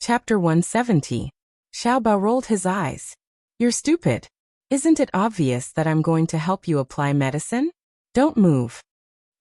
Chapter 170. Xiao Bao rolled his eyes. You're stupid. Isn't it obvious that I'm going to help you apply medicine? Don't move.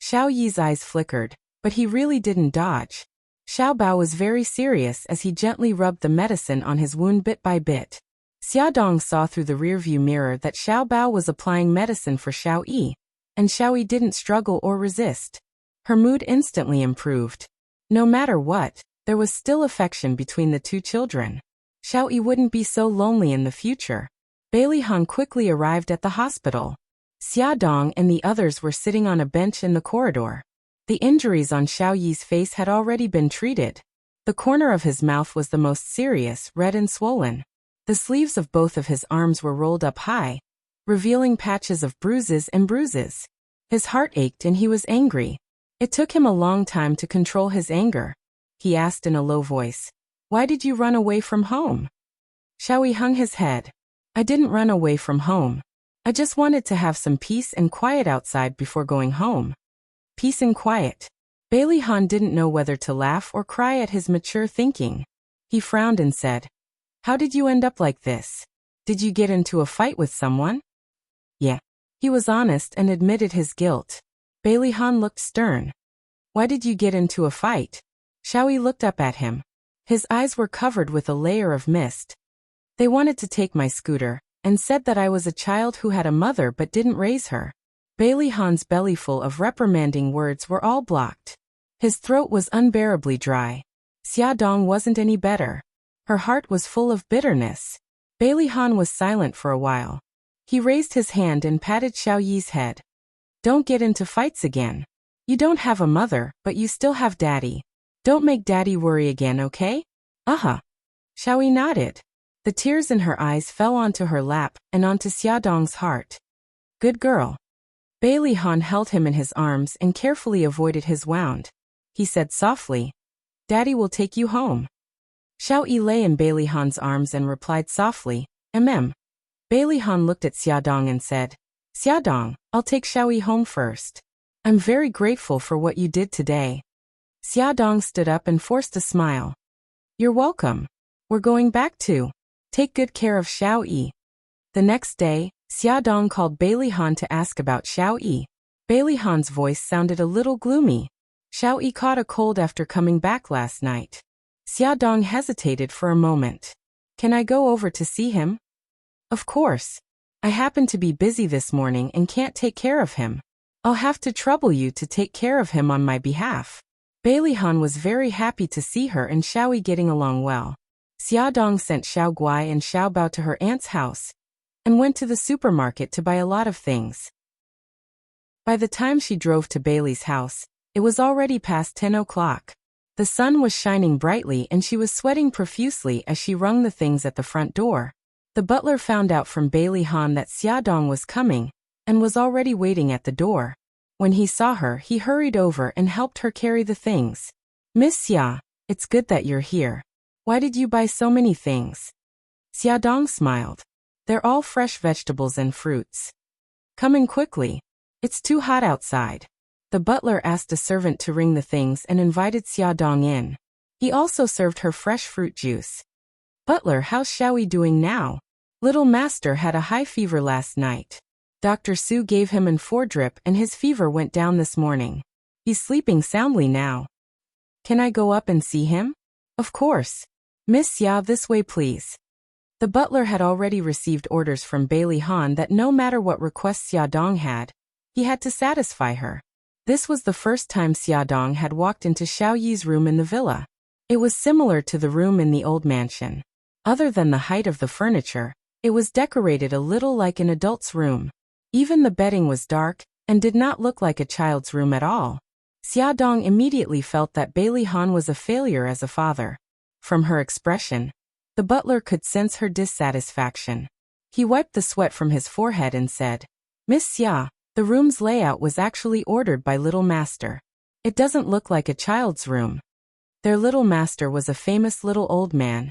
Xiao Yi's eyes flickered, but he really didn't dodge. Xiao Bao was very serious as he gently rubbed the medicine on his wound bit by bit. Xia Dong saw through the rearview mirror that Xiao Bao was applying medicine for Xiao Yi, and Xiao Yi didn't struggle or resist. Her mood instantly improved. No matter what, there was still affection between the two children. Xiao Yi wouldn't be so lonely in the future. Bailey Han quickly arrived at the hospital. Xia Dong and the others were sitting on a bench in the corridor. The injuries on Xiao Yi's face had already been treated. The corner of his mouth was the most serious, red and swollen. The sleeves of both of his arms were rolled up high, revealing patches of bruises and bruises. His heart ached and he was angry. It took him a long time to control his anger. He asked in a low voice, "Why did you run away from home?" Xiao Yi hung his head. "I didn't run away from home. I just wanted to have some peace and quiet outside before going home." Peace and quiet. Bailey Han didn't know whether to laugh or cry at his mature thinking. He frowned and said, "How did you end up like this? Did you get into a fight with someone?" "Yeah." He was honest and admitted his guilt. Bailey Han looked stern. "Why did you get into a fight?" Xiao Yi looked up at him. His eyes were covered with a layer of mist. "They wanted to take my scooter, and said that I was a child who had a mother but didn't raise her." Bailey Han's bellyful of reprimanding words were all blocked. His throat was unbearably dry. Xia Dong wasn't any better. Her heart was full of bitterness. Bailey Han was silent for a while. He raised his hand and patted Xiao Yi's head. "Don't get into fights again. You don't have a mother, but you still have Daddy. Don't make Daddy worry again, okay?" "Uh-huh." Xiao Yi nodded. The tears in her eyes fell onto her lap and onto Xia Dong's heart. "Good girl." Bailey Han held him in his arms and carefully avoided his wound. He said softly, "Daddy will take you home." Xiao Yi lay in Bailey Han's arms and replied softly, "Mm." Bailey Han looked at Xia Dong and said, "Xia Dong, I'll take Xiao Yi home first. I'm very grateful for what you did today." Xia Dong stood up and forced a smile. "You're welcome. We're going back to take good care of Xiao Yi." The next day, Xia Dong called Bailey Han to ask about Xiao Yi. Bailey Han's voice sounded a little gloomy. "Xiao Yi caught a cold after coming back last night." Xia Dong hesitated for a moment. "Can I go over to see him?" "Of course. I happen to be busy this morning and can't take care of him. I'll have to trouble you to take care of him on my behalf." Bailey Han was very happy to see her and Xiao Yi getting along well. Xia Dong sent Xiao Guai and Xiao Bao to her aunt's house and went to the supermarket to buy a lot of things. By the time she drove to Bailey's house, it was already past 10 o'clock. The sun was shining brightly and she was sweating profusely as she rung the things at the front door. The butler found out from Bailey Han that Xia Dong was coming and was already waiting at the door. When he saw her, he hurried over and helped her carry the things. "Miss Xia, it's good that you're here. Why did you buy so many things?" Xia Dong smiled. "They're all fresh vegetables and fruits. Come in quickly. It's too hot outside." The butler asked a servant to ring the things and invited Xia Dong in. He also served her fresh fruit juice. "Butler, how's Xiao Yi doing now?" "Little master had a high fever last night. Dr. Su gave him an 4 drip and his fever went down this morning. He's sleeping soundly now." "Can I go up and see him?" "Of course. Miss Xia, this way please." The butler had already received orders from Bailey Han that no matter what requests Xia Dong had, he had to satisfy her. This was the first time Xia Dong had walked into Xiao Yi's room in the villa. It was similar to the room in the old mansion. Other than the height of the furniture, it was decorated a little like an adult's room. Even the bedding was dark and did not look like a child's room at all. Xia Dong immediately felt that Bailey Han was a failure as a father. From her expression, the butler could sense her dissatisfaction. He wiped the sweat from his forehead and said, "Miss Xia, the room's layout was actually ordered by Little Master. It doesn't look like a child's room." Their Little Master was a famous little old man.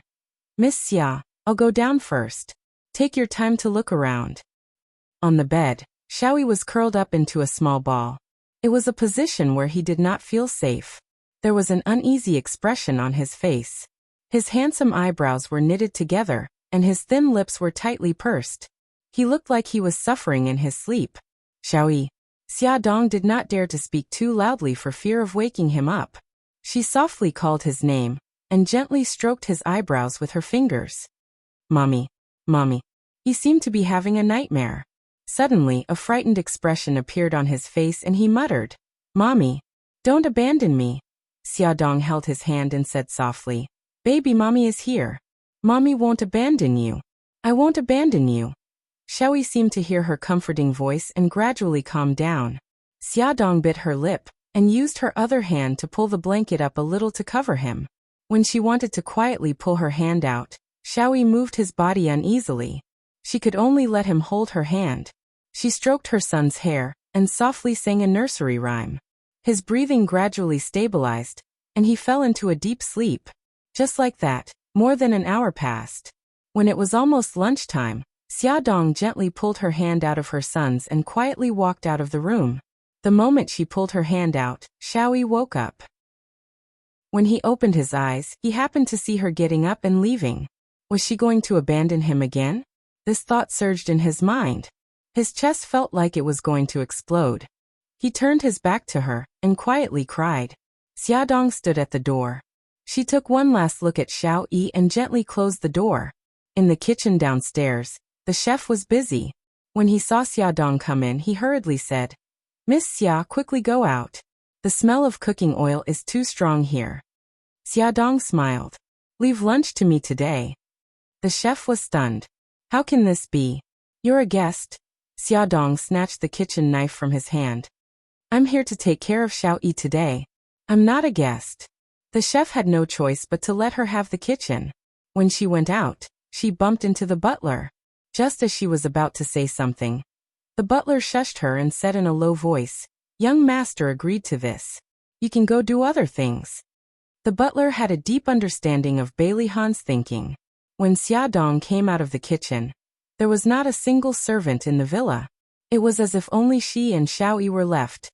"Miss Xia, I'll go down first. Take your time to look around." On the bed, Xiao Yi was curled up into a small ball. It was a position where he did not feel safe. There was an uneasy expression on his face. His handsome eyebrows were knitted together, and his thin lips were tightly pursed. He looked like he was suffering in his sleep. Xiaoyi. Xia Dong did not dare to speak too loudly for fear of waking him up. She softly called his name, and gently stroked his eyebrows with her fingers. Mommy. Mommy. He seemed to be having a nightmare. Suddenly, a frightened expression appeared on his face and he muttered, Mommy. Don't abandon me. Xia Dong held his hand and said softly, Baby, Mommy is here. Mommy won't abandon you. I won't abandon you. Xiaoyi seemed to hear her comforting voice and gradually calmed down. Xia Dong bit her lip and used her other hand to pull the blanket up a little to cover him. When she wanted to quietly pull her hand out, Xiaoyi moved his body uneasily. She could only let him hold her hand. She stroked her son's hair and softly sang a nursery rhyme. His breathing gradually stabilized, and he fell into a deep sleep. Just like that, more than an hour passed. When it was almost lunchtime, Xia Dong gently pulled her hand out of her son's and quietly walked out of the room. The moment she pulled her hand out, Xiaoyi woke up. When he opened his eyes, he happened to see her getting up and leaving. Was she going to abandon him again? This thought surged in his mind. His chest felt like it was going to explode. He turned his back to her and quietly cried. Xia Dong stood at the door. She took one last look at Xiaoyi and gently closed the door. In the kitchen downstairs, the chef was busy. When he saw Xia Dong come in, he hurriedly said, Miss Xia, quickly go out. The smell of cooking oil is too strong here. Xia Dong smiled. Leave lunch to me today. The chef was stunned. How can this be? You're a guest. Xia Dong snatched the kitchen knife from his hand. I'm here to take care of Xiaoyi today. I'm not a guest. The chef had no choice but to let her have the kitchen. When she went out, she bumped into the butler. Just as she was about to say something, the butler shushed her and said in a low voice, Young master agreed to this. You can go do other things. The butler had a deep understanding of Bailey Han's thinking. When Xia Dong came out of the kitchen, there was not a single servant in the villa. It was as if only she and Xiaoyi were left.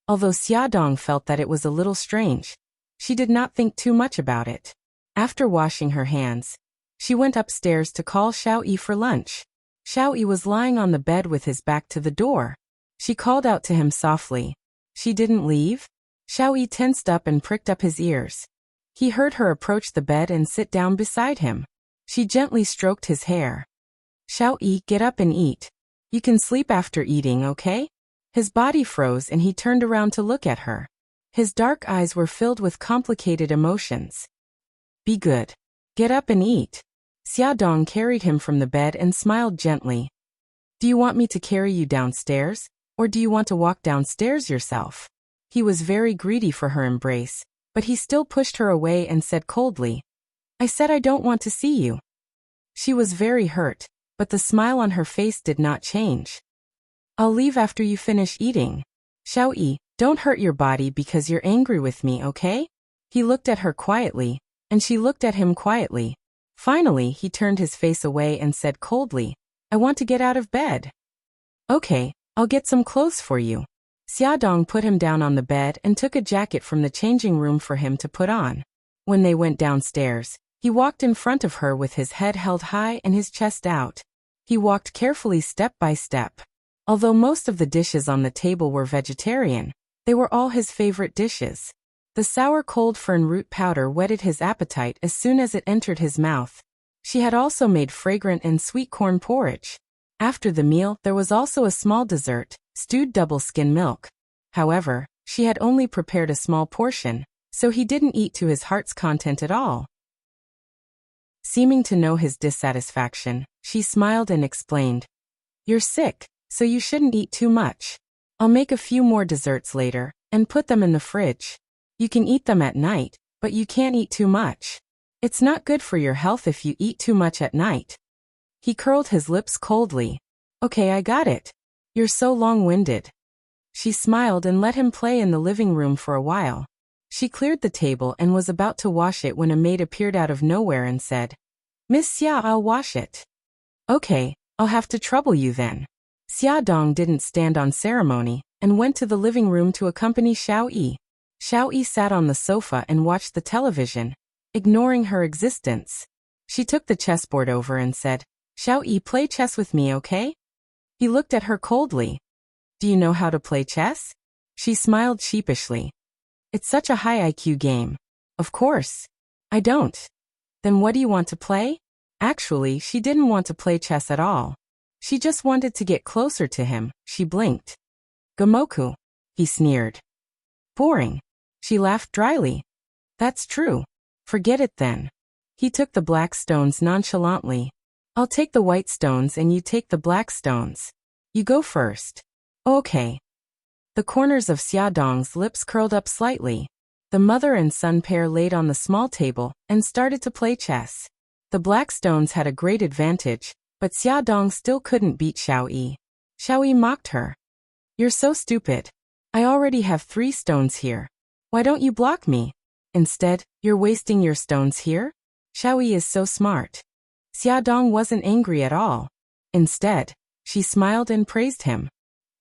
Although Xia Dong felt that it was a little strange, she did not think too much about it. After washing her hands, she went upstairs to call Xiaoyi for lunch. Xiaoyi was lying on the bed with his back to the door. She called out to him softly. She didn't leave? Xiaoyi tensed up and pricked up his ears. He heard her approach the bed and sit down beside him. She gently stroked his hair. Xiaoyi, get up and eat. You can sleep after eating, okay? His body froze and he turned around to look at her. His dark eyes were filled with complicated emotions. Be good. Get up and eat. Xia Dong carried him from the bed and smiled gently. Do you want me to carry you downstairs, or do you want to walk downstairs yourself? He was very greedy for her embrace, but he still pushed her away and said coldly, I said I don't want to see you. She was very hurt, but the smile on her face did not change. I'll leave after you finish eating. Xiaoyi, don't hurt your body because you're angry with me, okay? He looked at her quietly, and she looked at him quietly. Finally, he turned his face away and said coldly, I want to get out of bed. Okay, I'll get some clothes for you. Xia Dong put him down on the bed and took a jacket from the changing room for him to put on. When they went downstairs, he walked in front of her with his head held high and his chest out. He walked carefully step by step. Although most of the dishes on the table were vegetarian, they were all his favorite dishes. The sour cold fern root powder whetted his appetite as soon as it entered his mouth. She had also made fragrant and sweet corn porridge. After the meal, there was also a small dessert, stewed double-skin milk. However, she had only prepared a small portion, so he didn't eat to his heart's content at all. Seeming to know his dissatisfaction, she smiled and explained, You're sick, so you shouldn't eat too much. I'll make a few more desserts later, and put them in the fridge. You can eat them at night, but you can't eat too much. It's not good for your health if you eat too much at night. He curled his lips coldly. Okay, I got it. You're so long-winded. She smiled and let him play in the living room for a while. She cleared the table and was about to wash it when a maid appeared out of nowhere and said, Miss Xia, I'll wash it. Okay, I'll have to trouble you then. Xia Dong didn't stand on ceremony and went to the living room to accompany Xiaoyi. Xiaoyi sat on the sofa and watched the television. ignoring her existence. She took the chessboard over and said, "Xiao Yi, play chess with me, okay?" He looked at her coldly. "Do you know how to play chess?" She smiled sheepishly. "It's such a high IQ game." "Of course. I don't." "Then what do you want to play?" Actually, she didn't want to play chess at all. She just wanted to get closer to him. She blinked. "Gamoku," he sneered. "Boring." She laughed dryly. "That's true. Forget it then." He took the black stones nonchalantly. "I'll take the white stones and you take the black stones. You go first." "Okay." The corners of Xiaodong's lips curled up slightly. The mother and son pair laid on the small table and started to play chess. The black stones had a great advantage, but Xiaodong still couldn't beat Xiao Yi. Xiao Yi mocked her. "You're so stupid. I already have 3 stones here. Why don't you block me? Instead, you're wasting your stones here?" Xiao Yi is so smart. Xiaodong wasn't angry at all. Instead, she smiled and praised him.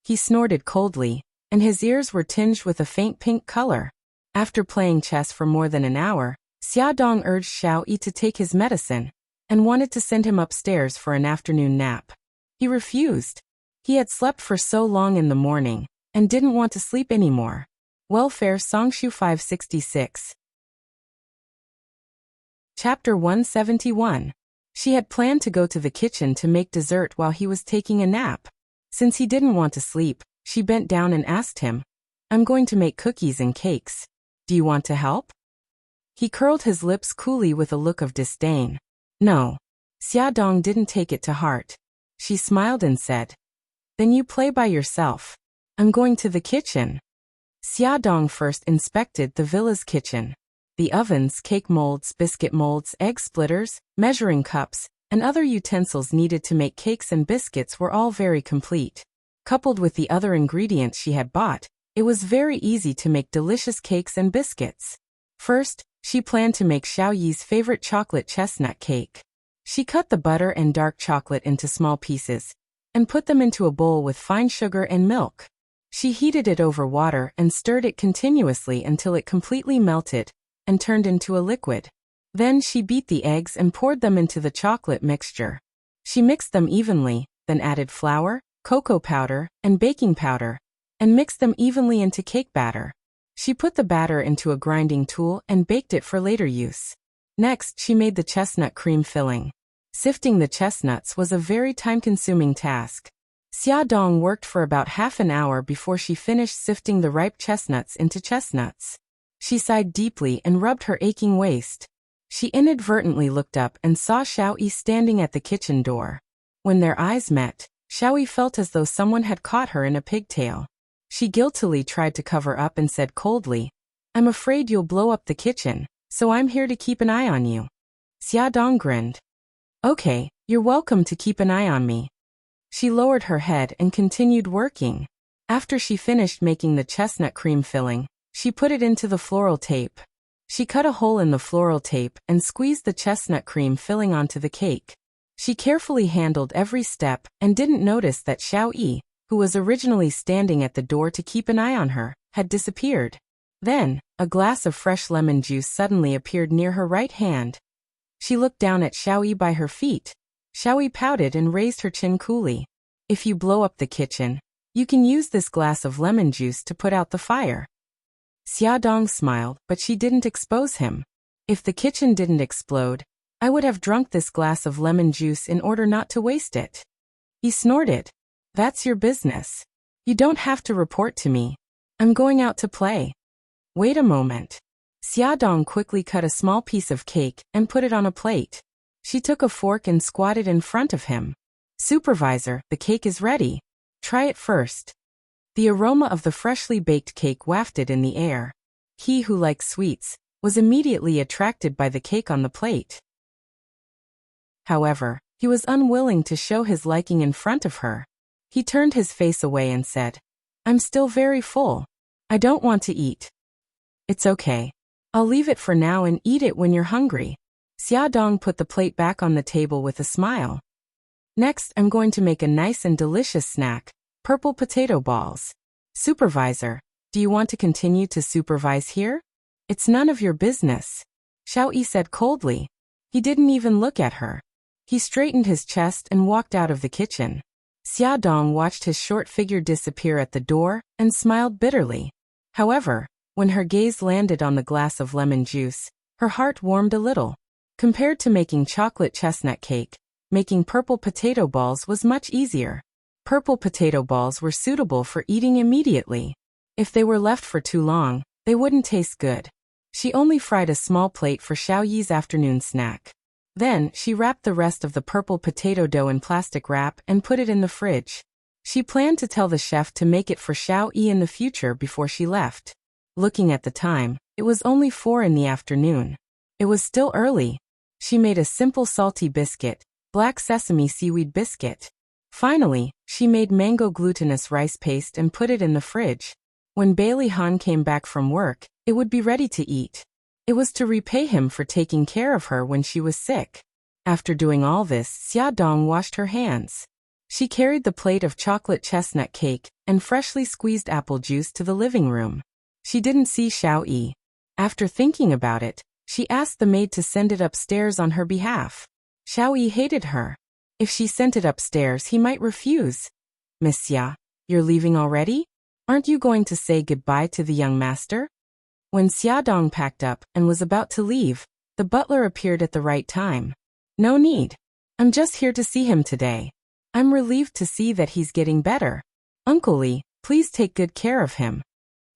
He snorted coldly, and his ears were tinged with a faint pink color. After playing chess for more than an hour, Xiaodong urged Xiao Yi to take his medicine, and wanted to send him upstairs for an afternoon nap. He refused. He had slept for so long in the morning, and didn't want to sleep anymore. Welfare Songshu 566. Chapter 171. She had planned to go to the kitchen to make dessert while he was taking a nap. Since he didn't want to sleep, she bent down and asked him, "I'm going to make cookies and cakes. Do you want to help?" He curled his lips coolly with a look of disdain. "No." Xiaodong didn't take it to heart. She smiled and said, "Then you play by yourself. I'm going to the kitchen." Xiaodong first inspected the villa's kitchen. The ovens, cake molds, biscuit molds, egg splitters, measuring cups, and other utensils needed to make cakes and biscuits were all very complete. Coupled with the other ingredients she had bought, it was very easy to make delicious cakes and biscuits. First, she planned to make Xiao Yi's favorite chocolate chestnut cake. She cut the butter and dark chocolate into small pieces, and put them into a bowl with fine sugar and milk. She heated it over water and stirred it continuously until it completely melted and turned into a liquid. Then she beat the eggs and poured them into the chocolate mixture. She mixed them evenly, then added flour, cocoa powder, and baking powder, and mixed them evenly into cake batter. She put the batter into a grinding tool and baked it for later use. Next, she made the chestnut cream filling. Sifting the chestnuts was a very time-consuming task. Xiaodong worked for about half an hour before she finished sifting the ripe chestnuts into chestnuts. She sighed deeply and rubbed her aching waist. She inadvertently looked up and saw Xiao Yi standing at the kitchen door. When their eyes met, Xiao Yi felt as though someone had caught her in a pigtail. She guiltily tried to cover up and said coldly, "I'm afraid you'll blow up the kitchen, so I'm here to keep an eye on you." Xiaodong grinned. "Okay, you're welcome to keep an eye on me." She lowered her head and continued working. After she finished making the chestnut cream filling, she put it into the floral tape. She cut a hole in the floral tape and squeezed the chestnut cream filling onto the cake. She carefully handled every step and didn't notice that Xiao Yi, who was originally standing at the door to keep an eye on her, had disappeared. Then, a glass of fresh lemon juice suddenly appeared near her right hand. She looked down at Xiao Yi by her feet. Xiao Yi pouted and raised her chin coolly. "If you blow up the kitchen, you can use this glass of lemon juice to put out the fire." Xiaodong smiled, but she didn't expose him. "If the kitchen didn't explode, I would have drunk this glass of lemon juice in order not to waste it." He snorted. "That's your business. You don't have to report to me. I'm going out to play." "Wait a moment." Xiaodong quickly cut a small piece of cake and put it on a plate. She took a fork and squatted in front of him. "Supervisor, the cake is ready. Try it first." The aroma of the freshly baked cake wafted in the air. He who likes sweets was immediately attracted by the cake on the plate. However, he was unwilling to show his liking in front of her. He turned his face away and said, "I'm still very full. I don't want to eat." "It's okay. I'll leave it for now and eat it when you're hungry." Xiaodong put the plate back on the table with a smile. "Next, I'm going to make a nice and delicious snack. Purple potato balls. Supervisor, do you want to continue to supervise here? It's none of your business." Xiao Yi said coldly. He didn't even look at her. He straightened his chest and walked out of the kitchen. Xia Dong watched his short figure disappear at the door and smiled bitterly. However, when her gaze landed on the glass of lemon juice, her heart warmed a little. Compared to making chocolate chestnut cake, making purple potato balls was much easier. Purple potato balls were suitable for eating immediately. If they were left for too long, they wouldn't taste good. She only fried a small plate for Xiao Yi's afternoon snack. Then, she wrapped the rest of the purple potato dough in plastic wrap and put it in the fridge. She planned to tell the chef to make it for Xiao Yi in the future before she left. Looking at the time, it was only 4 in the afternoon. It was still early. She made a simple salty biscuit, black sesame seaweed biscuit. Finally, she made mango glutinous rice paste and put it in the fridge. When Bailey Han came back from work, it would be ready to eat. It was to repay him for taking care of her when she was sick. After doing all this, Xia Dong washed her hands. She carried the plate of chocolate chestnut cake and freshly squeezed apple juice to the living room. She didn't see Xiao Yi. After thinking about it, she asked the maid to send it upstairs on her behalf. Xiao Yi hated her. If she sent it upstairs, he might refuse. Miss Xia, you're leaving already? Aren't you going to say goodbye to the young master? When Xia Dong packed up and was about to leave, the butler appeared at the right time. No need. I'm just here to see him today. I'm relieved to see that he's getting better. Uncle Li, please take good care of him.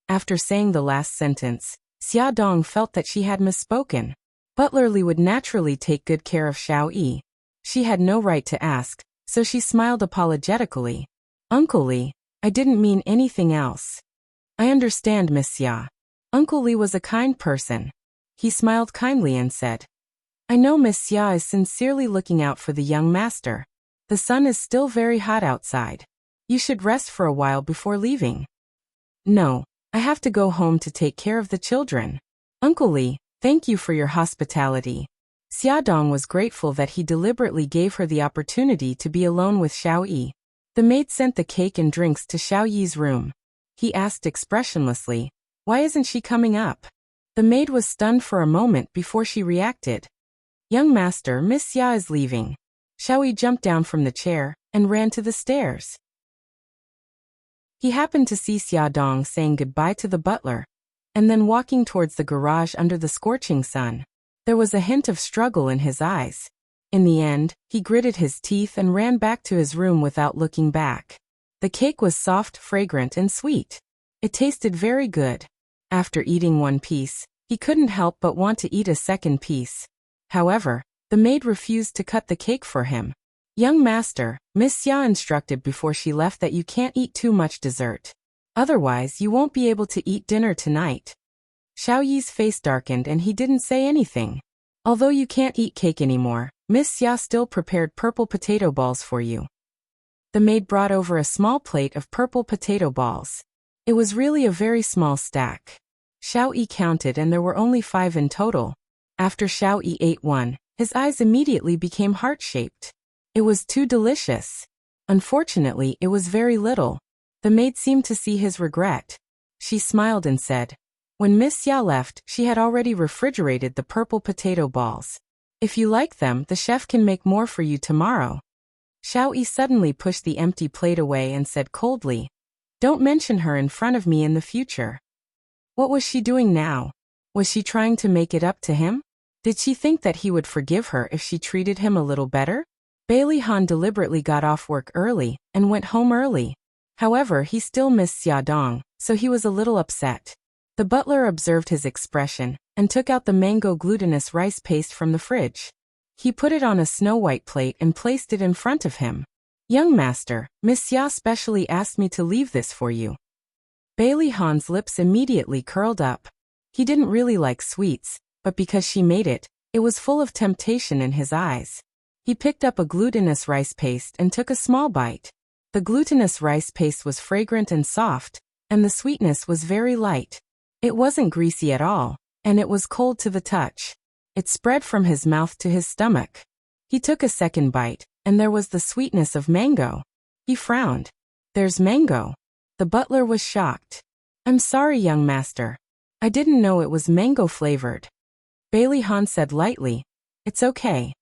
After saying the last sentence, Xia Dong felt that she had misspoken. Butler Li would naturally take good care of Xiao Yi. She had no right to ask, so she smiled apologetically. Uncle Li, I didn't mean anything else. I understand, Miss Xia. Uncle Li was a kind person. He smiled kindly and said, I know Miss Xia is sincerely looking out for the young master. The sun is still very hot outside. You should rest for a while before leaving. No, I have to go home to take care of the children. Uncle Li, thank you for your hospitality. Xia Dong was grateful that he deliberately gave her the opportunity to be alone with Xiao Yi. The maid sent the cake and drinks to Xiao Yi's room. He asked expressionlessly, why isn't she coming up? The maid was stunned for a moment before she reacted. Young master, Miss Xia is leaving. Xiao Yi jumped down from the chair and ran to the stairs. He happened to see Xia Dong saying goodbye to the butler, and then walking towards the garage under the scorching sun. There was a hint of struggle in his eyes. In the end, he gritted his teeth and ran back to his room without looking back. The cake was soft, fragrant, and sweet. It tasted very good. After eating one piece, he couldn't help but want to eat a second piece. However, the maid refused to cut the cake for him. Young master, Miss Xia instructed before she left that you can't eat too much dessert. Otherwise, you won't be able to eat dinner tonight. Xiao Yi's face darkened and he didn't say anything. Although you can't eat cake anymore, Miss Xia still prepared purple potato balls for you. The maid brought over a small plate of purple potato balls. It was really a very small stack. Xiao Yi counted and there were only 5 in total. After Xiao Yi ate one, his eyes immediately became heart-shaped. It was too delicious. Unfortunately, it was very little. The maid seemed to see his regret. She smiled and said, when Miss Xia left, she had already refrigerated the purple potato balls. If you like them, the chef can make more for you tomorrow. Xiao Yi suddenly pushed the empty plate away and said coldly, don't mention her in front of me in the future. What was she doing now? Was she trying to make it up to him? Did she think that he would forgive her if she treated him a little better? Bailey Han deliberately got off work early and went home early. However, he still missed Xia Dong, so he was a little upset. The butler observed his expression and took out the mango glutinous rice paste from the fridge. He put it on a snow-white plate and placed it in front of him. Young master, Miss Xia specially asked me to leave this for you. Bailey Han's lips immediately curled up. He didn't really like sweets, but because she made it, it was full of temptation in his eyes. He picked up a glutinous rice paste and took a small bite. The glutinous rice paste was fragrant and soft, and the sweetness was very light. It wasn't greasy at all, and it was cold to the touch. It spread from his mouth to his stomach. He took a second bite, and there was the sweetness of mango. He frowned. There's mango. The butler was shocked. I'm sorry, young master. I didn't know it was mango flavored. Bailey Han said lightly. It's okay.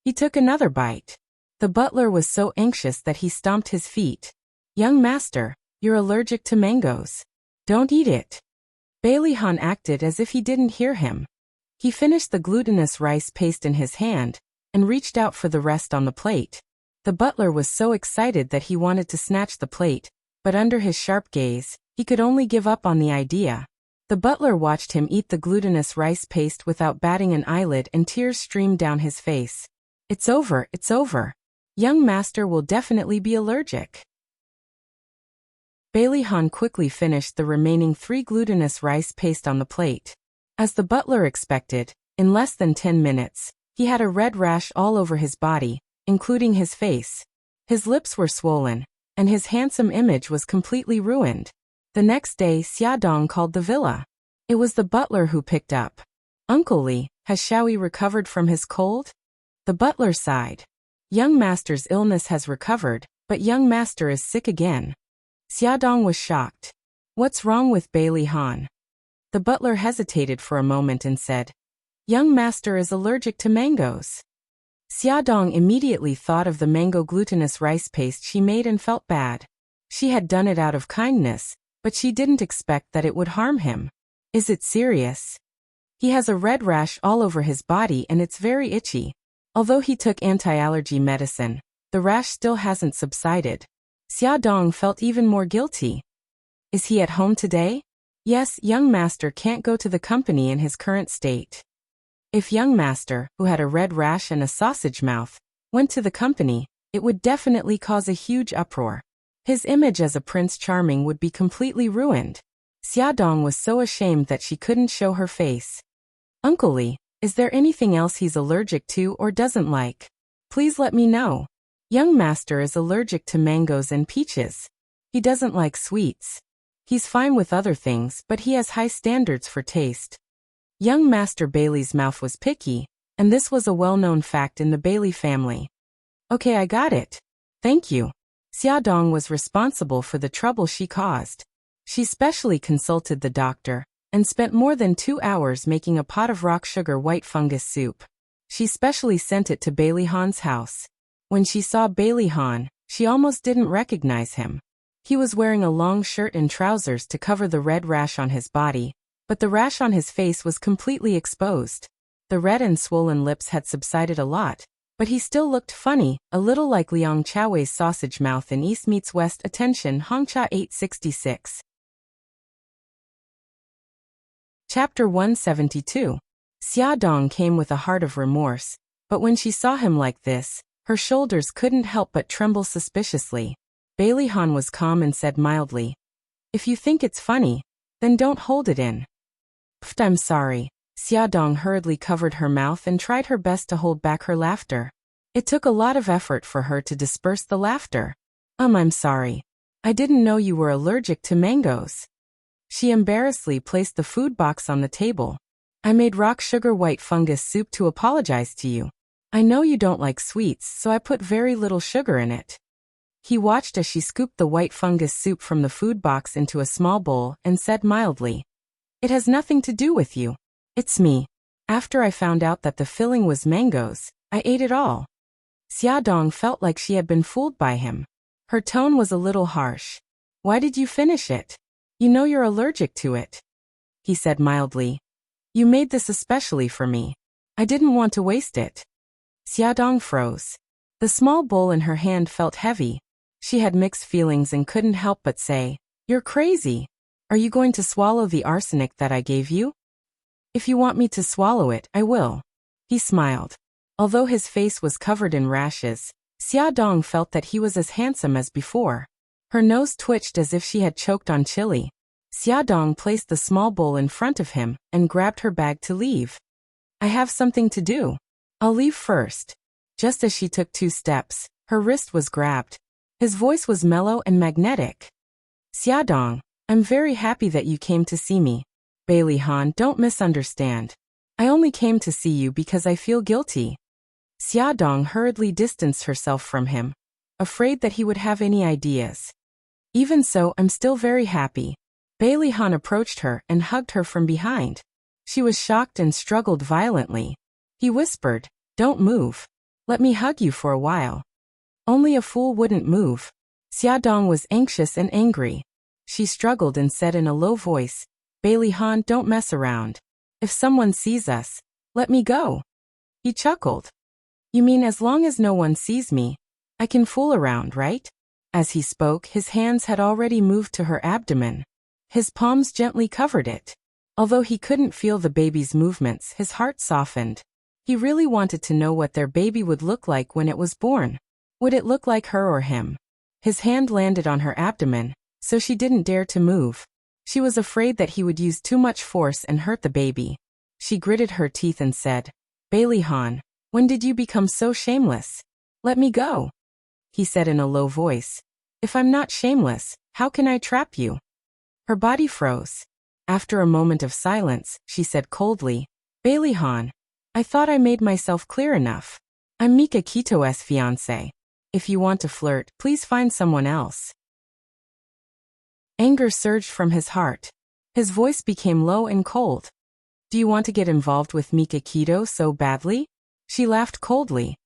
He took another bite. The butler was so anxious that he stomped his feet. Young master, you're allergic to mangoes. Don't eat it. Bailey Han acted as if he didn't hear him. He finished the glutinous rice paste in his hand and reached out for the rest on the plate. The butler was so excited that he wanted to snatch the plate, but under his sharp gaze, he could only give up on the idea. The butler watched him eat the glutinous rice paste without batting an eyelid, and tears streamed down his face. It's over, it's over. Young master will definitely be allergic. Bailey Han quickly finished the remaining 3 glutinous rice paste on the plate. As the butler expected, in less than 10 minutes, he had a red rash all over his body, including his face. His lips were swollen, and his handsome image was completely ruined. The next day, Xia Dong called the villa. It was the butler who picked up. Uncle Li, has Xiaoyi recovered from his cold? The butler sighed. Young master's illness has recovered, but young master is sick again. Xia Dong was shocked. What's wrong with Bailey Han? The butler hesitated for a moment and said, Young master is allergic to mangoes. Xia Dong immediately thought of the mango glutinous rice paste she made and felt bad. She had done it out of kindness, but she didn't expect that it would harm him. Is it serious? He has a red rash all over his body and it's very itchy. Although he took anti-allergy medicine, the rash still hasn't subsided. Xia Dong felt even more guilty. Is he at home today? Yes, young master can't go to the company in his current state. If young master, who had a red rash and a sausage mouth, went to the company, it would definitely cause a huge uproar. His image as a Prince Charming would be completely ruined. Xia Dong was so ashamed that she couldn't show her face. Uncle Li, is there anything else he's allergic to or doesn't like? Please let me know. Young master is allergic to mangoes and peaches. He doesn't like sweets. He's fine with other things, but he has high standards for taste. Young master Bailey's mouth was picky, and this was a well-known fact in the Bailey family. Okay, I got it. Thank you. Xia Dong was responsible for the trouble she caused. She specially consulted the doctor and spent more than 2 hours making a pot of rock sugar white fungus soup. She specially sent it to Bailey Han's house. When she saw Bailey Han, she almost didn't recognize him. He was wearing a long shirt and trousers to cover the red rash on his body, but the rash on his face was completely exposed. The red and swollen lips had subsided a lot, but he still looked funny, a little like Liang Chao's sausage mouth in East Meets West. Attention, Hongcha 866. Chapter 172. Xia Dong came with a heart of remorse, but when she saw him like this, her shoulders couldn't help but tremble suspiciously. Bailey Han was calm and said mildly, If you think it's funny, then don't hold it in. Pfft, I'm sorry. Xia Dong hurriedly covered her mouth and tried her best to hold back her laughter. It took a lot of effort for her to disperse the laughter. I'm sorry. I didn't know you were allergic to mangoes. She embarrassedly placed the food box on the table. I made rock sugar white fungus soup to apologize to you. I know you don't like sweets, so I put very little sugar in it. He watched as she scooped the white fungus soup from the food box into a small bowl and said mildly, It has nothing to do with you. It's me. After I found out that the filling was mangoes, I ate it all. Xia Dong felt like she had been fooled by him. Her tone was a little harsh. Why did you finish it? You know you're allergic to it. He said mildly. You made this especially for me. I didn't want to waste it. Xia Dong froze. The small bowl in her hand felt heavy. She had mixed feelings and couldn't help but say, You're crazy. Are you going to swallow the arsenic that I gave you? If you want me to swallow it, I will. He smiled. Although his face was covered in rashes, Xia Dong felt that he was as handsome as before. Her nose twitched as if she had choked on chili. Xia Dong placed the small bowl in front of him and grabbed her bag to leave. I have something to do. I'll leave first. Just as she took 2 steps, her wrist was grabbed. His voice was mellow and magnetic. Xia Dong, I'm very happy that you came to see me. Bailey Han, don't misunderstand. I only came to see you because I feel guilty. Xia Dong hurriedly distanced herself from him, afraid that he would have any ideas. Even so, I'm still very happy. Bailey Han approached her and hugged her from behind. She was shocked and struggled violently. He whispered, "Don't move. Let me hug you for a while." Only a fool wouldn't move. Xiaodong was anxious and angry. She struggled and said in a low voice, "Bailey Han, don't mess around. If someone sees us, let me go." He chuckled. "You mean as long as no one sees me, I can fool around, right?" As he spoke, his hands had already moved to her abdomen. His palms gently covered it. Although he couldn't feel the baby's movements, his heart softened. He really wanted to know what their baby would look like when it was born. Would it look like her or him? His hand landed on her abdomen, so she didn't dare to move. She was afraid that he would use too much force and hurt the baby. She gritted her teeth and said, "Bailey Han, when did you become so shameless? Let me go," he said in a low voice. "If I'm not shameless, how can I trap you?" Her body froze. After a moment of silence, she said coldly, "Bailey Han, I thought I made myself clear enough. I'm Mika Kito's fiancé. If you want to flirt, please find someone else." Anger surged from his heart. His voice became low and cold. "Do you want to get involved with Mika Kito so badly?" She laughed coldly.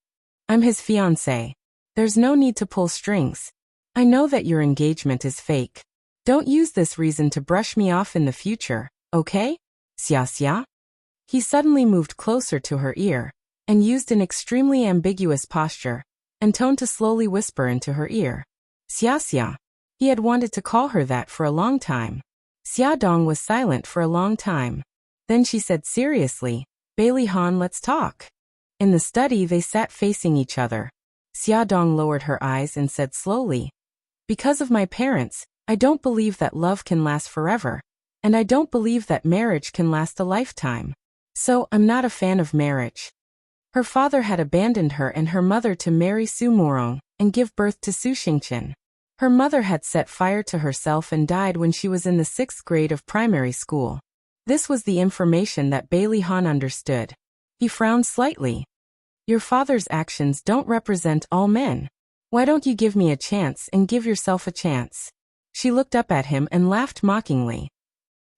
"I'm his fiancé. There's no need to pull strings. I know that your engagement is fake. Don't use this reason to brush me off in the future, okay? Xia xia?" He suddenly moved closer to her ear, and used an extremely ambiguous posture, and tone to slowly whisper into her ear. "Xia xia." He had wanted to call her that for a long time. Xiaodong was silent for a long time. Then she said seriously, "Bailey Han, let's talk." In the study they sat facing each other. Xiaodong lowered her eyes and said slowly, "Because of my parents, I don't believe that love can last forever, and I don't believe that marriage can last a lifetime. So, I'm not a fan of marriage." Her father had abandoned her and her mother to marry Su Morong and give birth to Su Xingqian. Her mother had set fire to herself and died when she was in the 6th grade of primary school. This was the information that Bailey Han understood. He frowned slightly. "Your father's actions don't represent all men. Why don't you give me a chance and give yourself a chance?" She looked up at him and laughed mockingly.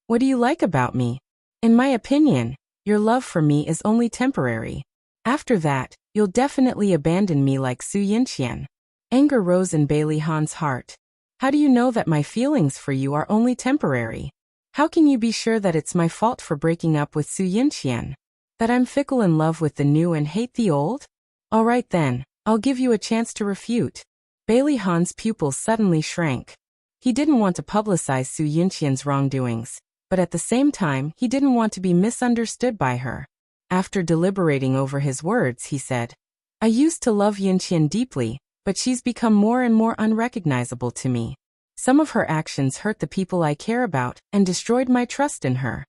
"What do you like about me? In my opinion, your love for me is only temporary. After that, you'll definitely abandon me like Su Yinqian." Anger rose in Bailey Han's heart. "How do you know that my feelings for you are only temporary? How can you be sure that it's my fault for breaking up with Su Yinqian? That I'm fickle in love with the new and hate the old? All right then, I'll give you a chance to refute." Bailey Han's pupils suddenly shrank. He didn't want to publicize Su Yinqian's wrongdoings, but at the same time he didn't want to be misunderstood by her. After deliberating over his words, he said, "I used to love Yinqian deeply, but she's become more and more unrecognizable to me. Some of her actions hurt the people I care about and destroyed my trust in her."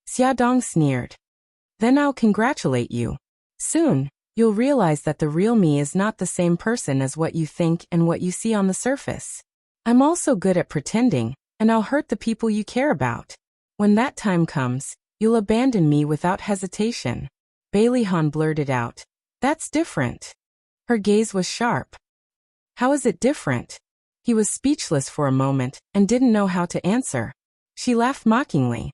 Xiaodong sneered. "Then I'll congratulate you. Soon, you'll realize that the real me is not the same person as what you think and what you see on the surface. I'm also good at pretending, and I'll hurt the people you care about. When that time comes, you'll abandon me without hesitation." Bailey Han blurted out, "That's different." Her gaze was sharp. "How is it different?" He was speechless for a moment and didn't know how to answer. She laughed mockingly.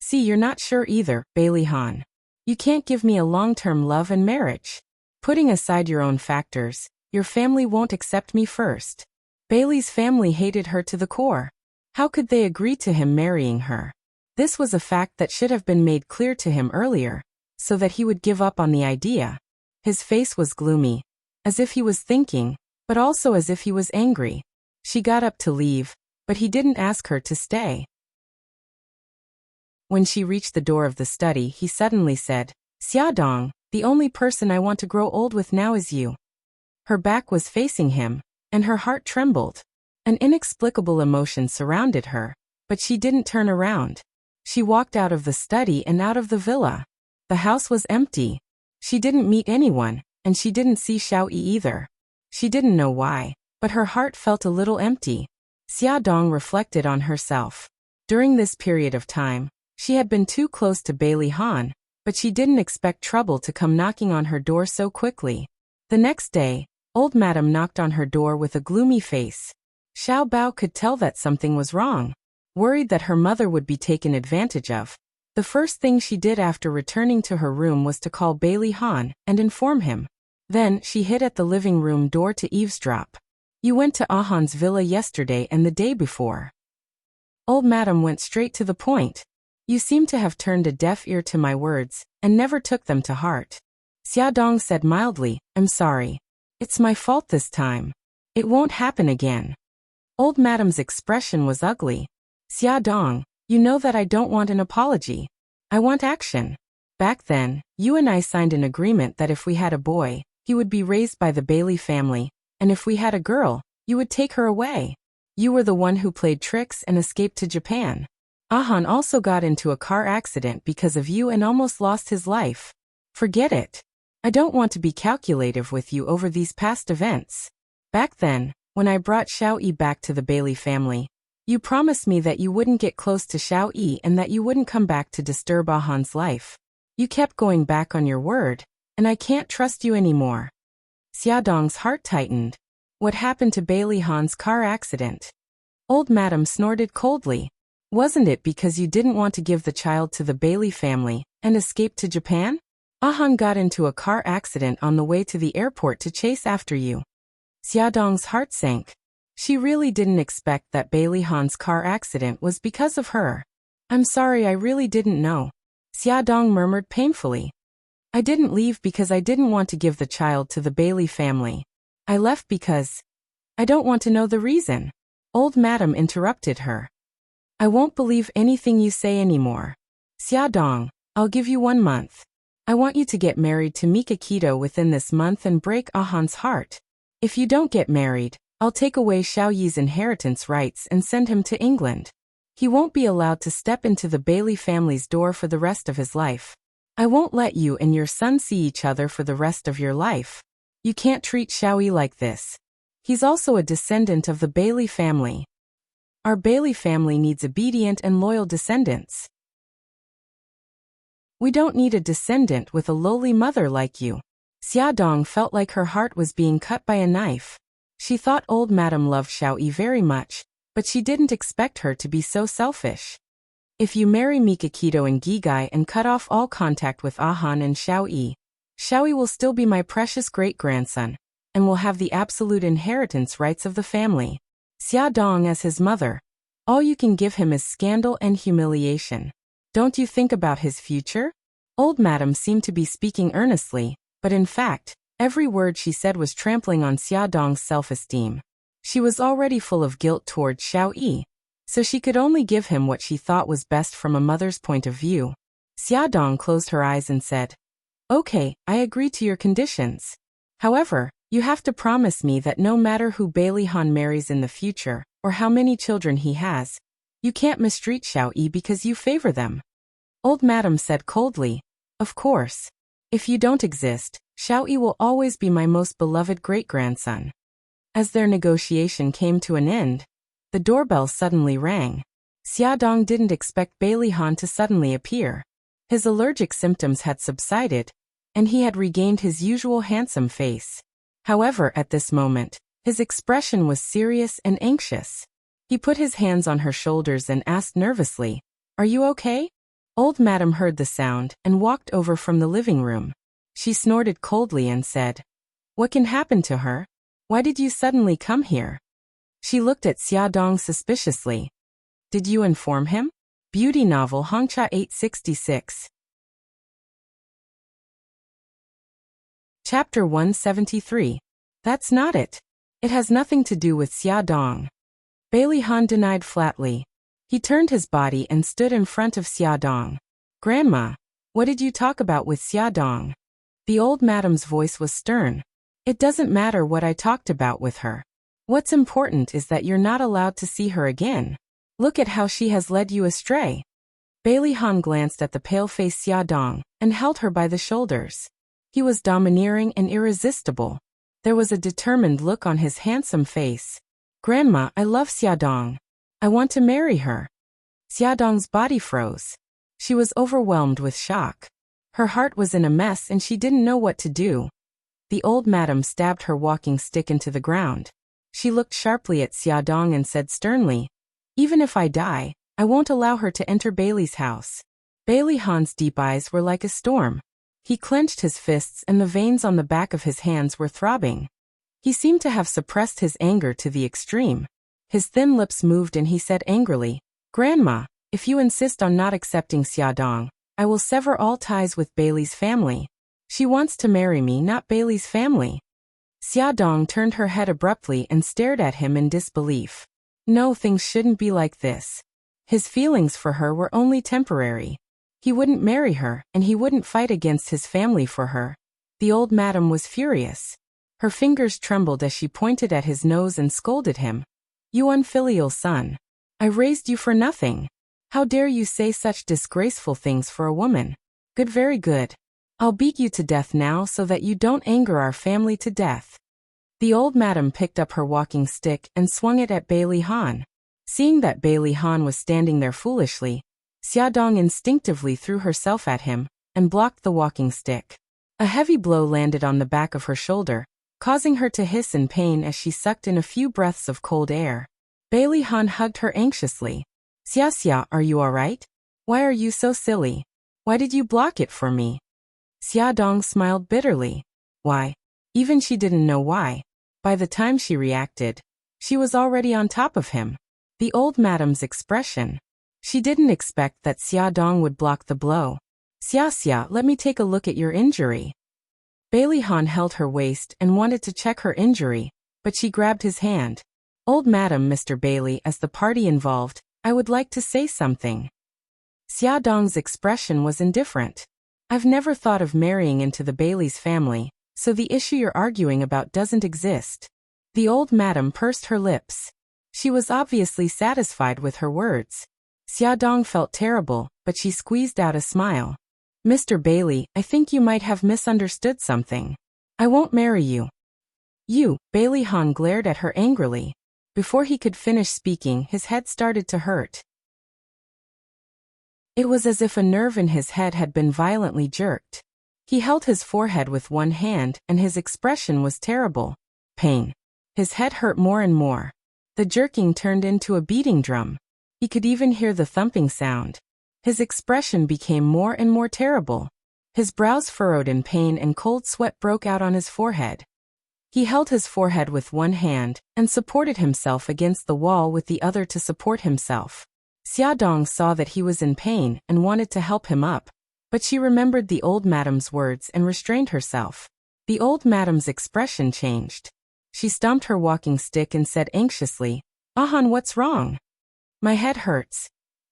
"See, you're not sure either, Bailey Han. You can't give me a long-term love and marriage. Putting aside your own factors, your family won't accept me first." Bailey's family hated her to the core. How could they agree to him marrying her? This was a fact that should have been made clear to him earlier, so that he would give up on the idea. His face was gloomy, as if he was thinking, but also as if he was angry. She got up to leave, but he didn't ask her to stay. When she reached the door of the study, he suddenly said, "Xiaodong, the only person I want to grow old with now is you." Her back was facing him, and her heart trembled. An inexplicable emotion surrounded her, but she didn't turn around. She walked out of the study and out of the villa. The house was empty. She didn't meet anyone, and she didn't see Xiao Yi either. She didn't know why, but her heart felt a little empty. Xiaodong reflected on herself. During this period of time, she had been too close to Bailey Han, but she didn't expect trouble to come knocking on her door so quickly. The next day, old madam knocked on her door with a gloomy face. Xiao Bao could tell that something was wrong. Worried that her mother would be taken advantage of, The first thing she did after returning to her room was to call Bailey Han and inform him. Then, she hid at the living room door to eavesdrop. You went to Ahan's villa yesterday and the day before. Old Madam went straight to the point. You seem to have turned a deaf ear to my words, and never took them to heart. Xia Dong said mildly, I'm sorry. It's my fault this time. It won't happen again. Old Madam's expression was ugly. Xia Dong, you know that I don't want an apology. I want action. Back then, you and I signed an agreement that if we had a boy, he would be raised by the Bailey family, and if we had a girl, you would take her away. You were the one who played tricks and escaped to Japan. Ahan also got into a car accident because of you and almost lost his life. Forget it. I don't want to be calculative with you over these past events. Back then, when I brought Xiao Yi back to the Bailey family, you promised me that you wouldn't get close to Xiao Yi and that you wouldn't come back to disturb Ahan's life. You kept going back on your word, and I can't trust you anymore. Xia Dong's heart tightened. What happened to Bailey Han's car accident? Old Madam snorted coldly. Wasn't it because you didn't want to give the child to the Bailey family and escape to Japan? Ahan got into a car accident on the way to the airport to chase after you. Xia Dong's heart sank. She really didn't expect that Bailey Han's car accident was because of her. I'm sorry, I really didn't know. Xia Dong murmured painfully. I didn't leave because I didn't want to give the child to the Bailey family. I left because I don't want to know the reason. Old Madam interrupted her. I won't believe anything you say anymore. Xia Dong, I'll give you 1 month. I want you to get married to Mika Keto within this month and break Ahan's heart. If you don't get married, I'll take away Xiao Yi's inheritance rights and send him to England. He won't be allowed to step into the Bailey family's door for the rest of his life. I won't let you and your son see each other for the rest of your life. You can't treat Xiao Yi like this. He's also a descendant of the Bailey family. Our Bailey family needs obedient and loyal descendants. We don't need a descendant with a lowly mother like you. Xia Dong felt like her heart was being cut by a knife. She thought Old Madam loved Xiao Yi very much, but she didn't expect her to be so selfish. If you marry Mika Keto and Gigai and cut off all contact with Ahan and Xiao Yi will still be my precious great-grandson, and will have the absolute inheritance rights of the family. Xia Dong as his mother. All you can give him is scandal and humiliation. Don't you think about his future? Old Madam seemed to be speaking earnestly, but in fact, every word she said was trampling on Xia Dong's self-esteem. She was already full of guilt toward Xiao Yi, so she could only give him what she thought was best from a mother's point of view. Xia Dong closed her eyes and said, Okay, I agree to your conditions. However, you have to promise me that no matter who Bailey Han marries in the future, or how many children he has, you can't mistreat Xiao Yi because you favor them. Old Madam said coldly, Of course. If you don't exist, Xiao Yi will always be my most beloved great-grandson. As their negotiation came to an end, the doorbell suddenly rang. Xia Dong didn't expect Bailey Han to suddenly appear. His allergic symptoms had subsided, and he had regained his usual handsome face. However, at this moment, his expression was serious and anxious. He put his hands on her shoulders and asked nervously, Are you okay? Old Madam heard the sound and walked over from the living room. She snorted coldly and said, What can happen to her? Why did you suddenly come here? She looked at Xia Dong suspiciously. Did you inform him? Beauty novel Hongcha 866. Chapter 173. That's not it. It has nothing to do with Xia Dong. Bailey Han denied flatly. He turned his body and stood in front of Xia Dong. Grandma, what did you talk about with Xia Dong? The old madam's voice was stern. It doesn't matter what I talked about with her. What's important is that you're not allowed to see her again. Look at how she has led you astray. Bailey Han glanced at the pale-faced Xia Dong and held her by the shoulders. He was domineering and irresistible. There was a determined look on his handsome face. Grandma, I love Xia Dong. I want to marry her. Xia Dong's body froze. She was overwhelmed with shock. Her heart was in a mess and she didn't know what to do. The old madam stabbed her walking stick into the ground. She looked sharply at Xia Dong and said sternly, Even if I die, I won't allow her to enter Bailey's house. Bailey Han's deep eyes were like a storm. He clenched his fists and the veins on the back of his hands were throbbing. He seemed to have suppressed his anger to the extreme. His thin lips moved and he said angrily, "Grandma, if you insist on not accepting Xiaodong, I will sever all ties with Bailey's family. She wants to marry me, not Bailey's family." Xiaodong turned her head abruptly and stared at him in disbelief. No, things shouldn't be like this. His feelings for her were only temporary. He wouldn't marry her, and he wouldn't fight against his family for her. The old madam was furious. Her fingers trembled as she pointed at his nose and scolded him. "You unfilial son. I raised you for nothing. How dare you say such disgraceful things for a woman? Good, very good. I'll beat you to death now so that you don't anger our family to death." The old madam picked up her walking stick and swung it at Bailey Han. Seeing that Bailey Han was standing there foolishly, Xiaodong instinctively threw herself at him and blocked the walking stick. A heavy blow landed on the back of her shoulder, causing her to hiss in pain as she sucked in a few breaths of cold air. Bailey Han hugged her anxiously. "Xia, are you all right? Why are you so silly? Why did you block it for me?" Xiaodong smiled bitterly. Why? Even she didn't know why. By the time she reacted, she was already on top of him. The old madam's expression. She didn't expect that Xiaodong would block the blow. Xia, let me take a look at your injury." Bailey Han held her waist and wanted to check her injury, but she grabbed his hand. "Old madam, Mr. Bailey, as the party involved, I would like to say something." Xiaodong's expression was indifferent. "I've never thought of marrying into the Bailey's family, so the issue you're arguing about doesn't exist." The old madam pursed her lips. She was obviously satisfied with her words. Xiaodong felt terrible, but she squeezed out a smile. "Mr. Bailey, I think you might have misunderstood something. I won't marry you." "You," Bailey Han glared at her angrily. Before he could finish speaking, his head started to hurt. It was as if a nerve in his head had been violently jerked. He held his forehead with one hand, and his expression was terrible. Pain. His head hurt more and more. The jerking turned into a beating drum. He could even hear the thumping sound. His expression became more and more terrible. His brows furrowed in pain and cold sweat broke out on his forehead. He held his forehead with one hand, and supported himself against the wall with the other to support himself. Xiaodong saw that he was in pain and wanted to help him up, but she remembered the old madam's words and restrained herself. The old madam's expression changed. She stomped her walking stick and said anxiously, "Ahan, what's wrong? My head hurts.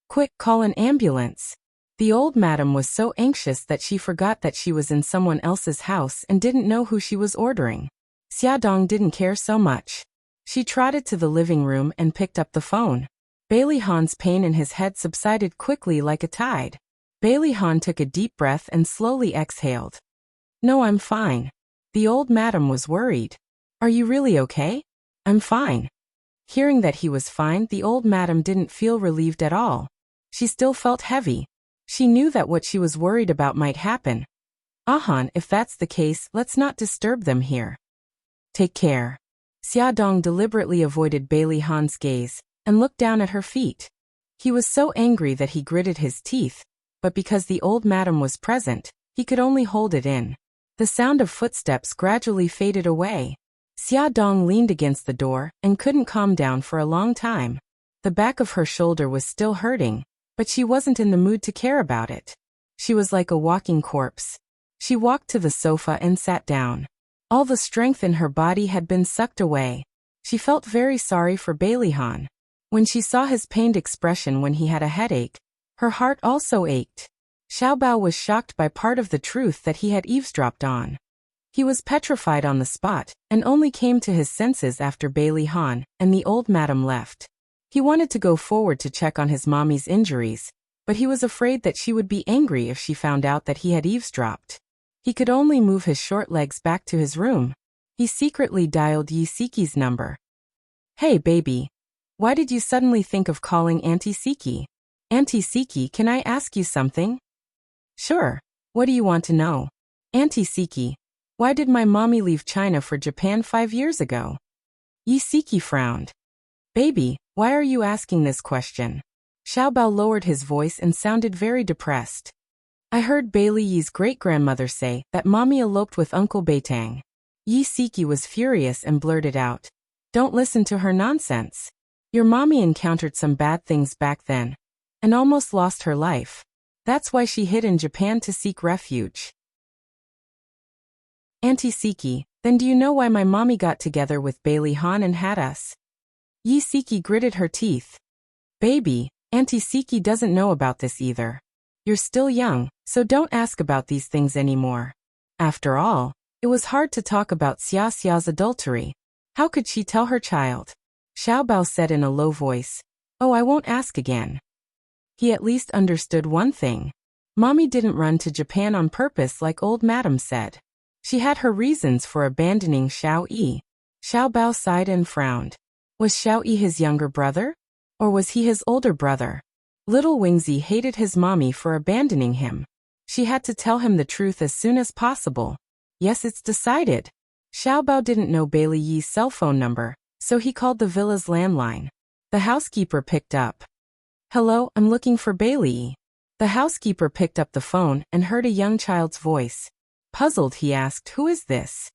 Quick, call an ambulance." The old madam was so anxious that she forgot that she was in someone else's house and didn't know who she was ordering. Xiaodong didn't care so much. She trotted to the living room and picked up the phone. Bailey Han's pain in his head subsided quickly like a tide. Bailey Han took a deep breath and slowly exhaled. "No, I'm fine." The old madam was worried. "Are you really okay?" "I'm fine." Hearing that he was fine, the old madam didn't feel relieved at all. She still felt heavy. She knew that what she was worried about might happen. "Ahan, if that's the case, let's not disturb them here. Take care." Xiaodong deliberately avoided Bailey Han's gaze and looked down at her feet. He was so angry that he gritted his teeth, but because the old madam was present, he could only hold it in. The sound of footsteps gradually faded away. Xiaodong leaned against the door and couldn't calm down for a long time. The back of her shoulder was still hurting, but she wasn't in the mood to care about it. She was like a walking corpse. She walked to the sofa and sat down. All the strength in her body had been sucked away. She felt very sorry for Bailey Han. When she saw his pained expression when he had a headache, her heart also ached. Xiaobao was shocked by part of the truth that he had eavesdropped on. He was petrified on the spot, and only came to his senses after Bailey Han and the old madam left. He wanted to go forward to check on his mommy's injuries, but he was afraid that she would be angry if she found out that he had eavesdropped. He could only move his short legs back to his room. He secretly dialed Yi Siki's number. "Hey baby, why did you suddenly think of calling Auntie Siki? Auntie Siki, can I ask you something?" "Sure, what do you want to know?" "Auntie Siki, why did my mommy leave China for Japan 5 years ago?" Yi Siki frowned. "Baby, why are you asking this question?" Xiaobao lowered his voice and sounded very depressed. I heard Bailey Yi's great-grandmother say that mommy eloped with Uncle Beitang. Yi Siki was furious and blurted out. Don't listen to her nonsense. Your mommy encountered some bad things back then and almost lost her life. That's why she hid in Japan to seek refuge. Auntie Siki, then do you know why my mommy got together with Bailey Han and had us? Yi Siki gritted her teeth. Baby, Auntie Siki doesn't know about this either. You're still young, so don't ask about these things anymore. After all, it was hard to talk about Xia Xia's adultery. How could she tell her child? Xiaobao said in a low voice. Oh, I won't ask again. He at least understood one thing. Mommy didn't run to Japan on purpose like old madam said. She had her reasons for abandoning Xiao Yi. Xiaobao sighed and frowned. Was Xiao Yi his younger brother? Or was he his older brother? Little Wingzi hated his mommy for abandoning him. She had to tell him the truth as soon as possible. Yes, it's decided. Xiaobao didn't know Bailey Yi's cell phone number, so he called the villa's landline. The housekeeper picked up. Hello, I'm looking for Bailey Yi. The housekeeper picked up the phone and heard a young child's voice. Puzzled, he asked, who is this?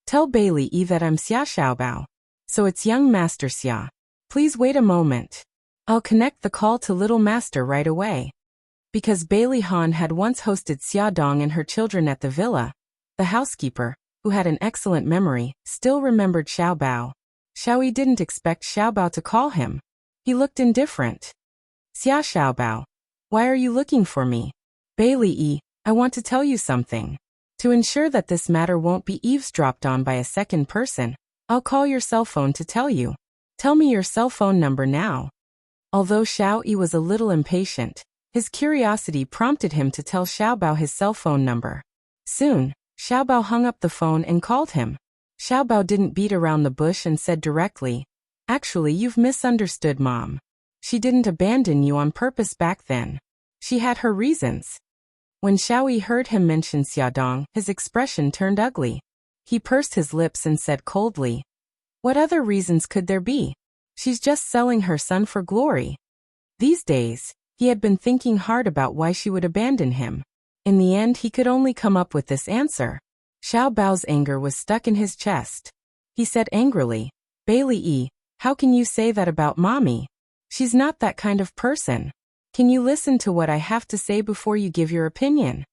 Tell Bailey Yi that I'm Xia Xiaobao. So it's young Master Xia. Please wait a moment. I'll connect the call to little master right away. Because Bailey Han had once hosted Xia Dong and her children at the villa, the housekeeper, who had an excellent memory, still remembered Xiaobao. Xiaoyi didn't expect Xiaobao to call him. He looked indifferent. Xia Xiaobao, why are you looking for me? Bailey Yi, I want to tell you something. To ensure that this matter won't be eavesdropped on by a second person, I'll call your cell phone to tell you. Tell me your cell phone number now. Although Xiao Yi was a little impatient, his curiosity prompted him to tell Xiaobao his cell phone number. Soon, Xiaobao hung up the phone and called him. Xiaobao didn't beat around the bush and said directly, actually, you've misunderstood Mom. She didn't abandon you on purpose back then. She had her reasons. When Xiao Yi heard him mention Xiaodong, his expression turned ugly. He pursed his lips and said coldly, what other reasons could there be? She's just selling her son for glory. These days, he had been thinking hard about why she would abandon him. In the end, he could only come up with this answer. Xiaobao's anger was stuck in his chest. He said angrily, Bailey Yi, how can you say that about Mommy? She's not that kind of person. Can you listen to what I have to say before you give your opinion?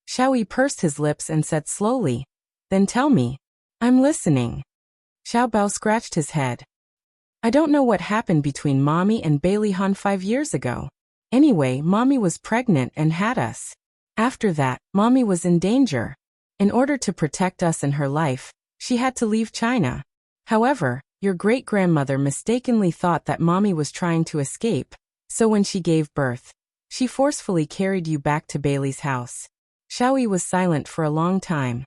Xiao Yi pursed his lips and said slowly, then tell me. I'm listening. Xiaobao scratched his head. I don't know what happened between Mommy and Bailey Han 5 years ago. Anyway, Mommy was pregnant and had us. After that, Mommy was in danger. In order to protect us and her life, she had to leave China. However, your great-grandmother mistakenly thought that Mommy was trying to escape, so when she gave birth, she forcefully carried you back to Bailey's house. Xiao Yi was silent for a long time.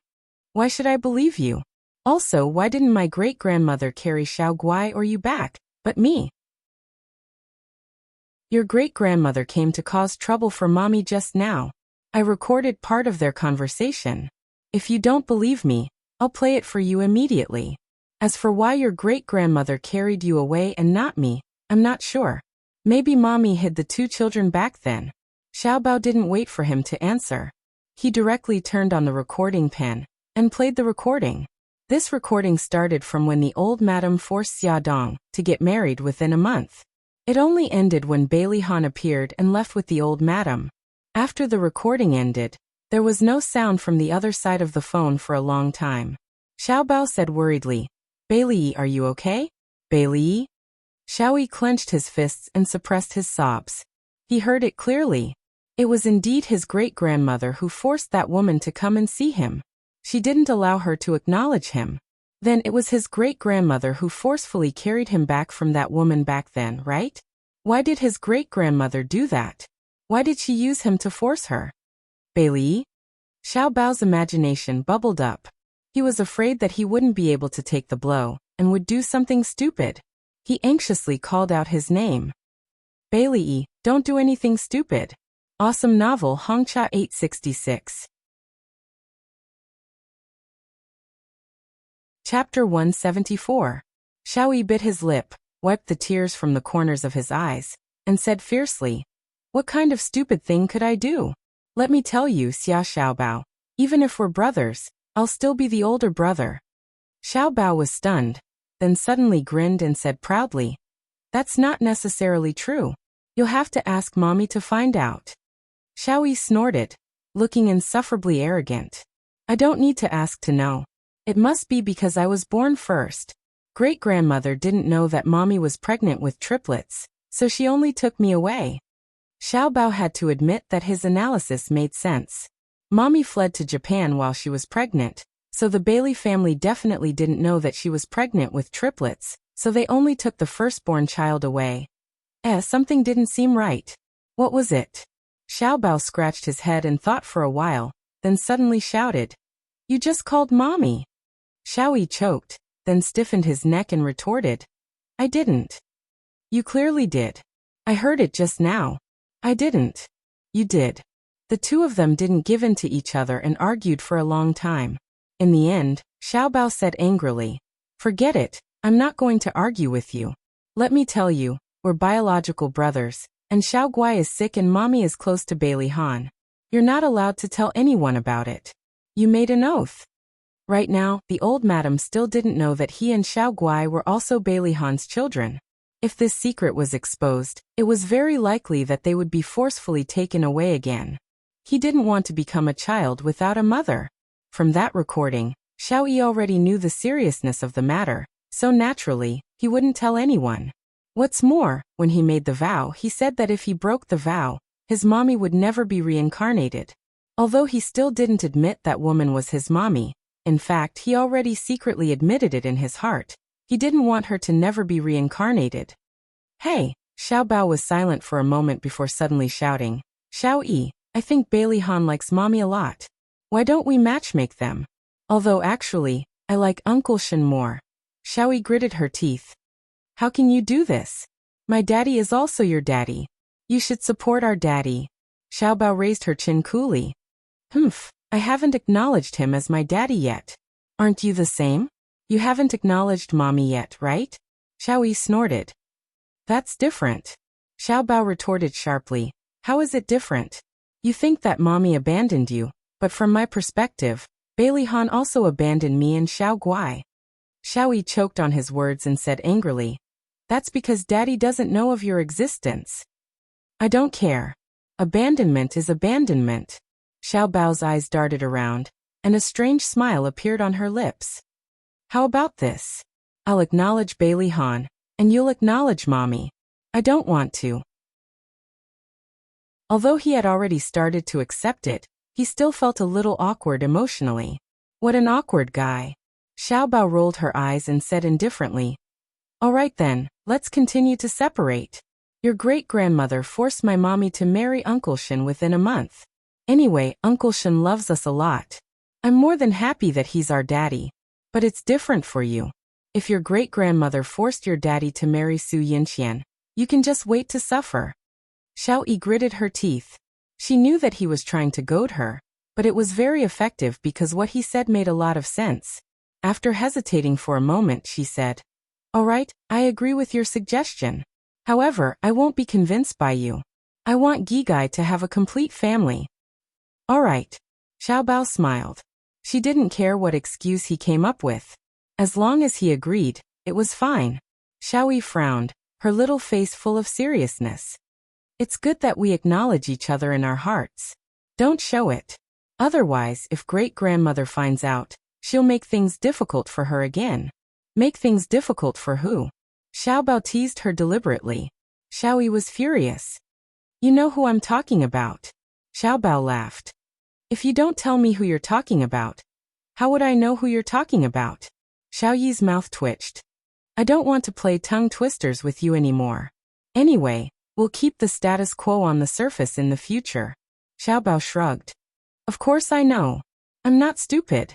Why should I believe you? Also, why didn't my great-grandmother carry Xiao Guai or you back, but me? Your great-grandmother came to cause trouble for Mommy just now. I recorded part of their conversation. If you don't believe me, I'll play it for you immediately. As for why your great-grandmother carried you away and not me, I'm not sure. Maybe Mommy hid the 2 children back then. Xiaobao didn't wait for him to answer. He directly turned on the recording pen and played the recording. This recording started from when the old madam forced Xia Dong to get married within a month. It only ended when Bailey Han appeared and left with the old madam. After the recording ended, there was no sound from the other side of the phone for a long time. Xiaobao said worriedly, Bailey Yi, are you okay? Bailey Yi? Xiao Yi clenched his fists and suppressed his sobs. He heard it clearly. It was indeed his great-grandmother who forced that woman to come and see him. She didn't allow her to acknowledge him. Then it was his great-grandmother who forcefully carried him back from that woman back then, right? Why did his great-grandmother do that? Why did she use him to force her? Bailey Yi? Xiaobao's imagination bubbled up. He was afraid that he wouldn't be able to take the blow and would do something stupid. He anxiously called out his name. Bailey Yi, don't do anything stupid. Awesome novel Hongcha 866. Chapter 174. Xiao Yi bit his lip, wiped the tears from the corners of his eyes, and said fiercely, "What kind of stupid thing could I do? Let me tell you, Xia Xiaobao, even if we're brothers, I'll still be the older brother." Xiaobao was stunned, then suddenly grinned and said proudly, "That's not necessarily true. You'll have to ask Mommy to find out." Xiaoyi snorted, looking insufferably arrogant. "I don't need to ask to know. It must be because I was born first. Great-grandmother didn't know that Mommy was pregnant with triplets, so she only took me away." Xiaobao had to admit that his analysis made sense. Mommy fled to Japan while she was pregnant, so the Bailey family definitely didn't know that she was pregnant with triplets, so they only took the firstborn child away. Something didn't seem right. What was it? Xiaobao scratched his head and thought for a while, then suddenly shouted, "You just called Mommy." Xiaoyi choked, then stiffened his neck and retorted, "I didn't." "You clearly did. I heard it just now." "I didn't." "You did." The two of them didn't give in to each other and argued for a long time. In the end, Xiaobao said angrily, "Forget it, I'm not going to argue with you. Let me tell you, we're biological brothers, and Xiao Guai is sick and Mommy is close to Bailey Han. You're not allowed to tell anyone about it. You made an oath." Right now, the old madam still didn't know that he and Xiao Guai were also Bailey Han's children. If this secret was exposed, it was very likely that they would be forcefully taken away again. He didn't want to become a child without a mother. From that recording, Xiao Yi already knew the seriousness of the matter, so naturally, he wouldn't tell anyone. What's more, when he made the vow, he said that if he broke the vow, his mommy would never be reincarnated. Although he still didn't admit that woman was his mommy, in fact, he already secretly admitted it in his heart. He didn't want her to never be reincarnated. "Hey!" Xiaobao was silent for a moment before suddenly shouting, "Xiao Yi, I think Bailey Han likes Mommy a lot. Why don't we matchmake them? Although actually, I like Uncle Shen more." Xiao Yi gritted her teeth. "How can you do this? My daddy is also your daddy. You should support our daddy." Xiaobao raised her chin coolly. I haven't acknowledged him as my daddy yet." "Aren't you the same? You haven't acknowledged Mommy yet, right?" Xiao Yi snorted. "That's different." Xiaobao retorted sharply. "How is it different? You think that Mommy abandoned you, but from my perspective, Bailey Han also abandoned me and Xiao Guai." Xiao Yi choked on his words and said angrily, "That's because Daddy doesn't know of your existence." "I don't care. Abandonment is abandonment." Xiaobao's eyes darted around, and a strange smile appeared on her lips. "How about this? I'll acknowledge Bailey Han, and you'll acknowledge Mommy." "I don't want to." Although he had already started to accept it, he still felt a little awkward emotionally. What an awkward guy. Xiaobao rolled her eyes and said indifferently, "All right then, let's continue to separate. Your great-grandmother forced my mommy to marry Uncle Shen within a month. Anyway, Uncle Shen loves us a lot. I'm more than happy that he's our daddy. But it's different for you. If your great-grandmother forced your daddy to marry Su Yinqian, you can just wait to suffer." Xiao Yi gritted her teeth. She knew that he was trying to goad her, but it was very effective because what he said made a lot of sense. After hesitating for a moment, she said, "All right, I agree with your suggestion. However, I won't be convinced by you. I want Gigai to have a complete family." "All right." Xiaobao smiled. She didn't care what excuse he came up with. As long as he agreed, it was fine. Xiao Yi frowned, her little face full of seriousness. "It's good that we acknowledge each other in our hearts. Don't show it. Otherwise, if great-grandmother finds out, she'll make things difficult for her again." "Make things difficult for who?" Xiaobao teased her deliberately. Xiao Yi was furious. "You know who I'm talking about." Xiaobao laughed. "If you don't tell me who you're talking about, how would I know who you're talking about?" Xiao Yi's mouth twitched. "I don't want to play tongue twisters with you anymore. Anyway, we'll keep the status quo on the surface in the future." Xiaobao shrugged. "Of course I know. I'm not stupid."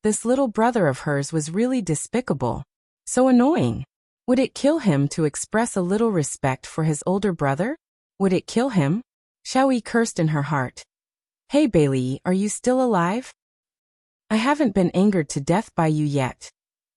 This little brother of hers was really despicable. So annoying. Would it kill him to express a little respect for his older brother? Would it kill him? Xiao Yi cursed in her heart. "Hey Bailey, are you still alive? I haven't been angered to death by you yet."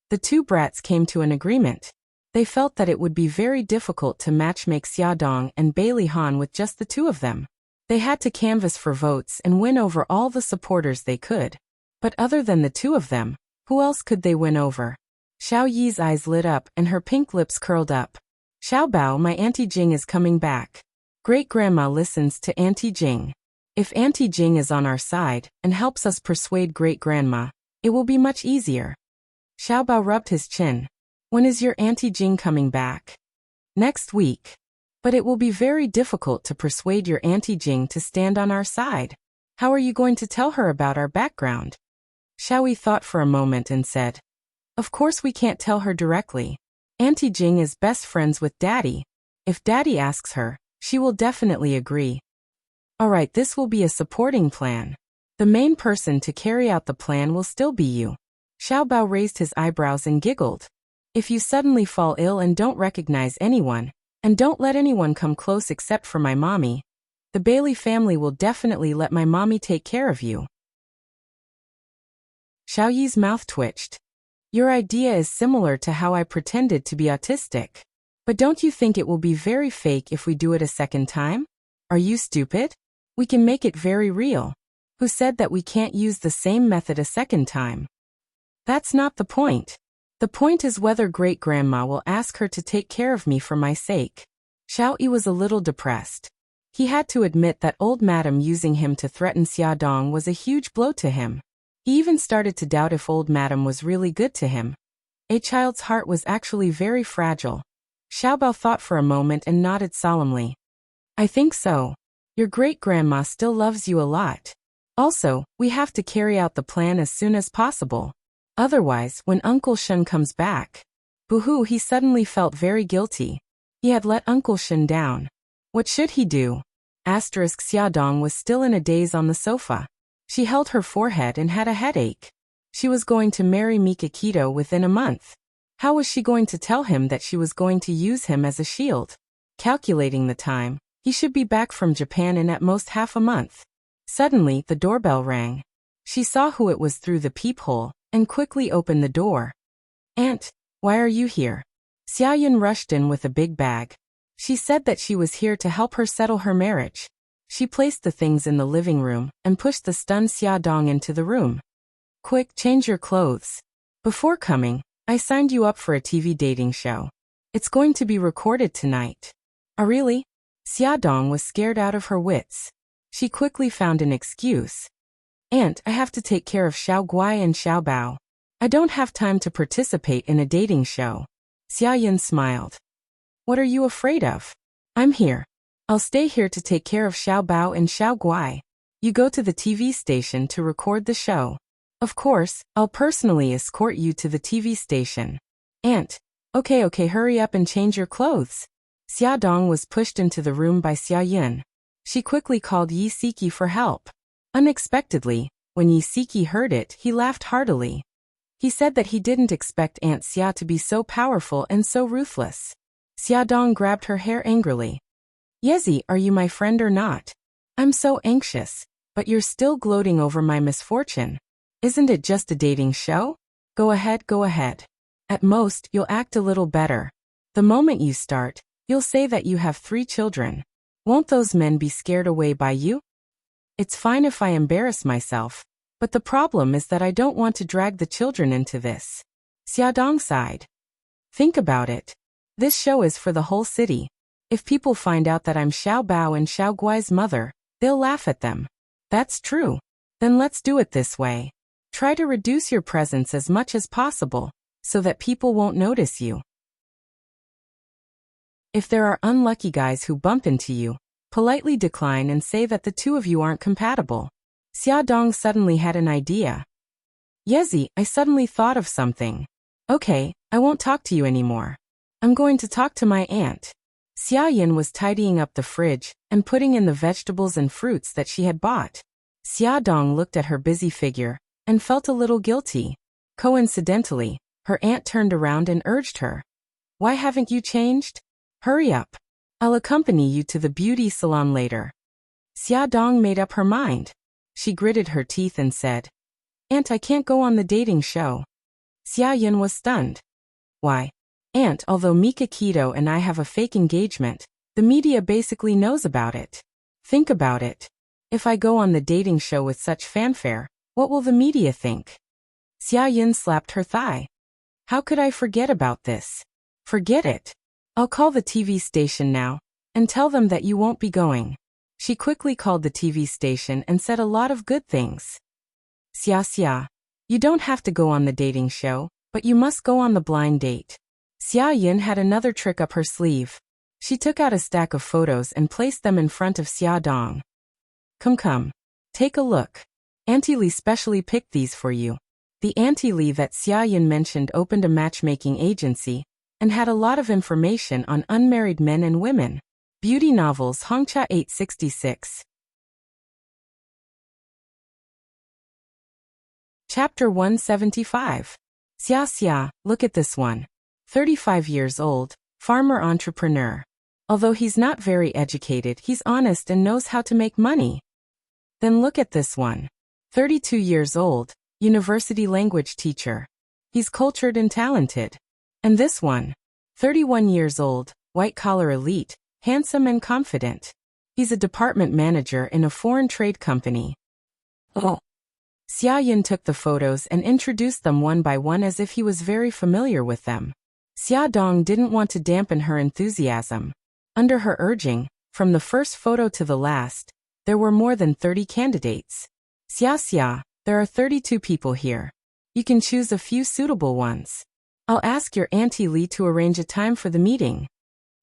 The two brats came to an agreement. They felt that it would be very difficult to matchmake Xiaodong and Bailey Han with just the two of them. They had to canvass for votes and win over all the supporters they could. But other than the two of them, who else could they win over? Xiao Yi's eyes lit up and her pink lips curled up. Xiao Bao, my Auntie Jing is coming back. Great-grandma listens to Auntie Jing. If Auntie Jing is on our side and helps us persuade great-grandma, it will be much easier. Xiao Bao rubbed his chin. When is your Auntie Jing coming back? Next week. But it will be very difficult to persuade your Auntie Jing to stand on our side. How are you going to tell her about our background? Xiao Yi thought for a moment and said, of course we can't tell her directly. Auntie Jing is best friends with Daddy. If Daddy asks her, she will definitely agree. Alright, this will be a supporting plan. The main person to carry out the plan will still be you. Xiao Bao raised his eyebrows and giggled. If you suddenly fall ill and don't recognize anyone, and don't let anyone come close except for my mommy, the Bailey family will definitely let my mommy take care of you. Xiao Yi's mouth twitched. Your idea is similar to how I pretended to be autistic. But don't you think it will be very fake if we do it a second time? Are you stupid? We can make it very real. Who said that we can't use the same method a second time? That's not the point. The point is whether great-grandma will ask her to take care of me for my sake. Xiao Yi was a little depressed. He had to admit that old madam using him to threaten Xiaodong was a huge blow to him. He even started to doubt if old madam was really good to him. A child's heart was actually very fragile. Xiao Bao thought for a moment and nodded solemnly. I think so. Your great-grandma still loves you a lot. Also, we have to carry out the plan as soon as possible. Otherwise, when Uncle Shen comes back, boo-hoo, he suddenly felt very guilty. He had let Uncle Shen down. What should he do? Xiaodong was still in a daze on the sofa. She held her forehead and had a headache. She was going to marry Mikakito within a month. How was she going to tell him that she was going to use him as a shield? Calculating the time, he should be back from Japan in at most half a month. Suddenly, the doorbell rang. She saw who it was through the peephole, and quickly opened the door. Aunt, why are you here? Xiaoyan rushed in with a big bag. She said that she was here to help her settle her marriage. She placed the things in the living room, and pushed the stunned Xiaodong into the room. Quick, change your clothes. Before coming, I signed you up for a TV dating show. It's going to be recorded tonight. Oh really? Xiaodong was scared out of her wits. She quickly found an excuse. Aunt, I have to take care of Xiao Guai and Xiao Bao. I don't have time to participate in a dating show. Xiaoyan smiled. What are you afraid of? I'm here. I'll stay here to take care of Xiao Bao and Xiao Guai. You go to the TV station to record the show. Of course, I'll personally escort you to the TV station. Aunt, okay, hurry up and change your clothes. Xiaodong was pushed into the room by Xiaoyan. She quickly called Yi Siki for help. Unexpectedly, when Yi Siki heard it, he laughed heartily. He said that he didn't expect Aunt Xia to be so powerful and so ruthless. Xiaodong grabbed her hair angrily. Yezi, are you my friend or not? I'm so anxious, but you're still gloating over my misfortune. Isn't it just a dating show? Go ahead. At most, you'll act a little better. The moment you start, you'll say that you have 3 children. Won't those men be scared away by you? It's fine if I embarrass myself, but the problem is that I don't want to drag the children into this. Xiaodong sighed. Think about it. This show is for the whole city. If people find out that I'm Xiao Bao and Xiao Guai's mother, they'll laugh at them. That's true. Then let's do it this way. Try to reduce your presence as much as possible, so that people won't notice you. If there are unlucky guys who bump into you, politely decline and say that the two of you aren't compatible. Xiaodong suddenly had an idea. Yezi, I suddenly thought of something. Okay, I won't talk to you anymore. I'm going to talk to my aunt. Xiaoyan was tidying up the fridge and putting in the vegetables and fruits that she had bought. Xiaodong looked at her busy figure and felt a little guilty. Coincidentally, her aunt turned around and urged her. Why haven't you changed? Hurry up. I'll accompany you to the beauty salon later. Xiaodong made up her mind. She gritted her teeth and said, Aunt, I can't go on the dating show. Xiaoyan was stunned. Why? Aunt, although Mika Keto and I have a fake engagement, the media basically knows about it. Think about it. If I go on the dating show with such fanfare, what will the media think? Xia Yin slapped her thigh. How could I forget about this? Forget it. I'll call the TV station now and tell them that you won't be going. She quickly called the TV station and said a lot of good things. Xia, you don't have to go on the dating show, but you must go on the blind date. Xia Yin had another trick up her sleeve. She took out a stack of photos and placed them in front of Xia Dong. Come. Take a look. Auntie Li specially picked these for you. The Auntie Li that Xia Yin mentioned opened a matchmaking agency and had a lot of information on unmarried men and women. Beauty novels. Hongcha 866. Chapter 175. Xia, look at this one. 35 years old, farmer entrepreneur. Although he's not very educated, he's honest and knows how to make money. Then look at this one. 32 years old, university language teacher. He's cultured and talented. And this one. 31 years old, white-collar elite, handsome and confident. He's a department manager in a foreign trade company. Oh. Xia Yin took the photos and introduced them one by one as if he was very familiar with them. Xia Dong didn't want to dampen her enthusiasm. Under her urging, from the first photo to the last, there were more than 30 candidates. Xia, there are 32 people here. You can choose a few suitable ones. I'll ask your Auntie Li to arrange a time for the meeting.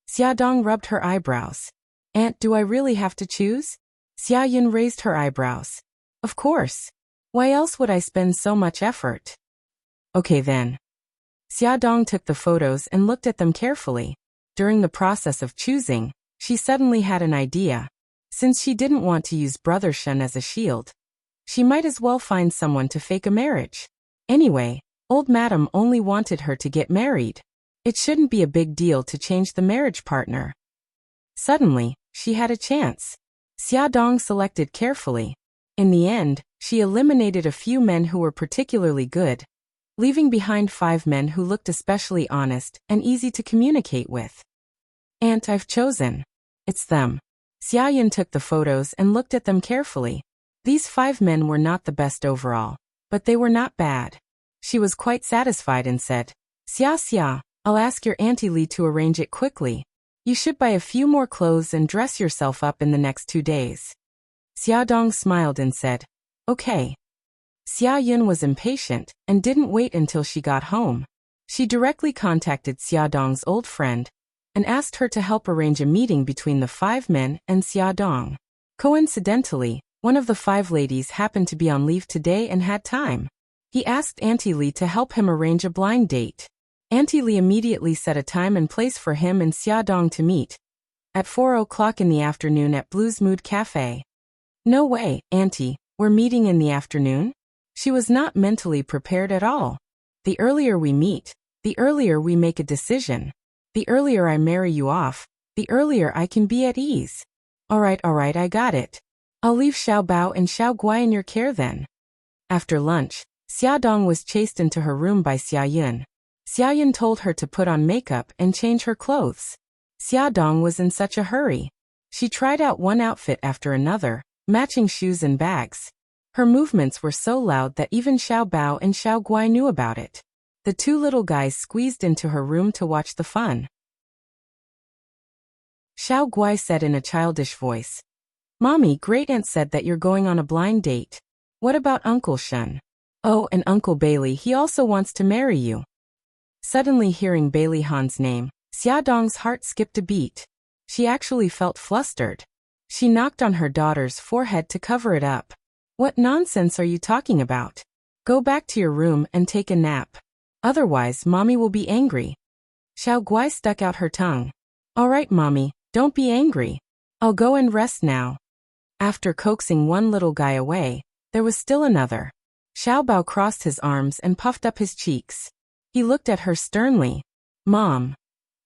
Xia Dong rubbed her eyebrows. Aunt, do I really have to choose? Xia Yin raised her eyebrows. Of course. Why else would I spend so much effort? Okay then. Xia Dong took the photos and looked at them carefully. During the process of choosing, she suddenly had an idea. Since she didn't want to use Brother Shen as a shield, she might as well find someone to fake a marriage. Anyway, old madam only wanted her to get married. It shouldn't be a big deal to change the marriage partner. Suddenly, she had a chance. Xia Dong selected carefully. In the end, she eliminated a few men who were particularly good, leaving behind 5 men who looked especially honest and easy to communicate with. Aunt, I've chosen. It's them. Xia Yin took the photos and looked at them carefully. These 5 men were not the best overall, but they were not bad. She was quite satisfied and said, Xia, I'll ask your Auntie Li to arrange it quickly. You should buy a few more clothes and dress yourself up in the next 2 days. Xia Dong smiled and said, okay. Xia Yin was impatient and didn't wait until she got home. She directly contacted Xia Dong's old friend and asked her to help arrange a meeting between the 5 men and Xia Dong. Coincidentally, one of the 5 ladies happened to be on leave today and had time. He asked Auntie Li to help him arrange a blind date. Auntie Li immediately set a time and place for him and Xia Dong to meet at 4 o'clock in the afternoon at Blue's Mood Cafe. No way, Auntie, we're meeting in the afternoon? She was not mentally prepared at all. The earlier we meet, the earlier we make a decision. The earlier I marry you off, the earlier I can be at ease. All right, I got it. I'll leave Xiao Bao and Xiao Guai in your care then. After lunch, Xia Dong was chased into her room by Xia Yin. Xia Yin told her to put on makeup and change her clothes. Xia Dong was in such a hurry. She tried out one outfit after another, matching shoes and bags. Her movements were so loud that even Xiao Bao and Xiao Guai knew about it. The 2 little guys squeezed into her room to watch the fun. Xiao Guai said in a childish voice, Mommy, Great Aunt said that you're going on a blind date. What about Uncle Shen? Oh, and Uncle Bailey, he also wants to marry you. Suddenly hearing Bailey Han's name, Xia Dong's heart skipped a beat. She actually felt flustered. She knocked on her daughter's forehead to cover it up. What nonsense are you talking about? Go back to your room and take a nap. Otherwise, Mommy will be angry. Xiao Guai stuck out her tongue. All right, Mommy, don't be angry. I'll go and rest now. After coaxing one little guy away, there was still another. Xiao Bao crossed his arms and puffed up his cheeks. He looked at her sternly. Mom,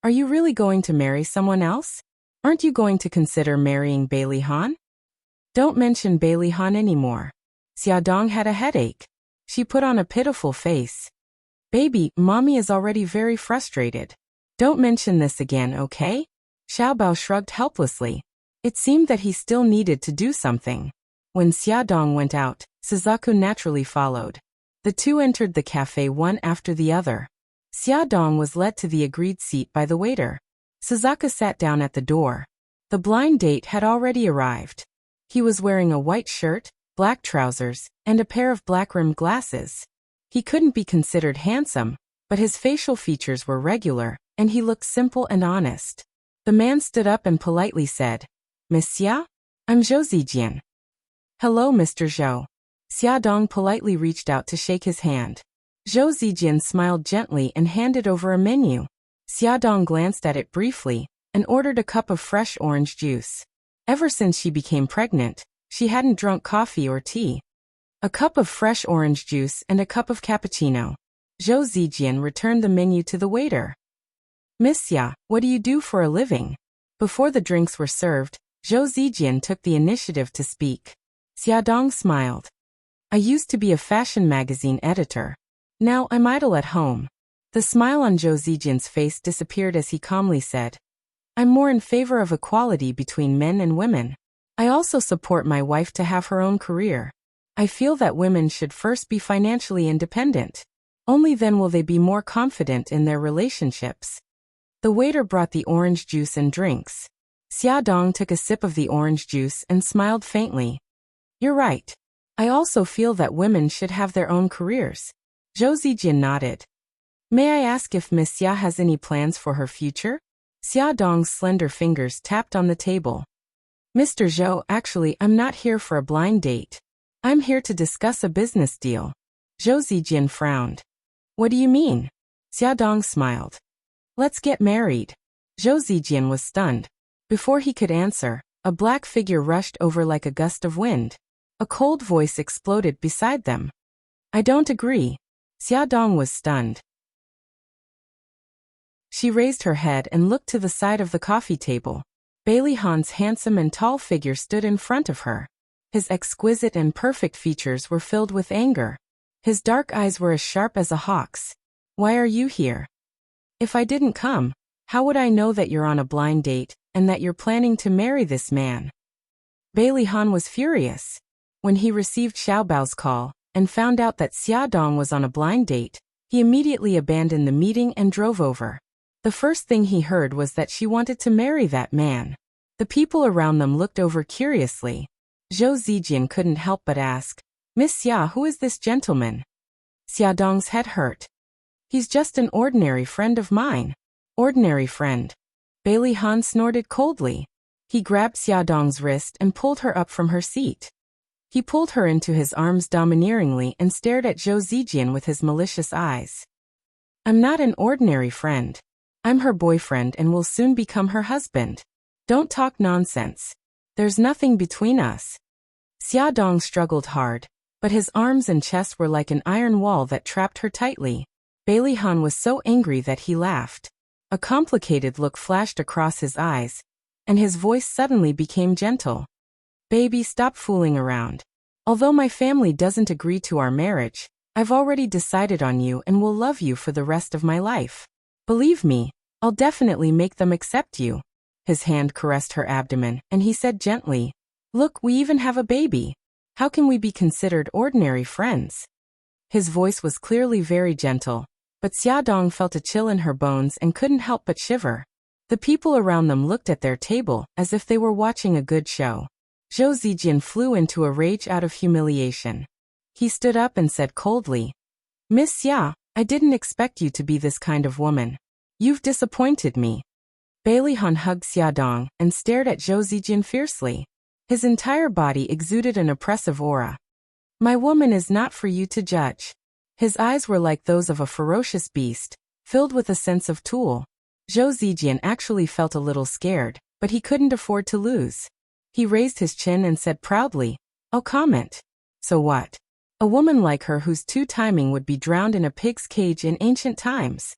are you really going to marry someone else? Aren't you going to consider marrying Bailey Han? Don't mention Bailey Han anymore. Xia Dong had a headache. She put on a pitiful face. Baby, Mommy is already very frustrated. Don't mention this again, okay? Xiaobao shrugged helplessly. It seemed that he still needed to do something. When Xiaodong went out, Suzaku naturally followed. The two entered the cafe one after the other. Xiaodong was led to the agreed seat by the waiter. Suzaku sat down at the door. The blind date had already arrived. He was wearing a white shirt, black trousers, and a pair of black-rimmed glasses. He couldn't be considered handsome, but his facial features were regular, and he looked simple and honest. The man stood up and politely said, "Monsieur? I'm Zhou Zijian." "Hello, Mr. Zhou." Xiaodong politely reached out to shake his hand. Zhou Zijian smiled gently and handed over a menu. Xiaodong glanced at it briefly and ordered a cup of fresh orange juice. Ever since she became pregnant, she hadn't drunk coffee or tea. A cup of fresh orange juice and a cup of cappuccino. Zhou Zijian returned the menu to the waiter. "Miss Ya, what do you do for a living?" Before the drinks were served, Zhou Zijian took the initiative to speak. Xiaodong smiled. "I used to be a fashion magazine editor. Now I'm idle at home." The smile on Zhou Zijian's face disappeared as he calmly said, "I'm more in favor of equality between men and women. I also support my wife to have her own career. I feel that women should first be financially independent. Only then will they be more confident in their relationships." The waiter brought the orange juice and drinks. Xiaodong took a sip of the orange juice and smiled faintly. "You're right. I also feel that women should have their own careers." Zhou Zijian nodded. "May I ask if Miss Ya has any plans for her future?" Xiaodong's slender fingers tapped on the table. "Mr. Zhou, actually, I'm not here for a blind date. I'm here to discuss a business deal." Zhou Zijian frowned. "What do you mean?" Xiaodong smiled. "Let's get married." Zhou Zijian was stunned. Before he could answer, a black figure rushed over like a gust of wind. A cold voice exploded beside them. "I don't agree." Xiaodong was stunned. She raised her head and looked to the side of the coffee table. Bailey Han's handsome and tall figure stood in front of her. His exquisite and perfect features were filled with anger. His dark eyes were as sharp as a hawk's. "Why are you here? If I didn't come, how would I know that you're on a blind date and that you're planning to marry this man?" Bailey Han was furious. When he received Xiaobao's call and found out that Xiaodong was on a blind date, he immediately abandoned the meeting and drove over. The first thing he heard was that she wanted to marry that man. The people around them looked over curiously. Zhou Zijian couldn't help but ask, "Miss Xia, who is this gentleman?" Xiaodong's head hurt. "He's just an ordinary friend of mine." "Ordinary friend." Bailey Han snorted coldly. He grabbed Xiaodong's wrist and pulled her up from her seat. He pulled her into his arms domineeringly and stared at Zhou Zijian with his malicious eyes. "I'm not an ordinary friend. I'm her boyfriend and will soon become her husband. Don't talk nonsense. There's nothing between us." Xiaodong struggled hard, but his arms and chest were like an iron wall that trapped her tightly. Bailey Han was so angry that he laughed. A complicated look flashed across his eyes, and his voice suddenly became gentle. "Baby, stop fooling around. Although my family doesn't agree to our marriage, I've already decided on you and will love you for the rest of my life. Believe me, I'll definitely make them accept you." His hand caressed her abdomen, and he said gently, "Look, we even have a baby. How can we be considered ordinary friends?" His voice was clearly very gentle, but Xiaodong felt a chill in her bones and couldn't help but shiver. The people around them looked at their table as if they were watching a good show. Zhou Zijian flew into a rage out of humiliation. He stood up and said coldly, "Miss Xia, I didn't expect you to be this kind of woman. You've disappointed me." Bailey Han hugged Xiaodong and stared at Zhou Zijian fiercely. His entire body exuded an oppressive aura. "My woman is not for you to judge." His eyes were like those of a ferocious beast, filled with a sense of tool. Zhou Zijian actually felt a little scared, but he couldn't afford to lose. He raised his chin and said proudly, "I'll comment." "So what? A woman like her whose timing would be drowned in a pig's cage in ancient times."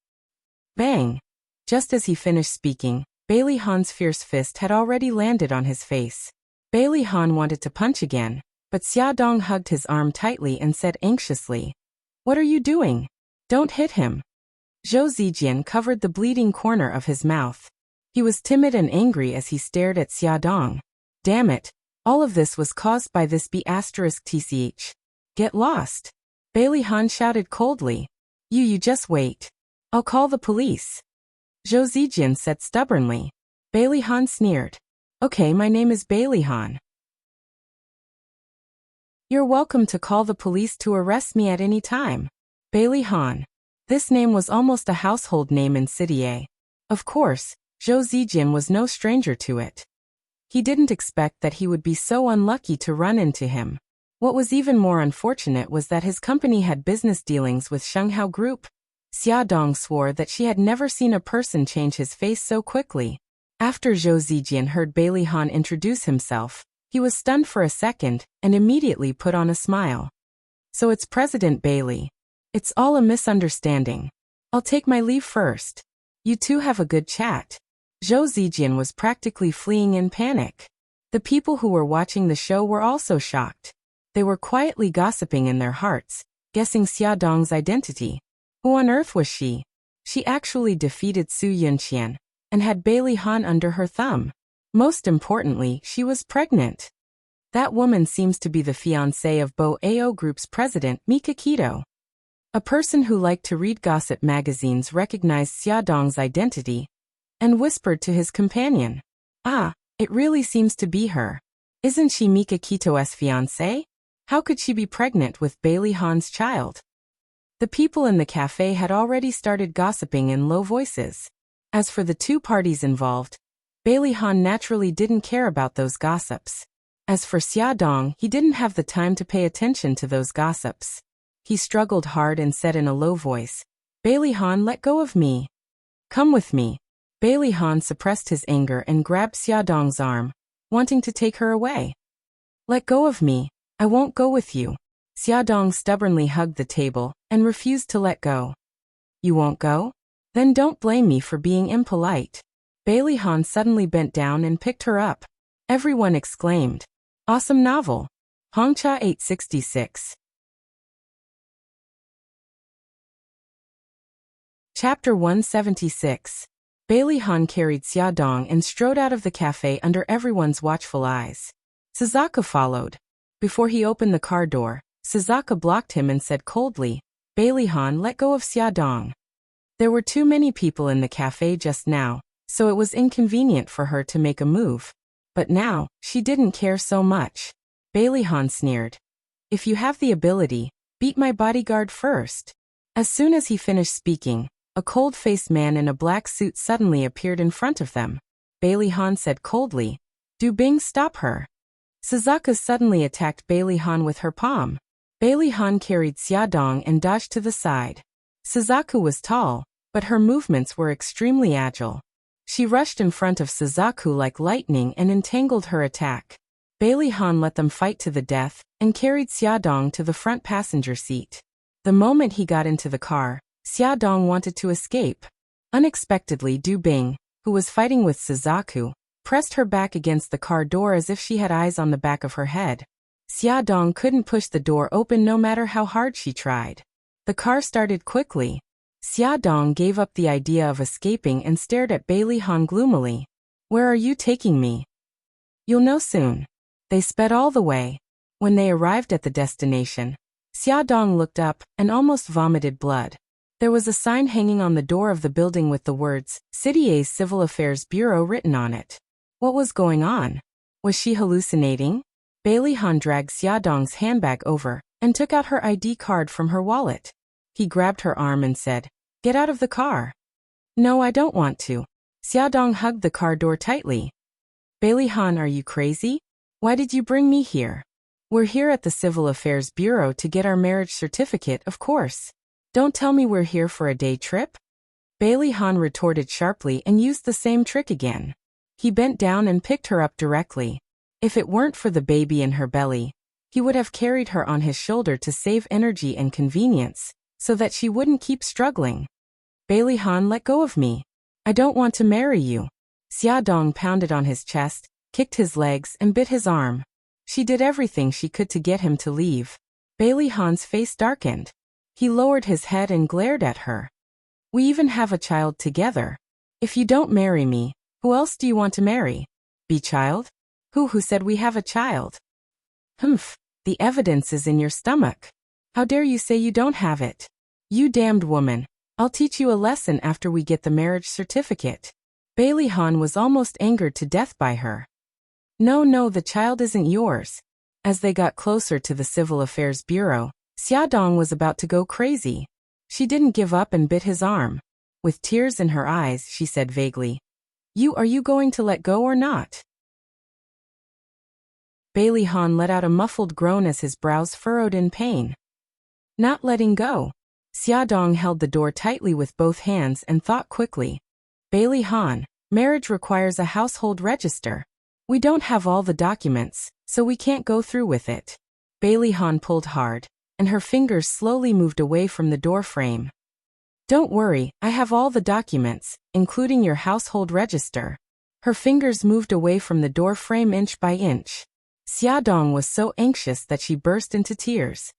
Bang! Just as he finished speaking, Bailey Han's fierce fist had already landed on his face. Bailey Han wanted to punch again, but Xiaodong hugged his arm tightly and said anxiously, "What are you doing? Don't hit him." Zhou Zijian covered the bleeding corner of his mouth. He was timid and angry as he stared at Xiaodong. Damn it, all of this was caused by this B*TCH. Get lost. Bailey Han shouted coldly. You just wait. I'll call the police. Zhou Zijian said stubbornly. Bailey Han sneered. Okay, my name is Bailey Han. You're welcome to call the police to arrest me at any time. Bailey Han. This name was almost a household name in City A. Of course, Zhou Zijian was no stranger to it. He didn't expect that he would be so unlucky to run into him. What was even more unfortunate was that his company had business dealings with Shenghao Group. Xiaodong swore that she had never seen a person change his face so quickly. After Zhou Zijian heard Bailey Han introduce himself, he was stunned for a second and immediately put on a smile. So it's President Bailey. It's all a misunderstanding. I'll take my leave first. You two have a good chat. Zhou Zijian was practically fleeing in panic. The people who were watching the show were also shocked. They were quietly gossiping in their hearts, guessing Xiaodong's identity. Who on earth was she? She actually defeated Su Yunqian and had Bailey Han under her thumb. Most importantly, she was pregnant. That woman seems to be the fiancée of Bo Ao Group's president, Mika Kito. A person who liked to read gossip magazines recognized Xiaodong's identity and whispered to his companion. Ah, it really seems to be her. Isn't she Mika Kito's fiancée? How could she be pregnant with Bailey Han's child? The people in the cafe had already started gossiping in low voices. As for the two parties involved, Bailey Han naturally didn't care about those gossips. As for Xiaodong, he didn't have the time to pay attention to those gossips. He struggled hard and said in a low voice, Bailey Han, let go of me. Come with me. Bailey Han suppressed his anger and grabbed Xiaodong's arm, wanting to take her away. Let go of me. I won't go with you. Xiaodong stubbornly hugged the table and refused to let go. You won't go? Then don't blame me for being impolite. Bailey Han suddenly bent down and picked her up. Everyone exclaimed. Awesome novel. Hongcha 866. Chapter 176. Bailey Han carried Xiaodong and strode out of the cafe under everyone's watchful eyes. Suzaka followed. Before he opened the car door, Suzaka blocked him and said coldly, Bailey Han, let go of Xiaodong. There were too many people in the cafe just now, so it was inconvenient for her to make a move. But now, she didn't care so much. Bailey Han sneered. If you have the ability, beat my bodyguard first. As soon as he finished speaking, a cold-faced man in a black suit suddenly appeared in front of them. Bailey Han said coldly, Du Bing, stop her. Suzaka suddenly attacked Bailey Han with her palm. Bailey Han carried Xiaodong and dodged to the side. Suzaku was tall, but her movements were extremely agile. She rushed in front of Suzaku like lightning and entangled her attack. Bailey Han let them fight to the death and carried Xiaodong to the front passenger seat. The moment he got into the car, Xiaodong wanted to escape. Unexpectedly, Du Bing, who was fighting with Suzaku, pressed her back against the car door as if she had eyes on the back of her head. Xiaodong couldn't push the door open no matter how hard she tried. The car started quickly. Xiaodong gave up the idea of escaping and stared at Bailey Han gloomily. Where are you taking me? You'll know soon. They sped all the way. When they arrived at the destination, Xiaodong looked up and almost vomited blood. There was a sign hanging on the door of the building with the words, City A's Civil Affairs Bureau written on it. What was going on? Was she hallucinating? Bailey Han dragged Xiaodong's handbag over and took out her ID card from her wallet. He grabbed her arm and said, Get out of the car. No, I don't want to. Xiaodong hugged the car door tightly. Bailey Han, are you crazy? Why did you bring me here? We're here at the Civil Affairs Bureau to get our marriage certificate, of course. Don't tell me we're here for a day trip. Bailey Han retorted sharply and used the same trick again. He bent down and picked her up directly. If it weren't for the baby in her belly, he would have carried her on his shoulder to save energy and convenience, so that she wouldn't keep struggling. Bailey Han, let go of me. I don't want to marry you. Xiaodong pounded on his chest, kicked his legs and bit his arm. She did everything she could to get him to leave. Bailey Han's face darkened. He lowered his head and glared at her. We even have a child together. If you don't marry me, who else do you want to marry? Child? Who said we have a child? Humph, the evidence is in your stomach. How dare you say you don't have it? You damned woman. I'll teach you a lesson after we get the marriage certificate. Bailey Han was almost angered to death by her. No, the child isn't yours. As they got closer to the Civil Affairs Bureau, Xiaodong was about to go crazy. She didn't give up and bit his arm. With tears in her eyes, she said vaguely, Are you going to let go or not? Bailey Han let out a muffled groan as his brows furrowed in pain. Not letting go. Xiaodong held the door tightly with both hands and thought quickly. Bailey Han, marriage requires a household register. We don't have all the documents, so we can't go through with it. Bailey Han pulled hard, and her fingers slowly moved away from the door frame. Don't worry, I have all the documents, including your household register. Her fingers moved away from the door frame inch by inch. Xiaodong was so anxious that she burst into tears.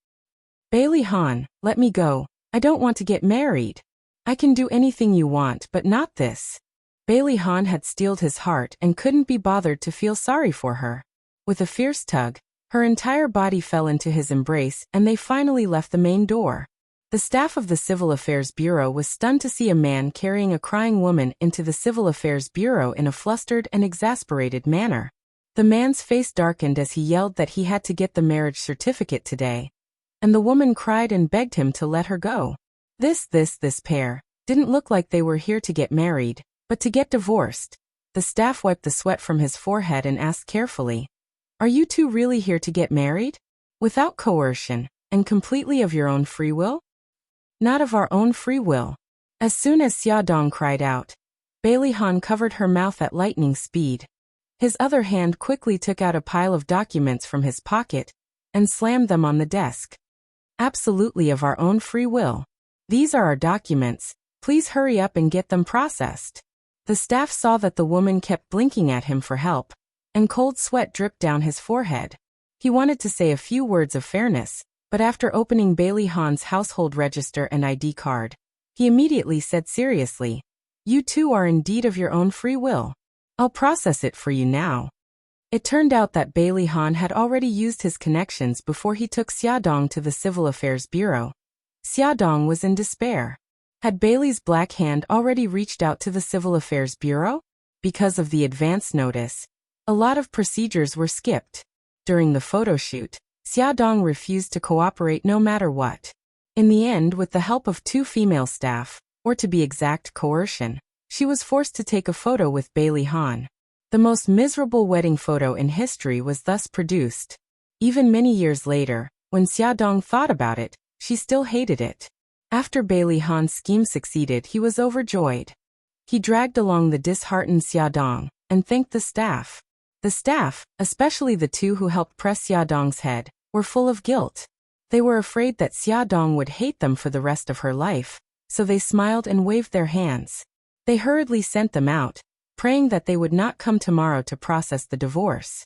Bailey Han, let me go. I don't want to get married. I can do anything you want, but not this. Bailey Han had steeled his heart and couldn't be bothered to feel sorry for her. With a fierce tug, her entire body fell into his embrace and they finally left the main door. The staff of the Civil Affairs Bureau was stunned to see a man carrying a crying woman into the Civil Affairs Bureau in a flustered and exasperated manner. The man's face darkened as he yelled that he had to get the marriage certificate today. And the woman cried and begged him to let her go. This pair didn't look like they were here to get married, but to get divorced. The staff wiped the sweat from his forehead and asked carefully, Are you two really here to get married? Without coercion, and completely of your own free will? Not of our own free will. As soon as Xiaodong cried out, Bailey Han covered her mouth at lightning speed. His other hand quickly took out a pile of documents from his pocket and slammed them on the desk. Absolutely of our own free will. These are our documents. Please hurry up and get them processed. The staff saw that the woman kept blinking at him for help, and cold sweat dripped down his forehead. He wanted to say a few words of fairness, but after opening Bailey Han's household register and ID card, he immediately said seriously, You two are indeed of your own free will. I'll process it for you now. It turned out that Bailey Han had already used his connections before he took Xiaodong to the Civil Affairs Bureau. Xiaodong was in despair. Had Bailey's black hand already reached out to the Civil Affairs Bureau? Because of the advance notice, a lot of procedures were skipped. During the photo shoot, Xiaodong refused to cooperate no matter what. In the end, with the help of 2 female staff, or to be exact, coercion, she was forced to take a photo with Bailey Han. The most miserable wedding photo in history was thus produced. Even many years later, when Xiaodong thought about it, she still hated it. After Bailey Han's scheme succeeded, he was overjoyed. He dragged along the disheartened Xiaodong and thanked the staff. The staff, especially the 2 who helped press Xiaodong's head, were full of guilt. They were afraid that Xiaodong would hate them for the rest of her life, so they smiled and waved their hands. They hurriedly sent them out, praying that they would not come tomorrow to process the divorce.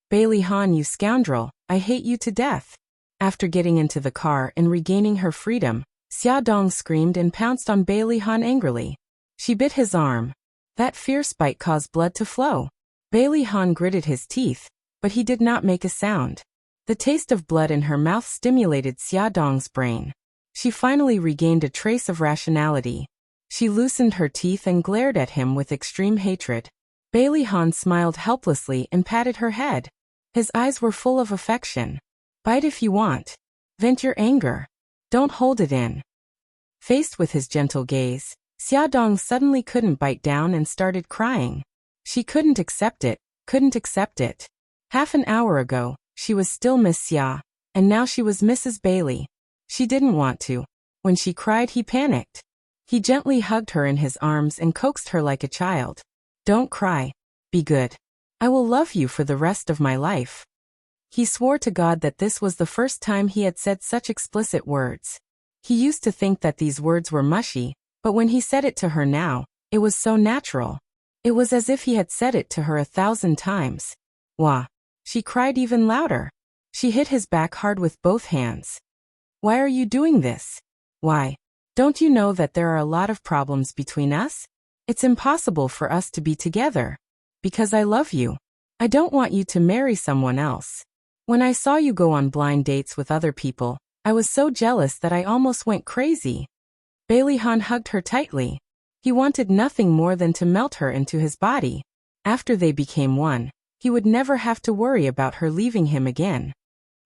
Bailey Han, you scoundrel, I hate you to death. After getting into the car and regaining her freedom, Xiaodong screamed and pounced on Bailey Han angrily. She bit his arm. That fierce bite caused blood to flow. Bailey Han gritted his teeth, but he did not make a sound. The taste of blood in her mouth stimulated Xiaodong's brain. She finally regained a trace of rationality. She loosened her teeth and glared at him with extreme hatred. Bailey Han smiled helplessly and patted her head. His eyes were full of affection. Bite if you want. Vent your anger. Don't hold it in. Faced with his gentle gaze, Xiaodong suddenly couldn't bite down and started crying. She couldn't accept it. Half an hour ago, she was still Miss Xia, and now she was Mrs. Bailey. She didn't want to. When she cried, he panicked. He gently hugged her in his arms and coaxed her like a child. Don't cry. Be good. I will love you for the rest of my life. He swore to God that this was the first time he had said such explicit words. He used to think that these words were mushy, but when he said it to her now, it was so natural. It was as if he had said it to her 1,000 times. Wah! She cried even louder. She hit his back hard with both hands. Why are you doing this? Why? Don't you know that there are a lot of problems between us? It's impossible for us to be together. Because I love you. I don't want you to marry someone else. When I saw you go on blind dates with other people, I was so jealous that I almost went crazy. Bailey Han hugged her tightly. He wanted nothing more than to melt her into his body. After they became one, he would never have to worry about her leaving him again.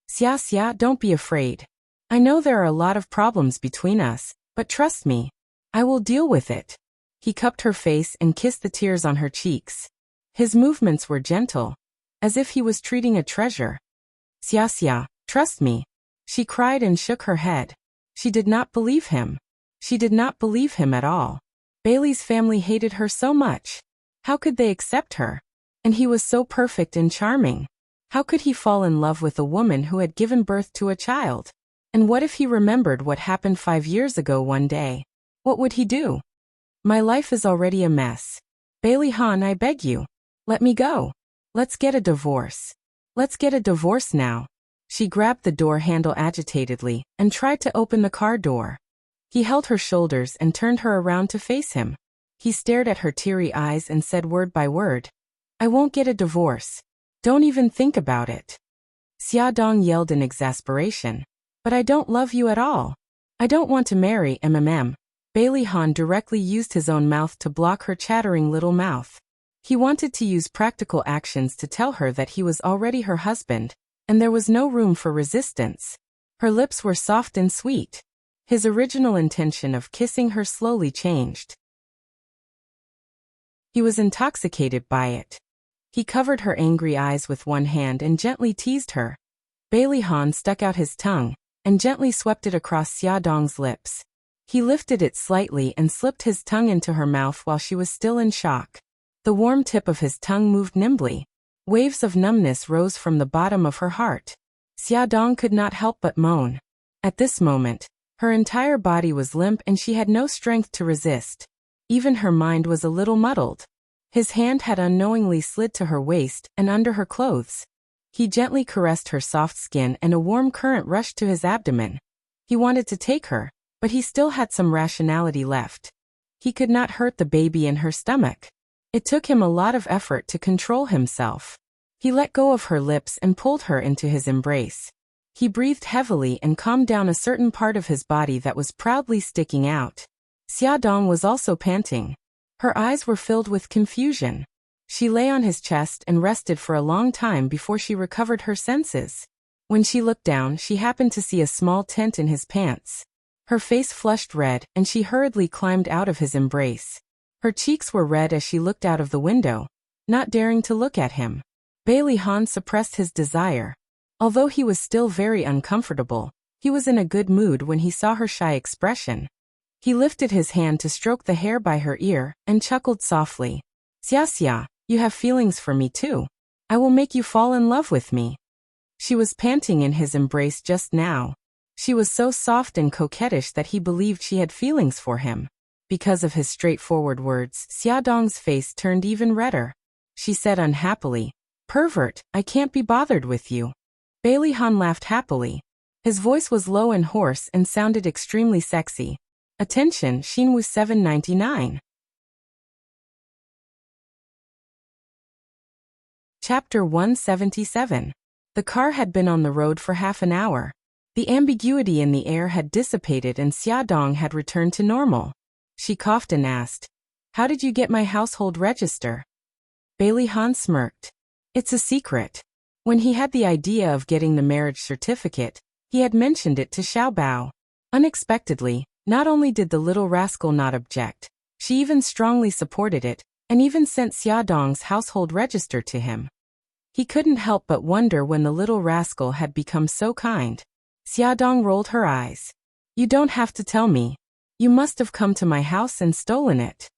Xia, don't be afraid. I know there are a lot of problems between us, but trust me. I will deal with it. He cupped her face and kissed the tears on her cheeks. His movements were gentle, as if he was treating a treasure. Xia, trust me. She cried and shook her head. She did not believe him. She did not believe him at all. Bailey's family hated her so much. How could they accept her? And he was so perfect and charming. How could he fall in love with a woman who had given birth to a child? And what if he remembered what happened 5 years ago one day? What would he do? My life is already a mess. Bailey Han, I beg you. Let me go. Let's get a divorce. Let's get a divorce now. She grabbed the door handle agitatedly and tried to open the car door. He held her shoulders and turned her around to face him. He stared at her teary eyes and said word by word, I won't get a divorce. Don't even think about it. Xia Dong yelled in exasperation. But I don't love you at all. I don't want to marry MMM. Bailey Han directly used his own mouth to block her chattering little mouth. He wanted to use practical actions to tell her that he was already her husband, and there was no room for resistance. Her lips were soft and sweet. His original intention of kissing her slowly changed. He was intoxicated by it. He covered her angry eyes with one hand and gently teased her. Bailey Han stuck out his tongue and gently swept it across Xia Dong's lips. He lifted it slightly and slipped his tongue into her mouth while she was still in shock. The warm tip of his tongue moved nimbly. Waves of numbness rose from the bottom of her heart. Xia Dong could not help but moan. At this moment, her entire body was limp and she had no strength to resist. Even her mind was a little muddled. His hand had unknowingly slid to her waist and under her clothes. He gently caressed her soft skin and a warm current rushed to his abdomen. He wanted to take her, but he still had some rationality left. He could not hurt the baby in her stomach. It took him a lot of effort to control himself. He let go of her lips and pulled her into his embrace. He breathed heavily and calmed down a certain part of his body that was proudly sticking out. Xia Dong was also panting. Her eyes were filled with confusion. She lay on his chest and rested for a long time before she recovered her senses. When she looked down, she happened to see a small tent in his pants. Her face flushed red, and she hurriedly climbed out of his embrace. Her cheeks were red as she looked out of the window, not daring to look at him. Bailey Han suppressed his desire. Although he was still very uncomfortable, he was in a good mood when he saw her shy expression. He lifted his hand to stroke the hair by her ear and chuckled softly. Xia, you have feelings for me too. I will make you fall in love with me. She was panting in his embrace just now. She was so soft and coquettish that he believed she had feelings for him. Because of his straightforward words, Xia Dong's face turned even redder. She said unhappily, Pervert, I can't be bothered with you. Bailey Han laughed happily. His voice was low and hoarse and sounded extremely sexy. Attention, Xinwu 799. Chapter 177. The car had been on the road for half an hour. The ambiguity in the air had dissipated and Xia Dong had returned to normal. She coughed and asked, How did you get my household register? Bailey Han smirked. It's a secret. When he had the idea of getting the marriage certificate, he had mentioned it to Xiao Bao. Unexpectedly, not only did the little rascal not object, she even strongly supported it, and even sent Xia Dong's household register to him. He couldn't help but wonder when the little rascal had become so kind. Xia Dong rolled her eyes. You don't have to tell me. You must have come to my house and stolen it.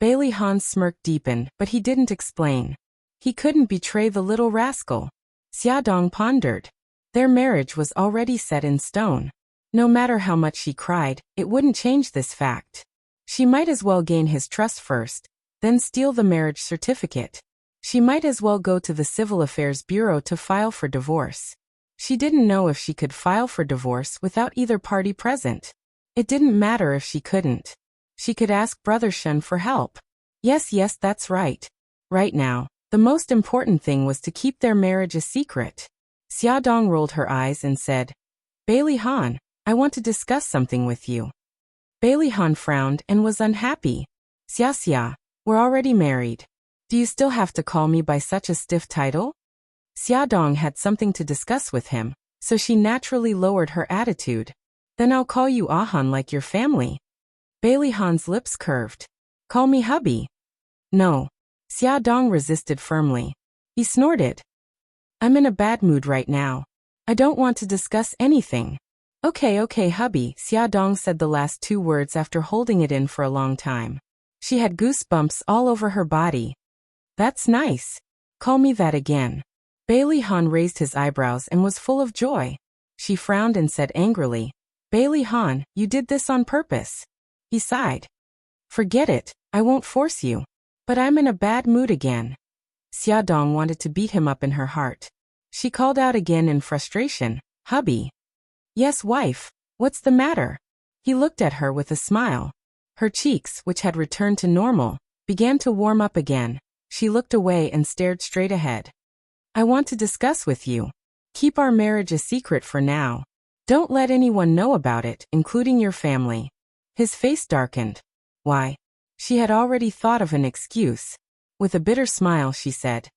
Bailey Han's smirk deepened, but he didn't explain. He couldn't betray the little rascal. Xia Dong pondered. Their marriage was already set in stone. No matter how much she cried, it wouldn't change this fact. She might as well gain his trust first, then steal the marriage certificate. She might as well go to the Civil Affairs Bureau to file for divorce. She didn't know if she could file for divorce without either party present. It didn't matter if she couldn't. She could ask Brother Shun for help. Yes, that's right. Right now, the most important thing was to keep their marriage a secret. Xiaodong rolled her eyes and said, Bailey Han, I want to discuss something with you. Bailey Han frowned and was unhappy. Xia, we're already married. Do you still have to call me by such a stiff title? Xiaodong had something to discuss with him, so she naturally lowered her attitude. Then I'll call you Ahan like your family. Bailey Han's lips curved. Call me hubby. No. Xiaodong resisted firmly. He snorted. I'm in a bad mood right now. I don't want to discuss anything. Okay, hubby, Xiaodong said the last two words after holding it in for a long time. She had goosebumps all over her body. That's nice. Call me that again. Bailey Han raised his eyebrows and was full of joy. She frowned and said angrily, Bailey Han, you did this on purpose. He sighed. Forget it, I won't force you. But I'm in a bad mood again. Xiaodong wanted to beat him up in her heart. She called out again in frustration, hubby. Yes, wife, what's the matter? He looked at her with a smile. Her cheeks, which had returned to normal, began to warm up again. She looked away and stared straight ahead. I want to discuss with you. Keep our marriage a secret for now. Don't let anyone know about it, including your family. His face darkened. Why? She had already thought of an excuse. With a bitter smile, she said,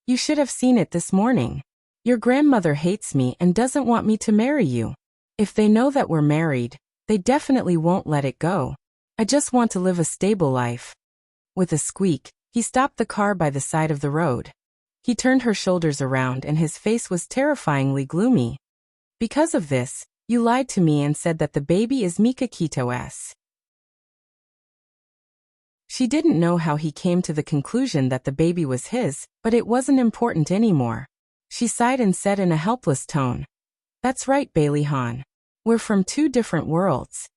You should have seen it this morning. Your grandmother hates me and doesn't want me to marry you. If they know that we're married, they definitely won't let it go. I just want to live a stable life. With a squeak, he stopped the car by the side of the road. He turned her shoulders around and his face was terrifyingly gloomy. Because of this, you lied to me and said that the baby is Mikakito's. She didn't know how he came to the conclusion that the baby was his, but it wasn't important anymore. She sighed and said in a helpless tone, That's right, Bailey Han. We're from two different worlds.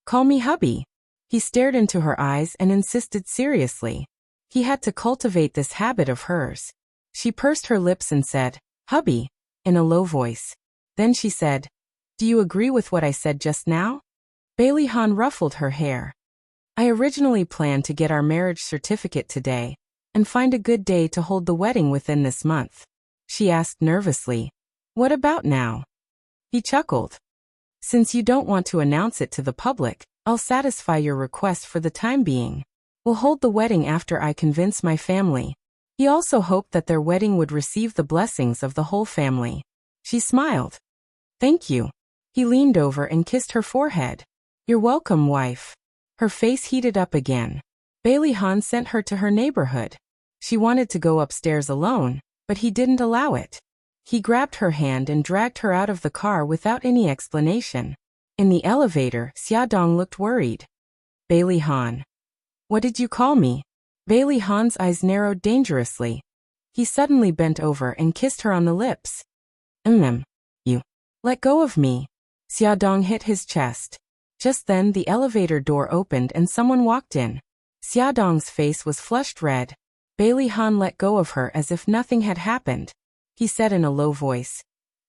Call me hubby. He stared into her eyes and insisted seriously. He had to cultivate this habit of hers. She pursed her lips and said, Hubby, in a low voice. Then she said, Do you agree with what I said just now? Bailey Han ruffled her hair. I originally planned to get our marriage certificate today and find a good day to hold the wedding within this month. She asked nervously, What about now? He chuckled. Since you don't want to announce it to the public, I'll satisfy your request for the time being. We'll hold the wedding after I convince my family. He also hoped that their wedding would receive the blessings of the whole family. She smiled. Thank you. He leaned over and kissed her forehead. You're welcome, wife. Her face heated up again. Bailey Han sent her to her neighborhood. She wanted to go upstairs alone, but he didn't allow it. He grabbed her hand and dragged her out of the car without any explanation. In the elevator, Xiaodong looked worried. Bailey Han. What did you call me? Bailey Han's eyes narrowed dangerously. He suddenly bent over and kissed her on the lips. You. Let go of me. Xiaodong hit his chest. Just then the elevator door opened and someone walked in. Xiaodong's face was flushed red. Bailey Han let go of her as if nothing had happened. He said in a low voice,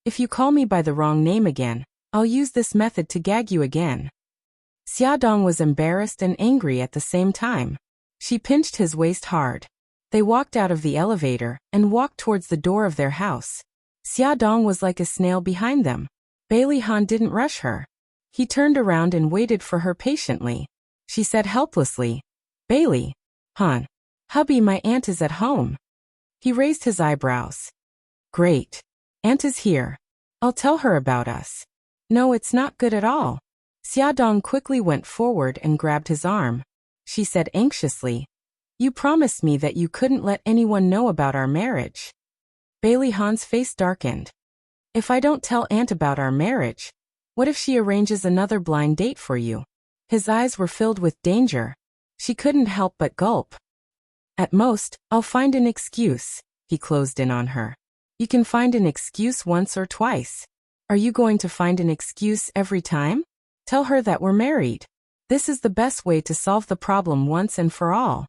If you call me by the wrong name again, I'll use this method to gag you again. Xiaodong was embarrassed and angry at the same time. She pinched his waist hard. They walked out of the elevator and walked towards the door of their house. Xiaodong was like a snail behind them. Bailey Han didn't rush her. He turned around and waited for her patiently. She said helplessly, Bailey Han. Hubby, my aunt is at home. He raised his eyebrows. Great. Aunt is here. I'll tell her about us. No, it's not good at all. Xiaodong quickly went forward and grabbed his arm. She said anxiously, You promised me that you couldn't let anyone know about our marriage. Bailey Han's face darkened. If I don't tell Aunt about our marriage, what if she arranges another blind date for you? His eyes were filled with danger. She couldn't help but gulp. At most, I'll find an excuse. He closed in on her. You can find an excuse once or twice. Are you going to find an excuse every time? Tell her that we're married. This is the best way to solve the problem once and for all.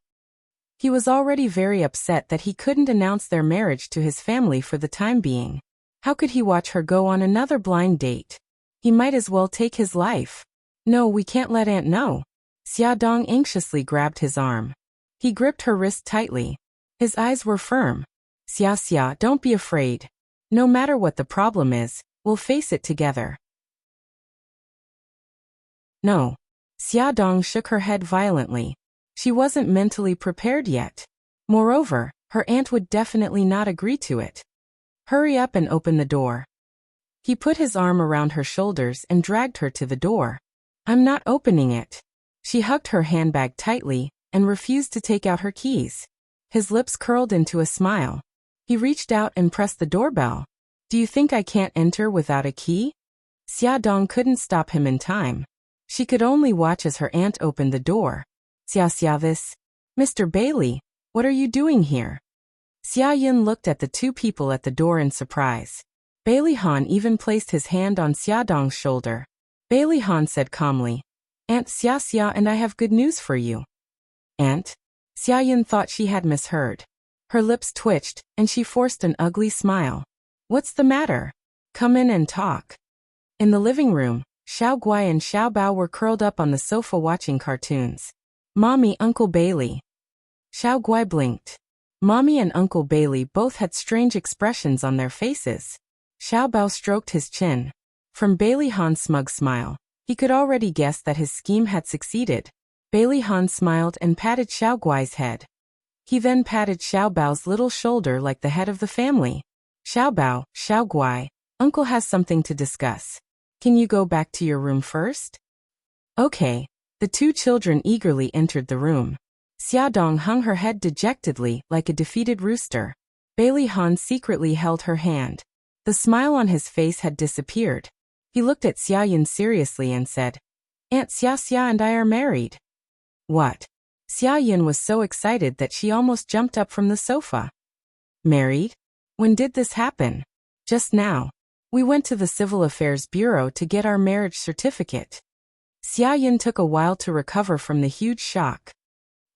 He was already very upset that he couldn't announce their marriage to his family for the time being. How could he watch her go on another blind date? He might as well take his life. No, we can't let Aunt know. Xiaodong anxiously grabbed his arm. He gripped her wrist tightly. His eyes were firm. Xia, don't be afraid. No matter what the problem is, we'll face it together. No. Xiaodong shook her head violently. She wasn't mentally prepared yet. Moreover, her aunt would definitely not agree to it. Hurry up and open the door. He put his arm around her shoulders and dragged her to the door. I'm not opening it. She hugged her handbag tightly and refused to take out her keys. His lips curled into a smile. He reached out and pressed the doorbell. Do you think I can't enter without a key? Xiaodong couldn't stop him in time. She could only watch as her aunt opened the door. Xia, this. Mr. Bailey, what are you doing here? Xia Yin looked at the two people at the door in surprise. Bailey Han even placed his hand on Xiaodong's shoulder. Bailey Han said calmly, Aunt Xia and I have good news for you. Aunt? Xia Yin thought she had misheard. Her lips twitched, and she forced an ugly smile. What's the matter? Come in and talk. In the living room, Xiao Guai and Xiao Bao were curled up on the sofa watching cartoons. Mommy, Uncle Bailey. Xiao Guai blinked. Mommy and Uncle Bailey both had strange expressions on their faces. Xiao Bao stroked his chin. From Bailey Han's smug smile, he could already guess that his scheme had succeeded. Bailey Han smiled and patted Xiao Guai's head. He then patted Xiao Bao's little shoulder like the head of the family. Xiao Bao, Xiao Guai, Uncle has something to discuss. Can you go back to your room first? Okay. The two children eagerly entered the room. Xiaodong hung her head dejectedly like a defeated rooster. Bailey Han secretly held her hand. The smile on his face had disappeared. He looked at Xia Yin seriously and said, Aunt Xia and I are married. What? Xia Yin was so excited that she almost jumped up from the sofa. Married? When did this happen? Just now. We went to the Civil Affairs Bureau to get our marriage certificate. Xia Yin took a while to recover from the huge shock.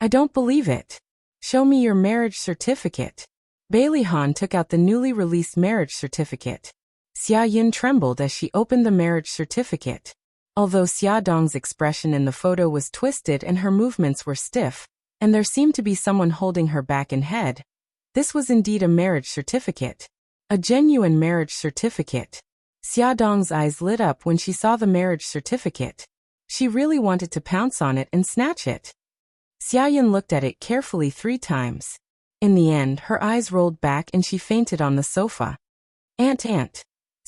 I don't believe it. Show me your marriage certificate. Bailey Han took out the newly released marriage certificate. Xia Yin trembled as she opened the marriage certificate. Although Xiaodong's expression in the photo was twisted and her movements were stiff, and there seemed to be someone holding her back and head, this was indeed a marriage certificate. A genuine marriage certificate. Xiaodong's eyes lit up when she saw the marriage certificate. She really wanted to pounce on it and snatch it. Xia Yin looked at it carefully 3 times. In the end, her eyes rolled back and she fainted on the sofa. Aunt.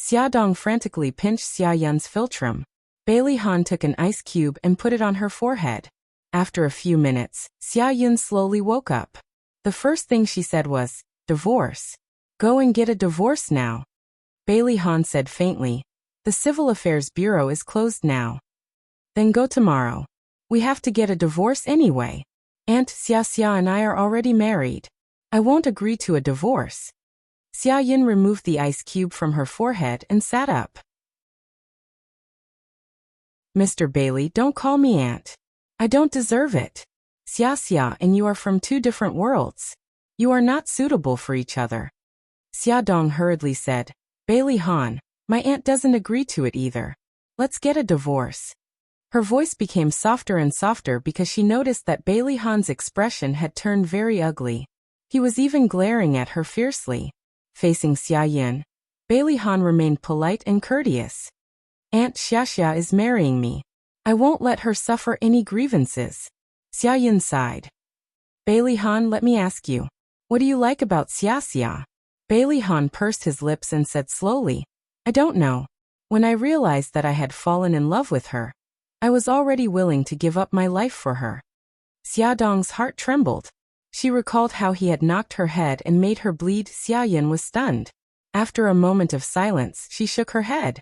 Xiaodong frantically pinched Xia Yin's philtrum. Bailey Han took an ice cube and put it on her forehead. After a few minutes, Xia Yin slowly woke up. The first thing she said was, divorce. Go and get a divorce now. Bailey Han said faintly, the Civil Affairs Bureau is closed now. Then go tomorrow. We have to get a divorce anyway. Aunt Xia and I are already married. I won't agree to a divorce. Xia Yin removed the ice cube from her forehead and sat up. Mr. Bailey, don't call me aunt. I don't deserve it. Xia and you are from 2 different worlds. You are not suitable for each other. Xiaodong hurriedly said, Bailey Han, my aunt doesn't agree to it either. Let's get a divorce. Her voice became softer and softer because she noticed that Bailey Han's expression had turned very ugly. He was even glaring at her fiercely. Facing Xia Yin, Bailey Han remained polite and courteous. Aunt Xia is marrying me. I won't let her suffer any grievances. Xia Yin sighed. Bailey Han, let me ask you. What do you like about Xia? Bailey Han pursed his lips and said slowly, I don't know. When I realized that I had fallen in love with her, I was already willing to give up my life for her. Xiaodong's heart trembled. She recalled how he had knocked her head and made her bleed. Xia Yin was stunned. After a moment of silence, she shook her head.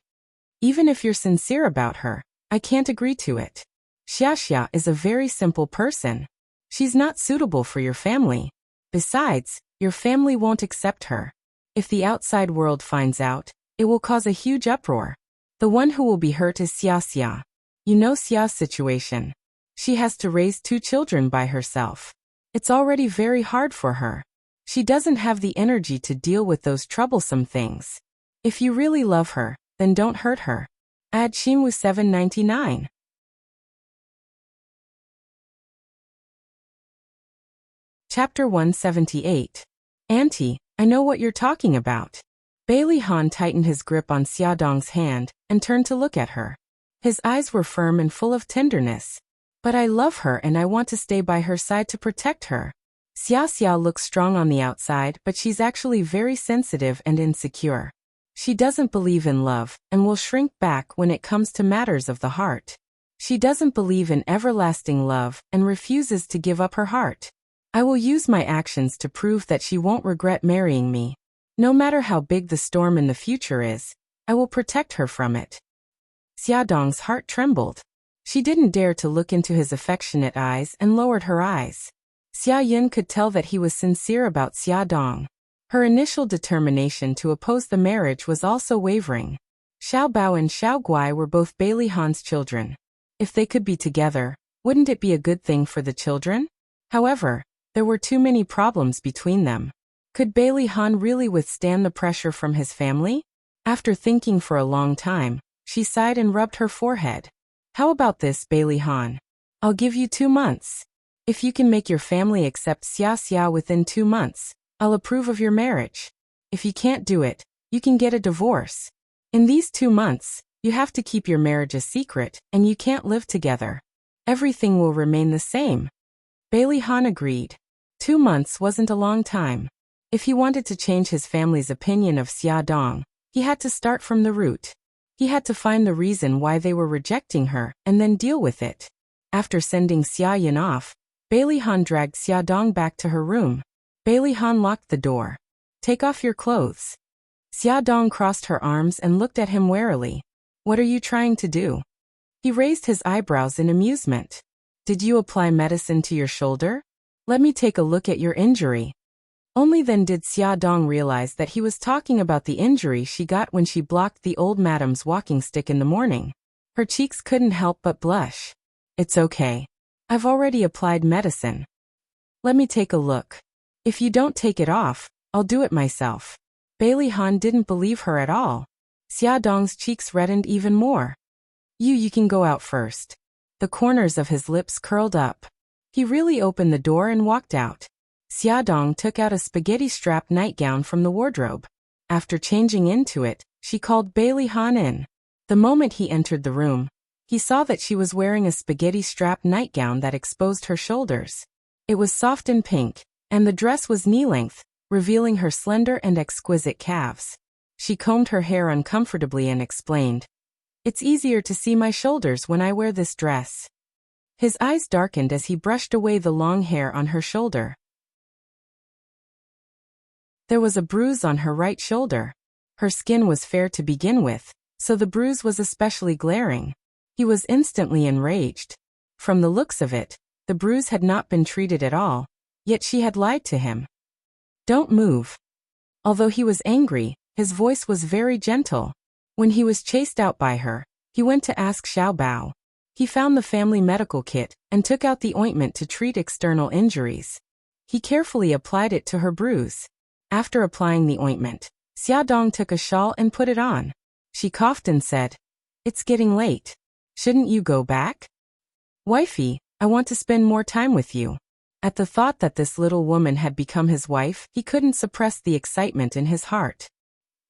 Even if you're sincere about her, I can't agree to it. Xia is a very simple person. She's not suitable for your family. Besides, your family won't accept her. If the outside world finds out, it will cause a huge uproar. The one who will be hurt is Xia. You know Xia's situation. She has to raise 2 children by herself. It's already very hard for her. She doesn't have the energy to deal with those troublesome things. If you really love her, then don't hurt her. Add Xinwu 799. Chapter 178. Auntie, I know what you're talking about. Bailey Han tightened his grip on Xiaodong's hand and turned to look at her. His eyes were firm and full of tenderness. But I love her and I want to stay by her side to protect her. Xiao looks strong on the outside, but she's actually very sensitive and insecure. She doesn't believe in love and will shrink back when it comes to matters of the heart. She doesn't believe in everlasting love and refuses to give up her heart. I will use my actions to prove that she won't regret marrying me. No matter how big the storm in the future is, I will protect her from it. Xiaodong's heart trembled. She didn't dare to look into his affectionate eyes and lowered her eyes. Xia Yun could tell that he was sincere about Xiaodong. Her initial determination to oppose the marriage was also wavering. Xiao Bao and Xiao Guai were both Bailey Han's children. If they could be together, wouldn't it be a good thing for the children? However, there were too many problems between them. Could Bailey Han really withstand the pressure from his family? After thinking for a long time, she sighed and rubbed her forehead. How about this, Bailey Han? I'll give you 2 months. If you can make your family accept Xia within 2 months, I'll approve of your marriage. If you can't do it, you can get a divorce. In these 2 months, you have to keep your marriage a secret, and you can't live together. Everything will remain the same. Bailey Han agreed. 2 months wasn't a long time. If he wanted to change his family's opinion of Xiaodong, he had to start from the root. He had to find the reason why they were rejecting her and then deal with it. After sending Xia Yun off, Bailey Han dragged Xiaodong back to her room. Bailey Han locked the door. Take off your clothes. Xiaodong crossed her arms and looked at him warily. What are you trying to do? He raised his eyebrows in amusement. Did you apply medicine to your shoulder? Let me take a look at your injury. Only then did Xiaodong realize that he was talking about the injury she got when she blocked the old madam's walking stick in the morning. Her cheeks couldn't help but blush. It's okay. I've already applied medicine. Let me take a look. If you don't take it off, I'll do it myself. Bailey Han didn't believe her at all. Xiaodong's cheeks reddened even more. You can go out first. The corners of his lips curled up. He really opened the door and walked out. Xiaodong took out a spaghetti-strap nightgown from the wardrobe. After changing into it, she called Bailey Han in. The moment he entered the room, he saw that she was wearing a spaghetti-strap nightgown that exposed her shoulders. It was soft and pink, and the dress was knee-length, revealing her slender and exquisite calves. She combed her hair uncomfortably and explained, "It's easier to see my shoulders when I wear this dress." His eyes darkened as he brushed away the long hair on her shoulder. There was a bruise on her right shoulder. Her skin was fair to begin with, so the bruise was especially glaring. He was instantly enraged. From the looks of it, the bruise had not been treated at all, yet she had lied to him. Don't move. Although he was angry, his voice was very gentle. When he was chased out by her, he went to ask Xiao Bao. He found the family medical kit and took out the ointment to treat external injuries. He carefully applied it to her bruise. After applying the ointment, Xiaodong took a shawl and put it on. She coughed and said, "It's getting late. Shouldn't you go back?" "Wifey, I want to spend more time with you." At the thought that this little woman had become his wife, he couldn't suppress the excitement in his heart.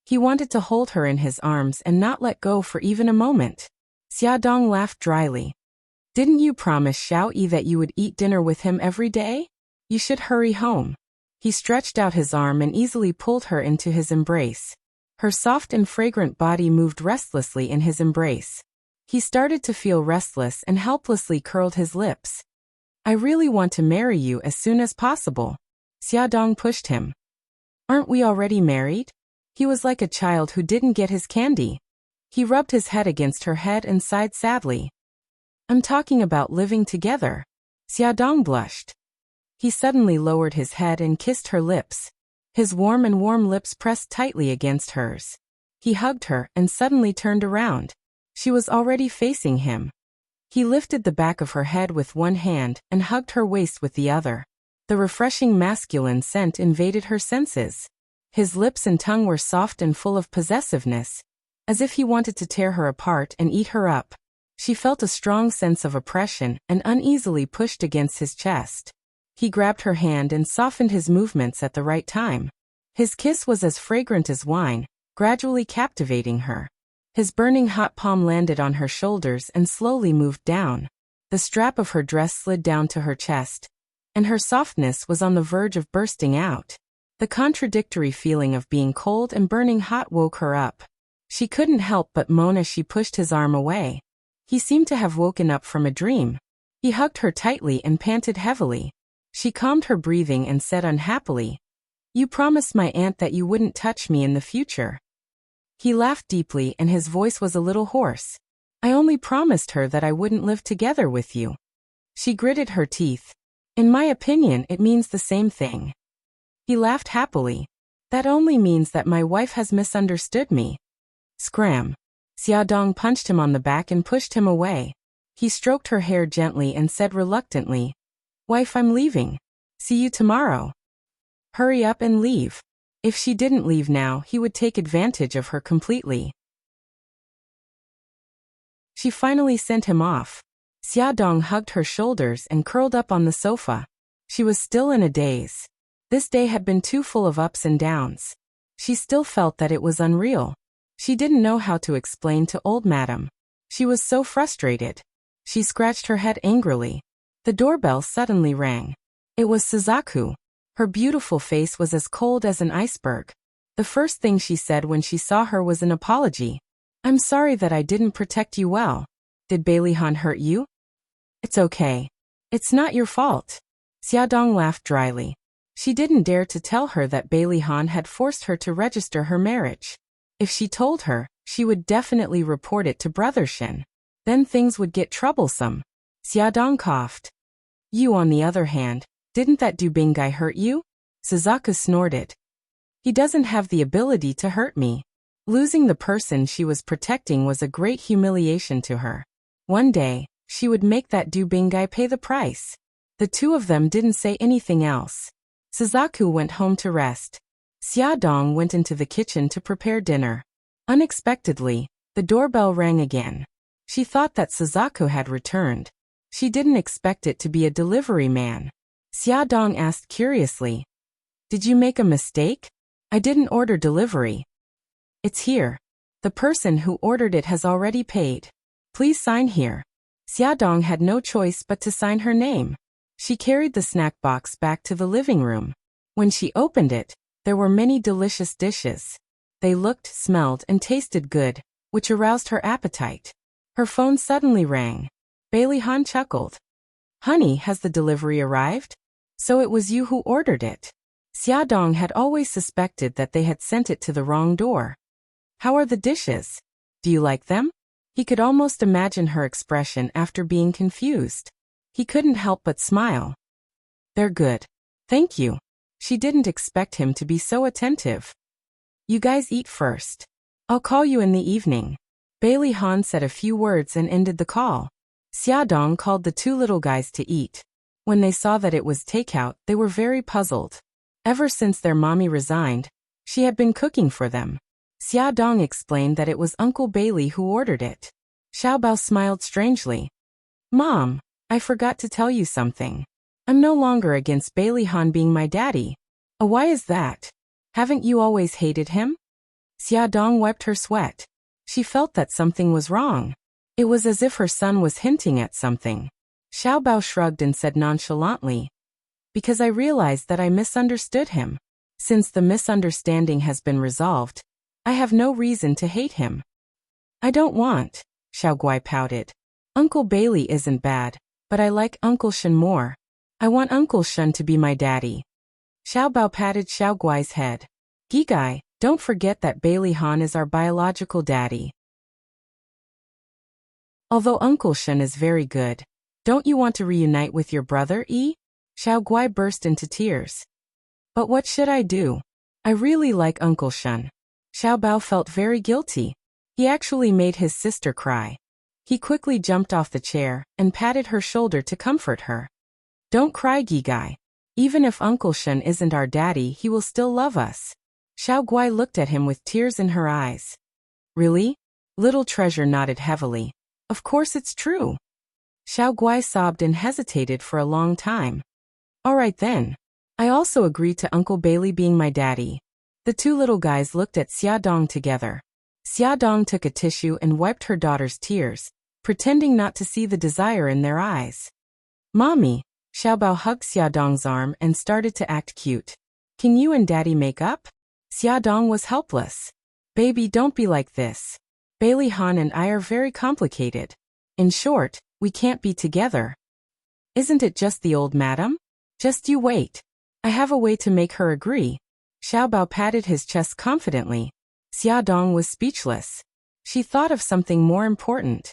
He wanted to hold her in his arms and not let go for even a moment. Xiaodong laughed dryly. "Didn't you promise Xiao Yi that you would eat dinner with him every day? You should hurry home." He stretched out his arm and easily pulled her into his embrace. Her soft and fragrant body moved restlessly in his embrace. He started to feel restless and helplessly curled his lips. "I really want to marry you as soon as possible." Xiaodong pushed him. "Aren't we already married?" He was like a child who didn't get his candy. He rubbed his head against her head and sighed sadly. "I'm talking about living together." Xiaodong blushed. He suddenly lowered his head and kissed her lips. His warm lips pressed tightly against hers. He hugged her and suddenly turned around. She was already facing him. He lifted the back of her head with one hand and hugged her waist with the other. The refreshing masculine scent invaded her senses. His lips and tongue were soft and full of possessiveness, as if he wanted to tear her apart and eat her up. She felt a strong sense of oppression and uneasily pushed against his chest. He grabbed her hand and softened his movements at the right time. His kiss was as fragrant as wine, gradually captivating her. His burning hot palm landed on her shoulders and slowly moved down. The strap of her dress slid down to her chest, and her softness was on the verge of bursting out. The contradictory feeling of being cold and burning hot woke her up. She couldn't help but moan as she pushed his arm away. He seemed to have woken up from a dream. He hugged her tightly and panted heavily. She calmed her breathing and said unhappily, "You promised my aunt that you wouldn't touch me in the future." He laughed deeply and his voice was a little hoarse. "I only promised her that I wouldn't live together with you." She gritted her teeth. "In my opinion, it means the same thing." He laughed happily. "That only means that my wife has misunderstood me." Scram. Xiaodong punched him on the back and pushed him away. He stroked her hair gently and said reluctantly, "Wife, I'm leaving. See you tomorrow." Hurry up and leave. If she didn't leave now, he would take advantage of her completely. She finally sent him off. Xiaodong hugged her shoulders and curled up on the sofa. She was still in a daze. This day had been too full of ups and downs. She still felt that it was unreal. She didn't know how to explain to old madam. She was so frustrated. She scratched her head angrily. The doorbell suddenly rang. It was Suzaku. Her beautiful face was as cold as an iceberg. The first thing she said when she saw her was an apology. "I'm sorry that I didn't protect you well. Did Bailey-han hurt you?" "It's okay. It's not your fault." Xiaodong laughed dryly. She didn't dare to tell her that Bailey-han had forced her to register her marriage. If she told her, she would definitely report it to Brother Shin. Then things would get troublesome. Xiaodong coughed. "You, on the other hand, didn't that Dubing guy hurt you?" Suzaku snorted. "He doesn't have the ability to hurt me." Losing the person she was protecting was a great humiliation to her. One day, she would make that Dubing guy pay the price. The two of them didn't say anything else. Suzaku went home to rest. Xiaodong went into the kitchen to prepare dinner. Unexpectedly, the doorbell rang again. She thought that Suzaku had returned. She didn't expect it to be a delivery man. Xiaodong asked curiously, "Did you make a mistake? I didn't order delivery." "It's here. The person who ordered it has already paid. Please sign here." Xiaodong had no choice but to sign her name. She carried the snack box back to the living room. When she opened it, there were many delicious dishes. They looked, smelled, and tasted good, which aroused her appetite. Her phone suddenly rang. Bailey-han chuckled. "Honey, has the delivery arrived? So it was you who ordered it." Xiaodong had always suspected that they had sent it to the wrong door. "How are the dishes? Do you like them?" He could almost imagine her expression after being confused. He couldn't help but smile. "They're good. Thank you." She didn't expect him to be so attentive. "You guys eat first. I'll call you in the evening." Bailey-han said a few words and ended the call. Xiaodong called the two little guys to eat. When they saw that it was takeout, they were very puzzled. Ever since their mommy resigned, she had been cooking for them. Xiaodong explained that it was Uncle Bailey who ordered it. Xiaobao smiled strangely. "Mom, I forgot to tell you something. I'm no longer against Bailey-han being my daddy." "Oh, why is that? Haven't you always hated him?" Xiaodong wiped her sweat. She felt that something was wrong. It was as if her son was hinting at something. Xiaobao shrugged and said nonchalantly, "Because I realized that I misunderstood him. Since the misunderstanding has been resolved, I have no reason to hate him." "I don't want," Xiaoguai pouted. "Uncle Bailey isn't bad, but I like Uncle Shen more. I want Uncle Shen to be my daddy." Xiaobao patted Xiaoguai's head. "Gigai, don't forget that Bailey-han is our biological daddy. Although Uncle Shen is very good, don't you want to reunite with your brother, E?" Xiaoguai burst into tears. "But what should I do? I really like Uncle Shen." Xiaobao felt very guilty. He actually made his sister cry. He quickly jumped off the chair and patted her shoulder to comfort her. "Don't cry, Gigai. Even if Uncle Shen isn't our daddy, he will still love us." Xiaoguai looked at him with tears in her eyes. "Really?" Little Treasure nodded heavily. "Of course it's true." Xiaoguai sobbed and hesitated for a long time. All right then. I also agree to Uncle Bailey being my daddy. The two little guys looked at Xiaodong together. Xiaodong took a tissue and wiped her daughter's tears, pretending not to see the desire in their eyes. Mommy, Xiaobao hugged Xiaodong's arm and started to act cute. Can you and daddy make up? Xiaodong was helpless. Baby, don't be like this. Bailey Han and I are very complicated. In short, we can't be together. Isn't it just the old madam? Just you wait. I have a way to make her agree. Xiaobao patted his chest confidently. Xiaodong was speechless. She thought of something more important.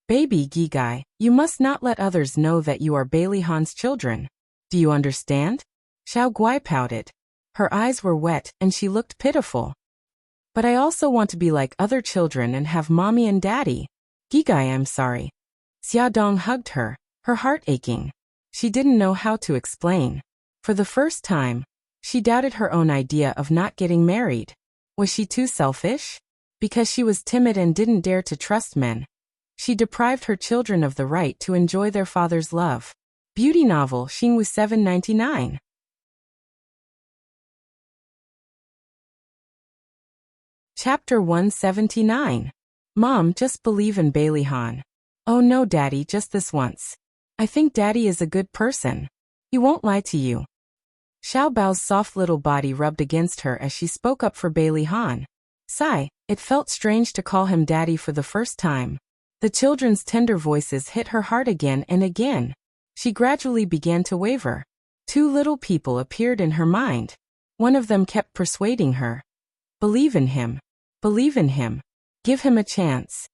Baby Gigai, you must not let others know that you are Bailey Han's children. Do you understand? Xiao Guai pouted. Her eyes were wet and she looked pitiful. But I also want to be like other children and have mommy and daddy. Gigai, I'm sorry. Xiaodong hugged her, her heart aching. She didn't know how to explain. For the first time, she doubted her own idea of not getting married. Was she too selfish? Because she was timid and didn't dare to trust men. She deprived her children of the right to enjoy their father's love. Beauty novel Xingwu 799. Chapter 179. Mom, just believe in Bailey Han. Oh no, Daddy, just this once. I think Daddy is a good person. He won't lie to you. Xiao Bao's soft little body rubbed against her as she spoke up for Bailey Han. Sigh, it felt strange to call him Daddy for the first time. The children's tender voices hit her heart again and again. She gradually began to waver. Two little people appeared in her mind. One of them kept persuading her. Believe in him. Believe in him. Give him a chance.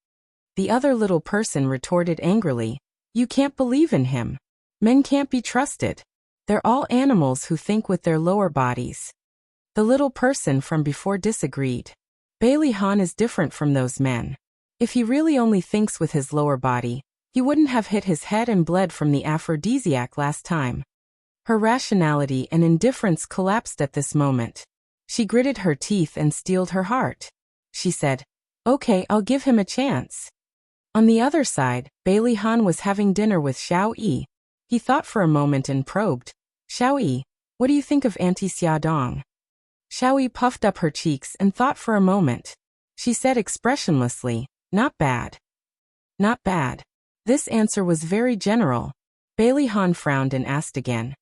The other little person retorted angrily. You can't believe in him. Men can't be trusted. They're all animals who think with their lower bodies. The little person from before disagreed. Bailey Han is different from those men. If he really only thinks with his lower body, he wouldn't have hit his head and bled from the aphrodisiac last time. Her rationality and indifference collapsed at this moment. She gritted her teeth and steeled her heart. She said, Okay, I'll give him a chance. On the other side, Bailey Han was having dinner with Xiao Yi. He thought for a moment and probed. Xiao Yi, what do you think of Auntie Xiaodong? Xiao Yi puffed up her cheeks and thought for a moment. She said expressionlessly, Not bad. Not bad. This answer was very general. Bailey Han frowned and asked again.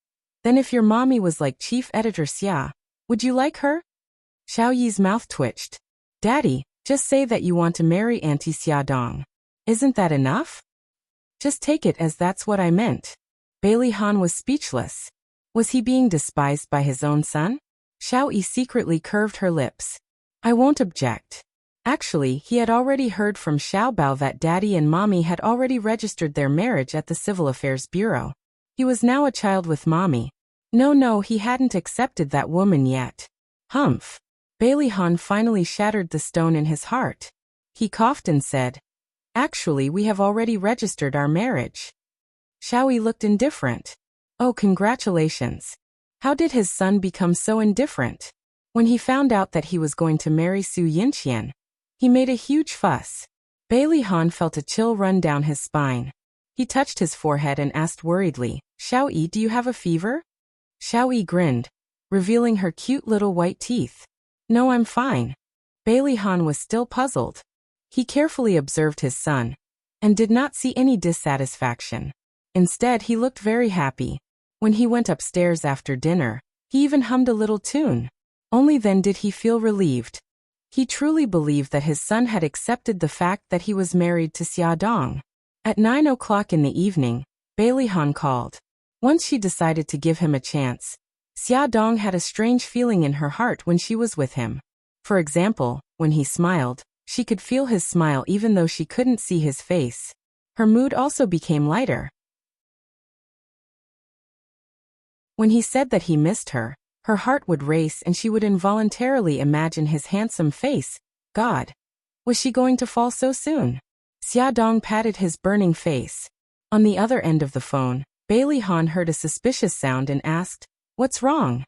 Then if your mommy was like Chief Editor Xia, would you like her? Xiao Yi's mouth twitched. Daddy, just say that you want to marry Auntie Xiaodong. Isn't that enough? Just take it as that's what I meant. Bailey Han was speechless. Was he being despised by his own son? Xiao Yi secretly curved her lips. I won't object. Actually, he had already heard from Xiao Bao that Daddy and Mommy had already registered their marriage at the Civil Affairs Bureau. He was now a child with Mommy. No, he hadn't accepted that woman yet. Humph. Bailey Han finally shattered the stone in his heart. He coughed and said, Actually, we have already registered our marriage. Xiao Yi looked indifferent. Oh, congratulations. How did his son become so indifferent? When he found out that he was going to marry Su Yinqian, he made a huge fuss. Bailey Han felt a chill run down his spine. He touched his forehead and asked worriedly, Xiao Yi, do you have a fever? Xiao Yi grinned, revealing her cute little white teeth. No, I'm fine. Bailey Han was still puzzled. He carefully observed his son, and did not see any dissatisfaction. Instead, he looked very happy. When he went upstairs after dinner, he even hummed a little tune. Only then did he feel relieved. He truly believed that his son had accepted the fact that he was married to Xiaodong. At 9 o'clock in the evening, Bailey Han called. Once she decided to give him a chance, Xiaodong had a strange feeling in her heart when she was with him. For example, when he smiled, she could feel his smile even though she couldn't see his face. Her mood also became lighter. When he said that he missed her, her heart would race and she would involuntarily imagine his handsome face. God! Was she going to fall so soon? Xiaodong patted his burning face. On the other end of the phone, Bailey Han heard a suspicious sound and asked, What's wrong?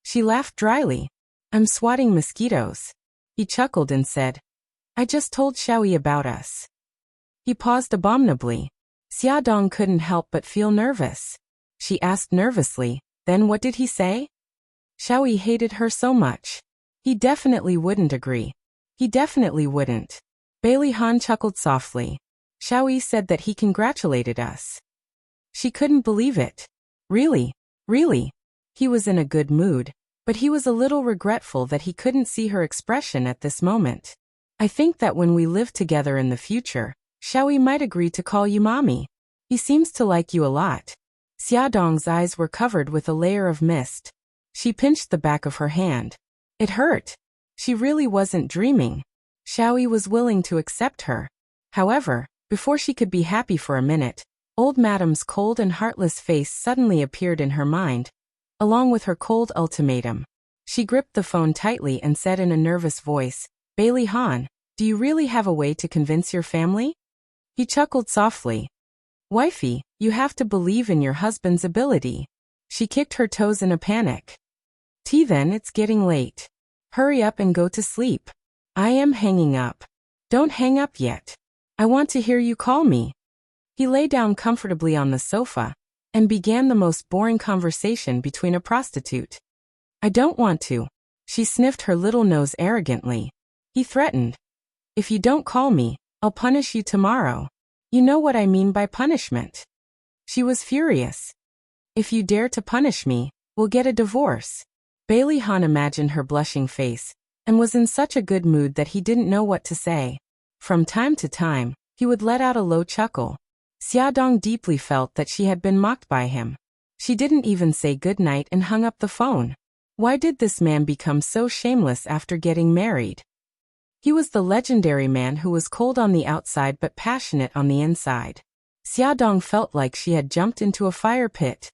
She laughed dryly. I'm swatting mosquitoes. He chuckled and said, I just told Xiao Yi about us. He paused abominably. Xiaodong couldn't help but feel nervous. she asked nervously. Then what did he say? Xiao Yi hated her so much. He definitely wouldn't agree. He definitely wouldn't. Bailey Han chuckled softly. Xiao Yi said that he congratulated us. She couldn't believe it. Really? Really? He was in a good mood, but he was a little regretful that he couldn't see her expression at this moment. I think that when we live together in the future, Xiao Yi might agree to call you mommy. He seems to like you a lot. Xiaodong's eyes were covered with a layer of mist. She pinched the back of her hand. It hurt. She really wasn't dreaming. Xiao Yi was willing to accept her. However, before she could be happy for a minute, old Madame's cold and heartless face suddenly appeared in her mind, along with her cold ultimatum. She gripped the phone tightly and said in a nervous voice, Bailey Han, do you really have a way to convince your family? He chuckled softly. Wifey, you have to believe in your husband's ability. She kicked her toes in a panic. Then it's getting late. Hurry up and go to sleep. I am hanging up. Don't hang up yet. I want to hear you call me. He lay down comfortably on the sofa and began the most boring conversation between a prostitute. I don't want to. She sniffed her little nose arrogantly. He threatened. If you don't call me, I'll punish you tomorrow. You know what I mean by punishment. She was furious. If you dare to punish me, we'll get a divorce. Bailey Han imagined her blushing face and was in such a good mood that he didn't know what to say. From time to time, he would let out a low chuckle. Xiaodong deeply felt that she had been mocked by him. She didn't even say goodnight and hung up the phone. Why did this man become so shameless after getting married? He was the legendary man who was cold on the outside but passionate on the inside. Xiaodong felt like she had jumped into a fire pit.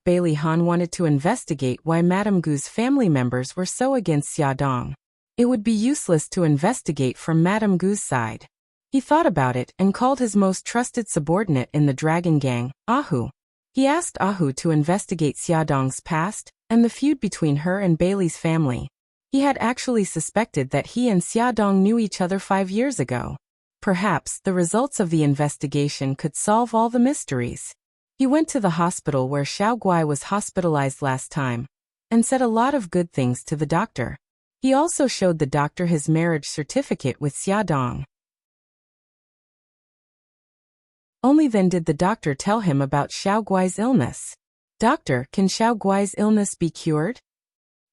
Bailey Han wanted to investigate why Madame Gu's family members were so against Xiaodong. It would be useless to investigate from Madame Gu's side. He thought about it and called his most trusted subordinate in the Dragon Gang, Ahu. He asked Ahu to investigate Xiaodong's past and the feud between her and Bailey's family. He had actually suspected that he and Xiaodong knew each other 5 years ago. Perhaps the results of the investigation could solve all the mysteries. He went to the hospital where Xiao Guai was hospitalized last time and said a lot of good things to the doctor. He also showed the doctor his marriage certificate with Xiaodong. Only then did the doctor tell him about Xiao Guai's illness. Doctor, can Xiao Guai's illness be cured?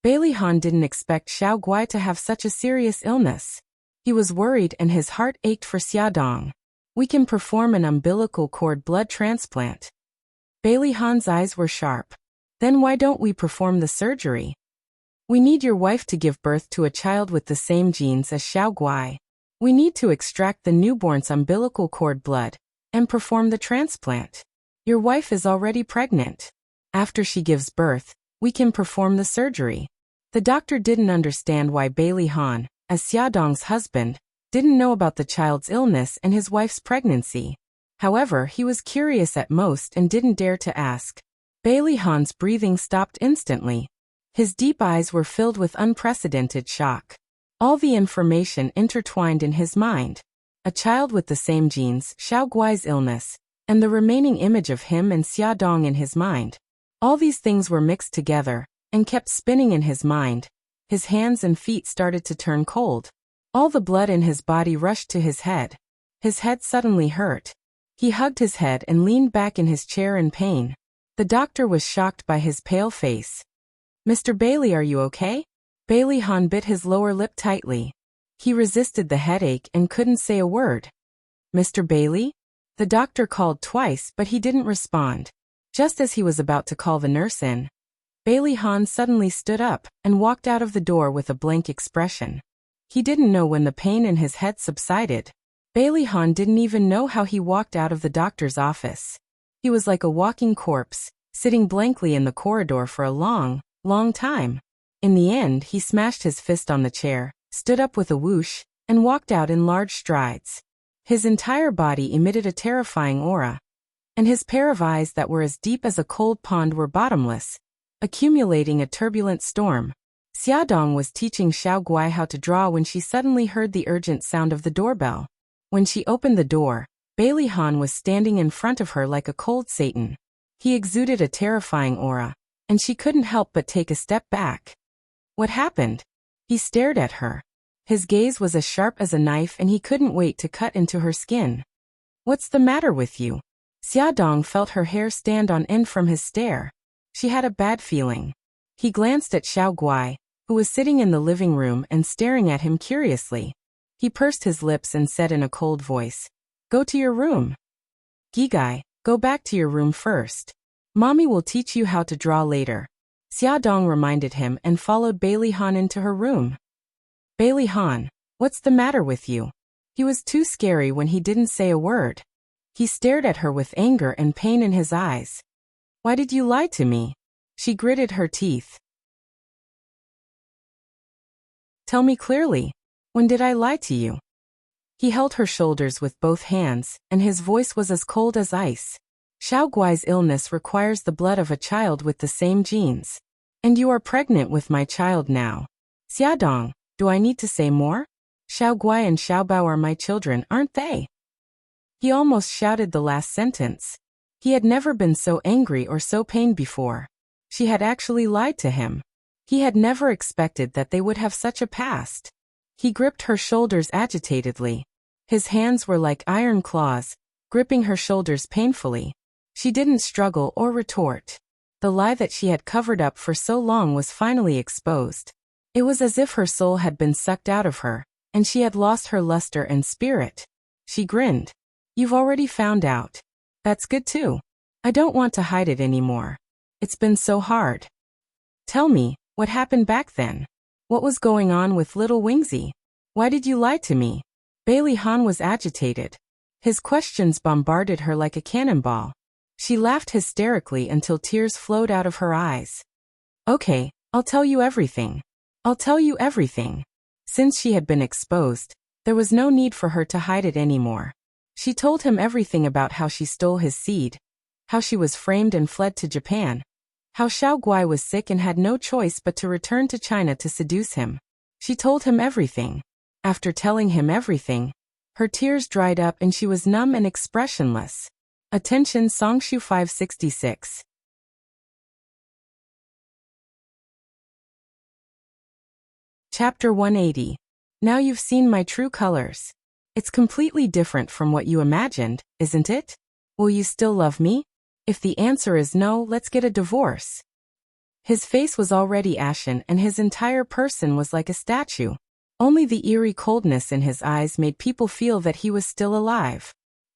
Bailey Han didn't expect Xiao Guai to have such a serious illness. He was worried and his heart ached for Xiaodong. We can perform an umbilical cord blood transplant. Bailey Han's eyes were sharp. Then why don't we perform the surgery? We need your wife to give birth to a child with the same genes as Xiao Guai. We need to extract the newborn's umbilical cord blood and perform the transplant. Your wife is already pregnant. After she gives birth, we can perform the surgery. The doctor didn't understand why Bailey Han, as Xiaodong's husband, didn't know about the child's illness and his wife's pregnancy. However, he was curious at most and didn't dare to ask. Bailey Han's breathing stopped instantly. His deep eyes were filled with unprecedented shock. All the information intertwined in his mind. A child with the same genes, Xiao Guai's illness, and the remaining image of him and Xiaodong in his mind. All these things were mixed together and kept spinning in his mind. His hands and feet started to turn cold. All the blood in his body rushed to his head. His head suddenly hurt. He hugged his head and leaned back in his chair in pain. The doctor was shocked by his pale face. Mr. Bailey, are you okay? Bailey Han bit his lower lip tightly. He resisted the headache and couldn't say a word. Mr. Bailey? The doctor called twice but he didn't respond. Just as he was about to call the nurse in, Bailey Han suddenly stood up and walked out of the door with a blank expression. He didn't know when the pain in his head subsided. Bailey Han didn't even know how he walked out of the doctor's office. He was like a walking corpse, sitting blankly in the corridor for a long, long time. In the end, he smashed his fist on the chair, stood up with a whoosh, and walked out in large strides. His entire body emitted a terrifying aura, and his pair of eyes that were as deep as a cold pond were bottomless, accumulating a turbulent storm. Xiaodong was teaching Xiao Guai how to draw when she suddenly heard the urgent sound of the doorbell. When she opened the door, Bailey Han was standing in front of her like a cold Satan. He exuded a terrifying aura, and she couldn't help but take a step back. What happened? He stared at her. His gaze was as sharp as a knife and he couldn't wait to cut into her skin. What's the matter with you? Xiaodong felt her hair stand on end from his stare. She had a bad feeling. He glanced at Xiao Guai, who was sitting in the living room and staring at him curiously. He pursed his lips and said in a cold voice, "Go to your room. Gigai, go back to your room first. Mommy will teach you how to draw later." Xiaodong reminded him and followed Bailey Han into her room. Bailey Han, what's the matter with you? He was too scary when he didn't say a word. He stared at her with anger and pain in his eyes. Why did you lie to me? She gritted her teeth. Tell me clearly. When did I lie to you? He held her shoulders with both hands, and his voice was as cold as ice. Xiao Guai's illness requires the blood of a child with the same genes. And you are pregnant with my child now. Xiaodong, do I need to say more? Xiao Guai and Xiao Bao are my children, aren't they? He almost shouted the last sentence. He had never been so angry or so pained before. She had actually lied to him. He had never expected that they would have such a past. He gripped her shoulders agitatedly. His hands were like iron claws, gripping her shoulders painfully. She didn't struggle or retort. The lie that she had covered up for so long was finally exposed. It was as if her soul had been sucked out of her, and she had lost her luster and spirit. She grinned. You've already found out. That's good too. I don't want to hide it anymore. It's been so hard. Tell me, what happened back then? What was going on with little Wingsy? Why did you lie to me? Bailey Han was agitated. His questions bombarded her like a cannonball. She laughed hysterically until tears flowed out of her eyes. Okay, I'll tell you everything. I'll tell you everything. Since she had been exposed, there was no need for her to hide it anymore. She told him everything about how she stole his seed, how she was framed and fled to Japan, how Xiao Guai was sick and had no choice but to return to China to seduce him. She told him everything. After telling him everything, her tears dried up and she was numb and expressionless. Attention Songshu 566. Chapter 180. Now you've seen my true colors. It's completely different from what you imagined, isn't it? Will you still love me? If the answer is no, let's get a divorce. His face was already ashen and his entire person was like a statue. Only the eerie coldness in his eyes made people feel that he was still alive.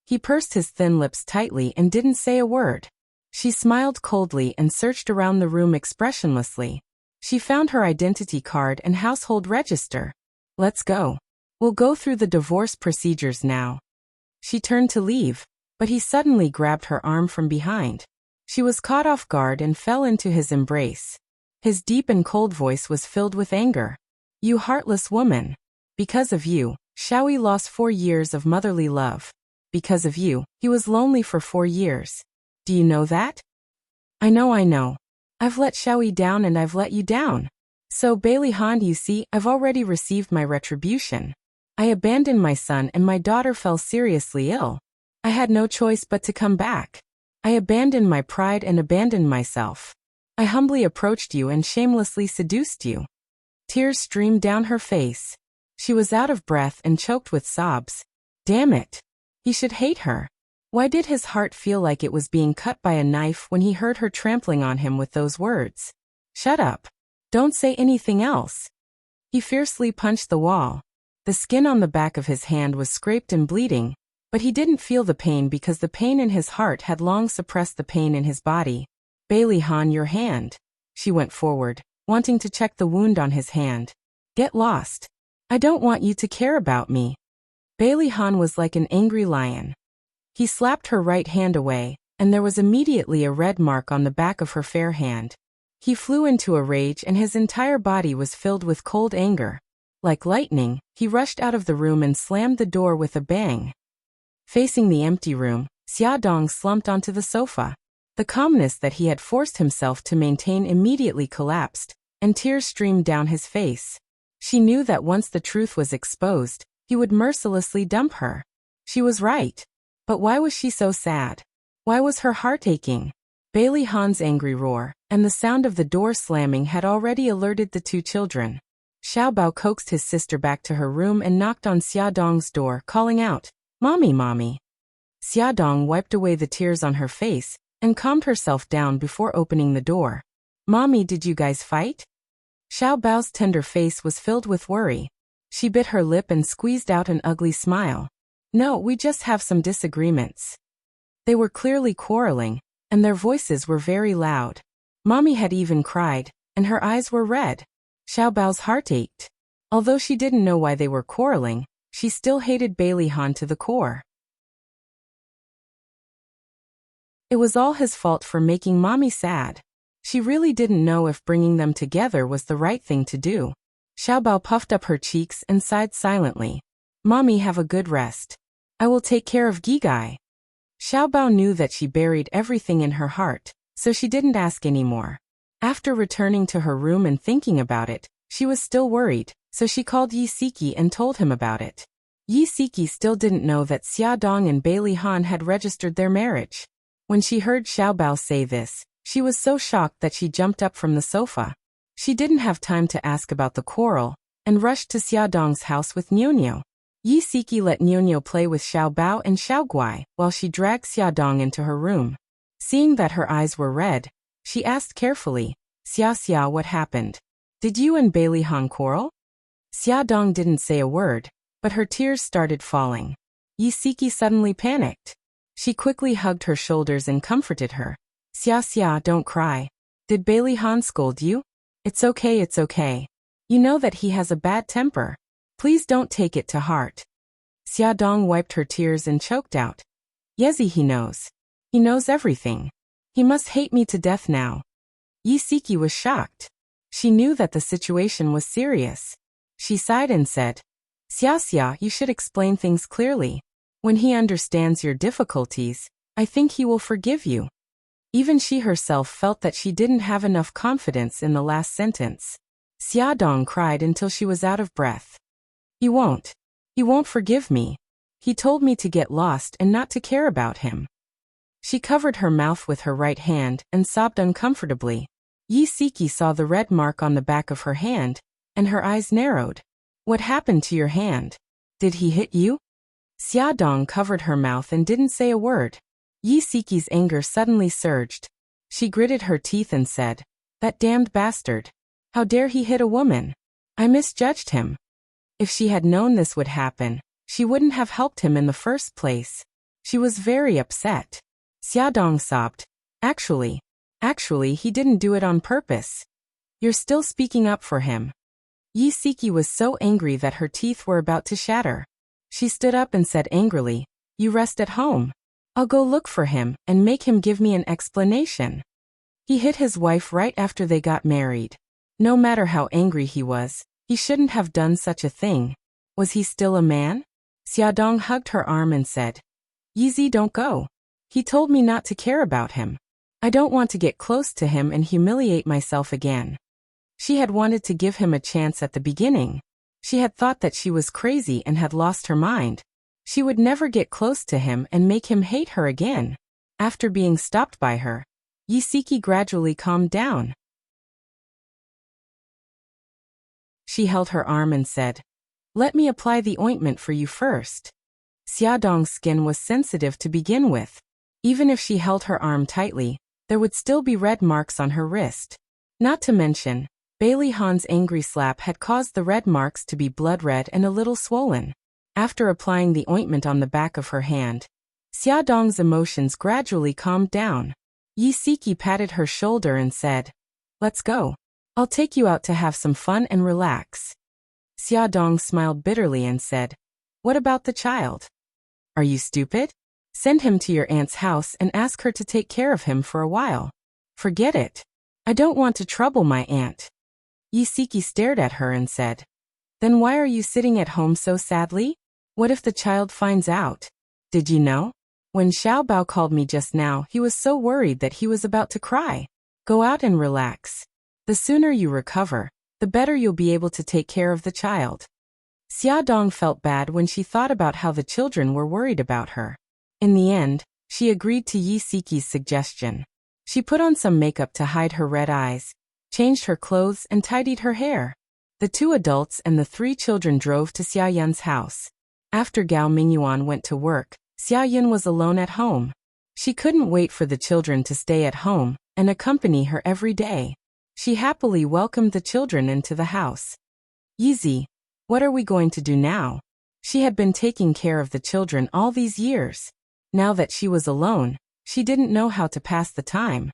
He pursed his thin lips tightly and didn't say a word. She smiled coldly and searched around the room expressionlessly. She found her identity card and household register. Let's go. We'll go through the divorce procedures now. She turned to leave, but he suddenly grabbed her arm from behind. She was caught off guard and fell into his embrace. His deep and cold voice was filled with anger. You heartless woman. Because of you, Xiaoyi lost 4 years of motherly love. Because of you, he was lonely for 4 years. Do you know that? I know. I've let Xiaoyi down and I've let you down. So Bailey Han, you see, I've already received my retribution. I abandoned my son and my daughter fell seriously ill. I had no choice but to come back. I abandoned my pride and abandoned myself. I humbly approached you and shamelessly seduced you. Tears streamed down her face. She was out of breath and choked with sobs. Damn it. He should hate her. Why did his heart feel like it was being cut by a knife when he heard her trampling on him with those words? Shut up. Don't say anything else. He fiercely punched the wall. The skin on the back of his hand was scraped and bleeding, but he didn't feel the pain because the pain in his heart had long suppressed the pain in his body. Bailey Han, your hand. She went forward, wanting to check the wound on his hand. Get lost. I don't want you to care about me. Bailey Han was like an angry lion. He slapped her right hand away, and there was immediately a red mark on the back of her fair hand. He flew into a rage and his entire body was filled with cold anger. Like lightning, he rushed out of the room and slammed the door with a bang. Facing the empty room, Xiaodong slumped onto the sofa. The calmness that he had forced himself to maintain immediately collapsed, and tears streamed down his face. She knew that once the truth was exposed, he would mercilessly dump her. She was right. But why was she so sad? Why was her heart aching? Bailey Han's angry roar, and the sound of the door slamming had already alerted the two children. Xiaobao coaxed his sister back to her room and knocked on Xiaodong's door, calling out, "Mommy, mommy." Xiaodong wiped away the tears on her face and calmed herself down before opening the door. "Mommy, did you guys fight?" Xiaobao's tender face was filled with worry. She bit her lip and squeezed out an ugly smile. "No, we just have some disagreements." They were clearly quarreling, and their voices were very loud. Mommy had even cried, and her eyes were red. Xiaobao's heart ached. Although she didn't know why they were quarreling, she still hated Bailey Han to the core. It was all his fault for making Mommy sad. She really didn't know if bringing them together was the right thing to do. Xiaobao puffed up her cheeks and sighed silently. "Mommy, have a good rest. I will take care of Gigai." Xiaobao knew that she buried everything in her heart, so she didn't ask anymore. After returning to her room and thinking about it, she was still worried, so she called Yi Siki and told him about it. Yi Siki still didn't know that Xiaodong and Bailey Han had registered their marriage. When she heard Xiaobao say this, she was so shocked that she jumped up from the sofa. She didn't have time to ask about the quarrel, and rushed to Xiaodong's house with Niuniu. Yi Siki let Niuniu play with Xiaobao and Xiaoguai while she dragged Xiaodong into her room. Seeing that her eyes were red, she asked carefully, "Xia, what happened? Did you and Bailey Han quarrel?" Xiaodong didn't say a word, but her tears started falling. Yi Siki suddenly panicked. She quickly hugged her shoulders and comforted her. "Xia, don't cry. Did Bailey Han scold you? It's okay, it's okay. You know that he has a bad temper. Please don't take it to heart." Xiaodong wiped her tears and choked out, "Yezi, he knows. He knows everything. He must hate me to death now." Yi Siki was shocked. She knew that the situation was serious. She sighed and said, "Xia, you should explain things clearly. When he understands your difficulties, I think he will forgive you." Even she herself felt that she didn't have enough confidence in the last sentence. Xiaodong cried until she was out of breath. He won't forgive me. He told me to get lost and not to care about him." She covered her mouth with her right hand and sobbed uncomfortably. Yi Siki saw the red mark on the back of her hand, and her eyes narrowed. "What happened to your hand? Did he hit you?" Xiaodong covered her mouth and didn't say a word. Yi Siki's anger suddenly surged. She gritted her teeth and said, "That damned bastard. How dare he hit a woman? I misjudged him." If she had known this would happen, she wouldn't have helped him in the first place. She was very upset. Xiaodong sobbed, Actually, he didn't do it on purpose. You're still speaking up for him." Yi Siki was so angry that her teeth were about to shatter. She stood up and said angrily, "You rest at home. I'll go look for him and make him give me an explanation. He hit his wife right after they got married. No matter how angry he was, he shouldn't have done such a thing. Was he still a man?" Xiaodong hugged her arm and said, "Yizi, don't go. He told me not to care about him. I don't want to get close to him and humiliate myself again." She had wanted to give him a chance at the beginning. She had thought that she was crazy and had lost her mind. She would never get close to him and make him hate her again. After being stopped by her, Yi Siki gradually calmed down. She held her arm and said, "Let me apply the ointment for you first." Xiaodong's skin was sensitive to begin with. Even if she held her arm tightly, there would still be red marks on her wrist. Not to mention, Bailey Han's angry slap had caused the red marks to be blood red and a little swollen. After applying the ointment on the back of her hand, Xiaodong's emotions gradually calmed down. Yi Siki patted her shoulder and said, "Let's go. I'll take you out to have some fun and relax." Xiaodong smiled bitterly and said, "What about the child? Are you stupid? Send him to your aunt's house and ask her to take care of him for a while. Forget it. I don't want to trouble my aunt." Yi Siki stared at her and said, "Then why are you sitting at home so sadly? What if the child finds out? Did you know? When Xiaobao called me just now, he was so worried that he was about to cry. Go out and relax. The sooner you recover, the better you'll be able to take care of the child." Xiaodong felt bad when she thought about how the children were worried about her. In the end, she agreed to Yi Siki's suggestion. She put on some makeup to hide her red eyes, changed her clothes and tidied her hair. The 2 adults and the 3 children drove to Xia Yun's house. After Gao Mingyuan went to work, Xia Yun was alone at home. She couldn't wait for the children to stay at home and accompany her every day. She happily welcomed the children into the house. Yizi, what are we going to do now? She had been taking care of the children all these years. Now that she was alone, she didn't know how to pass the time.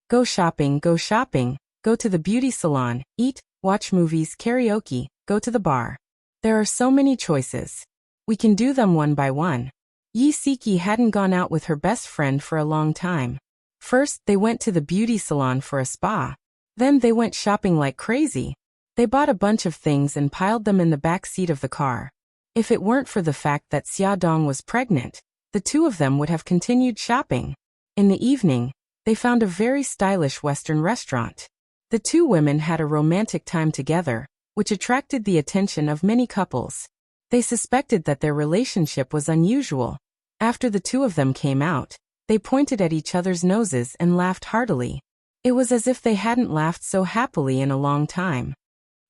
Go shopping, go to the beauty salon, eat, watch movies, karaoke, go to the bar. There are so many choices. We can do them one by one. Yi Siki hadn't gone out with her best friend for a long time. First, they went to the beauty salon for a spa. Then they went shopping like crazy. They bought a bunch of things and piled them in the back seat of the car. If it weren't for the fact that Xia Dong was pregnant, the 2 of them would have continued shopping. In the evening, they found a very stylish Western restaurant. The 2 women had a romantic time together, which attracted the attention of many couples. They suspected that their relationship was unusual. After the 2 of them came out, they pointed at each other's noses and laughed heartily. It was as if they hadn't laughed so happily in a long time.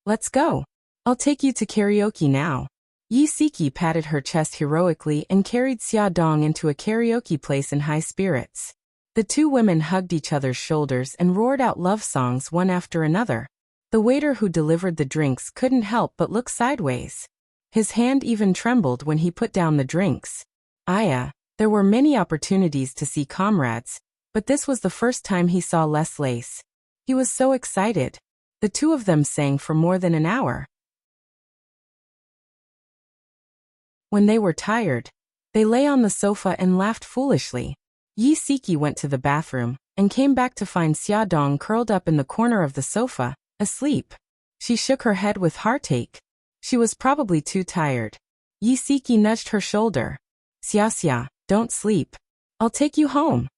Let's go. I'll take you to karaoke now. Yi Siki patted her chest heroically and carried Xia Dong into a karaoke place in high spirits. The 2 women hugged each other's shoulders and roared out love songs one after another. The waiter who delivered the drinks couldn't help but look sideways. His hand even trembled when he put down the drinks. There were many opportunities to see comrades, but this was the first time he saw Les Lace. He was so excited. The 2 of them sang for more than an hour. When they were tired, they lay on the sofa and laughed foolishly. Yi Siki went to the bathroom and came back to find Xia Dong curled up in the corner of the sofa, asleep. She shook her head with heartache. She was probably too tired. Yi Siki nudged her shoulder. Xia, don't sleep. I'll take you home.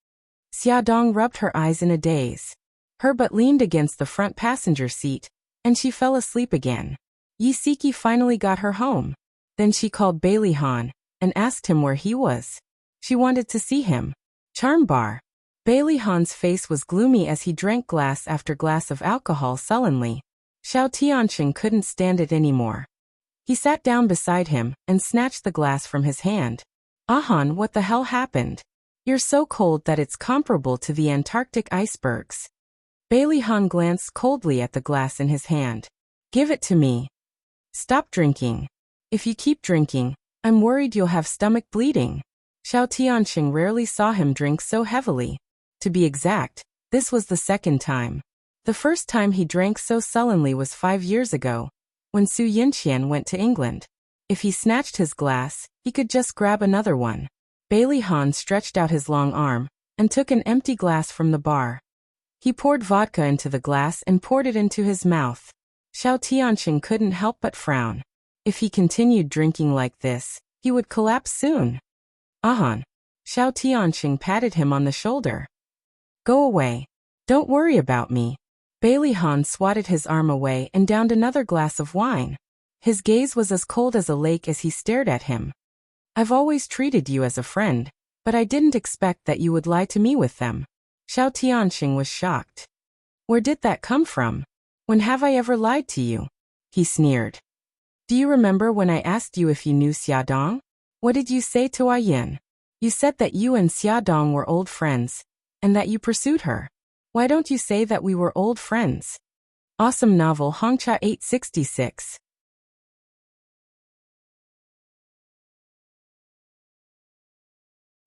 Xia Dong rubbed her eyes in a daze. Her butt leaned against the front passenger seat, and she fell asleep again. Yi Siki finally got her home. Then she called Bailey Han and asked him where he was. She wanted to see him. Charm bar. Bailey Han's face was gloomy as he drank glass after glass of alcohol sullenly. Xiao Tianqing couldn't stand it anymore. He sat down beside him and snatched the glass from his hand. Han, what the hell happened? You're so cold that it's comparable to the Antarctic icebergs. Bailey Han glanced coldly at the glass in his hand. Give it to me. Stop drinking. If you keep drinking, I'm worried you'll have stomach bleeding. Xiao Tianqing rarely saw him drink so heavily. To be exact, this was the 2nd time. The first time he drank so sullenly was 5 years ago, when Su Yinqian went to England. If he snatched his glass, he could just grab another one. Bailey Han stretched out his long arm and took an empty glass from the bar. He poured vodka into the glass and poured it into his mouth. Xiao Tianqing couldn't help but frown. If he continued drinking like this, he would collapse soon. Xiao Tianqing patted him on the shoulder. Go away. Don't worry about me. Bailey Han swatted his arm away and downed another glass of wine. His gaze was as cold as a lake as he stared at him. I've always treated you as a friend, but I didn't expect that you would lie to me with them. Xiao Tianqing was shocked. Where did that come from? When have I ever lied to you? He sneered. Do you remember when I asked you if you knew Xia Dong? What did you say to Yin? You said that you and Xia Dong were old friends, and that you pursued her. Why don't you say that we were old friends? Awesome novel Hongcha 866.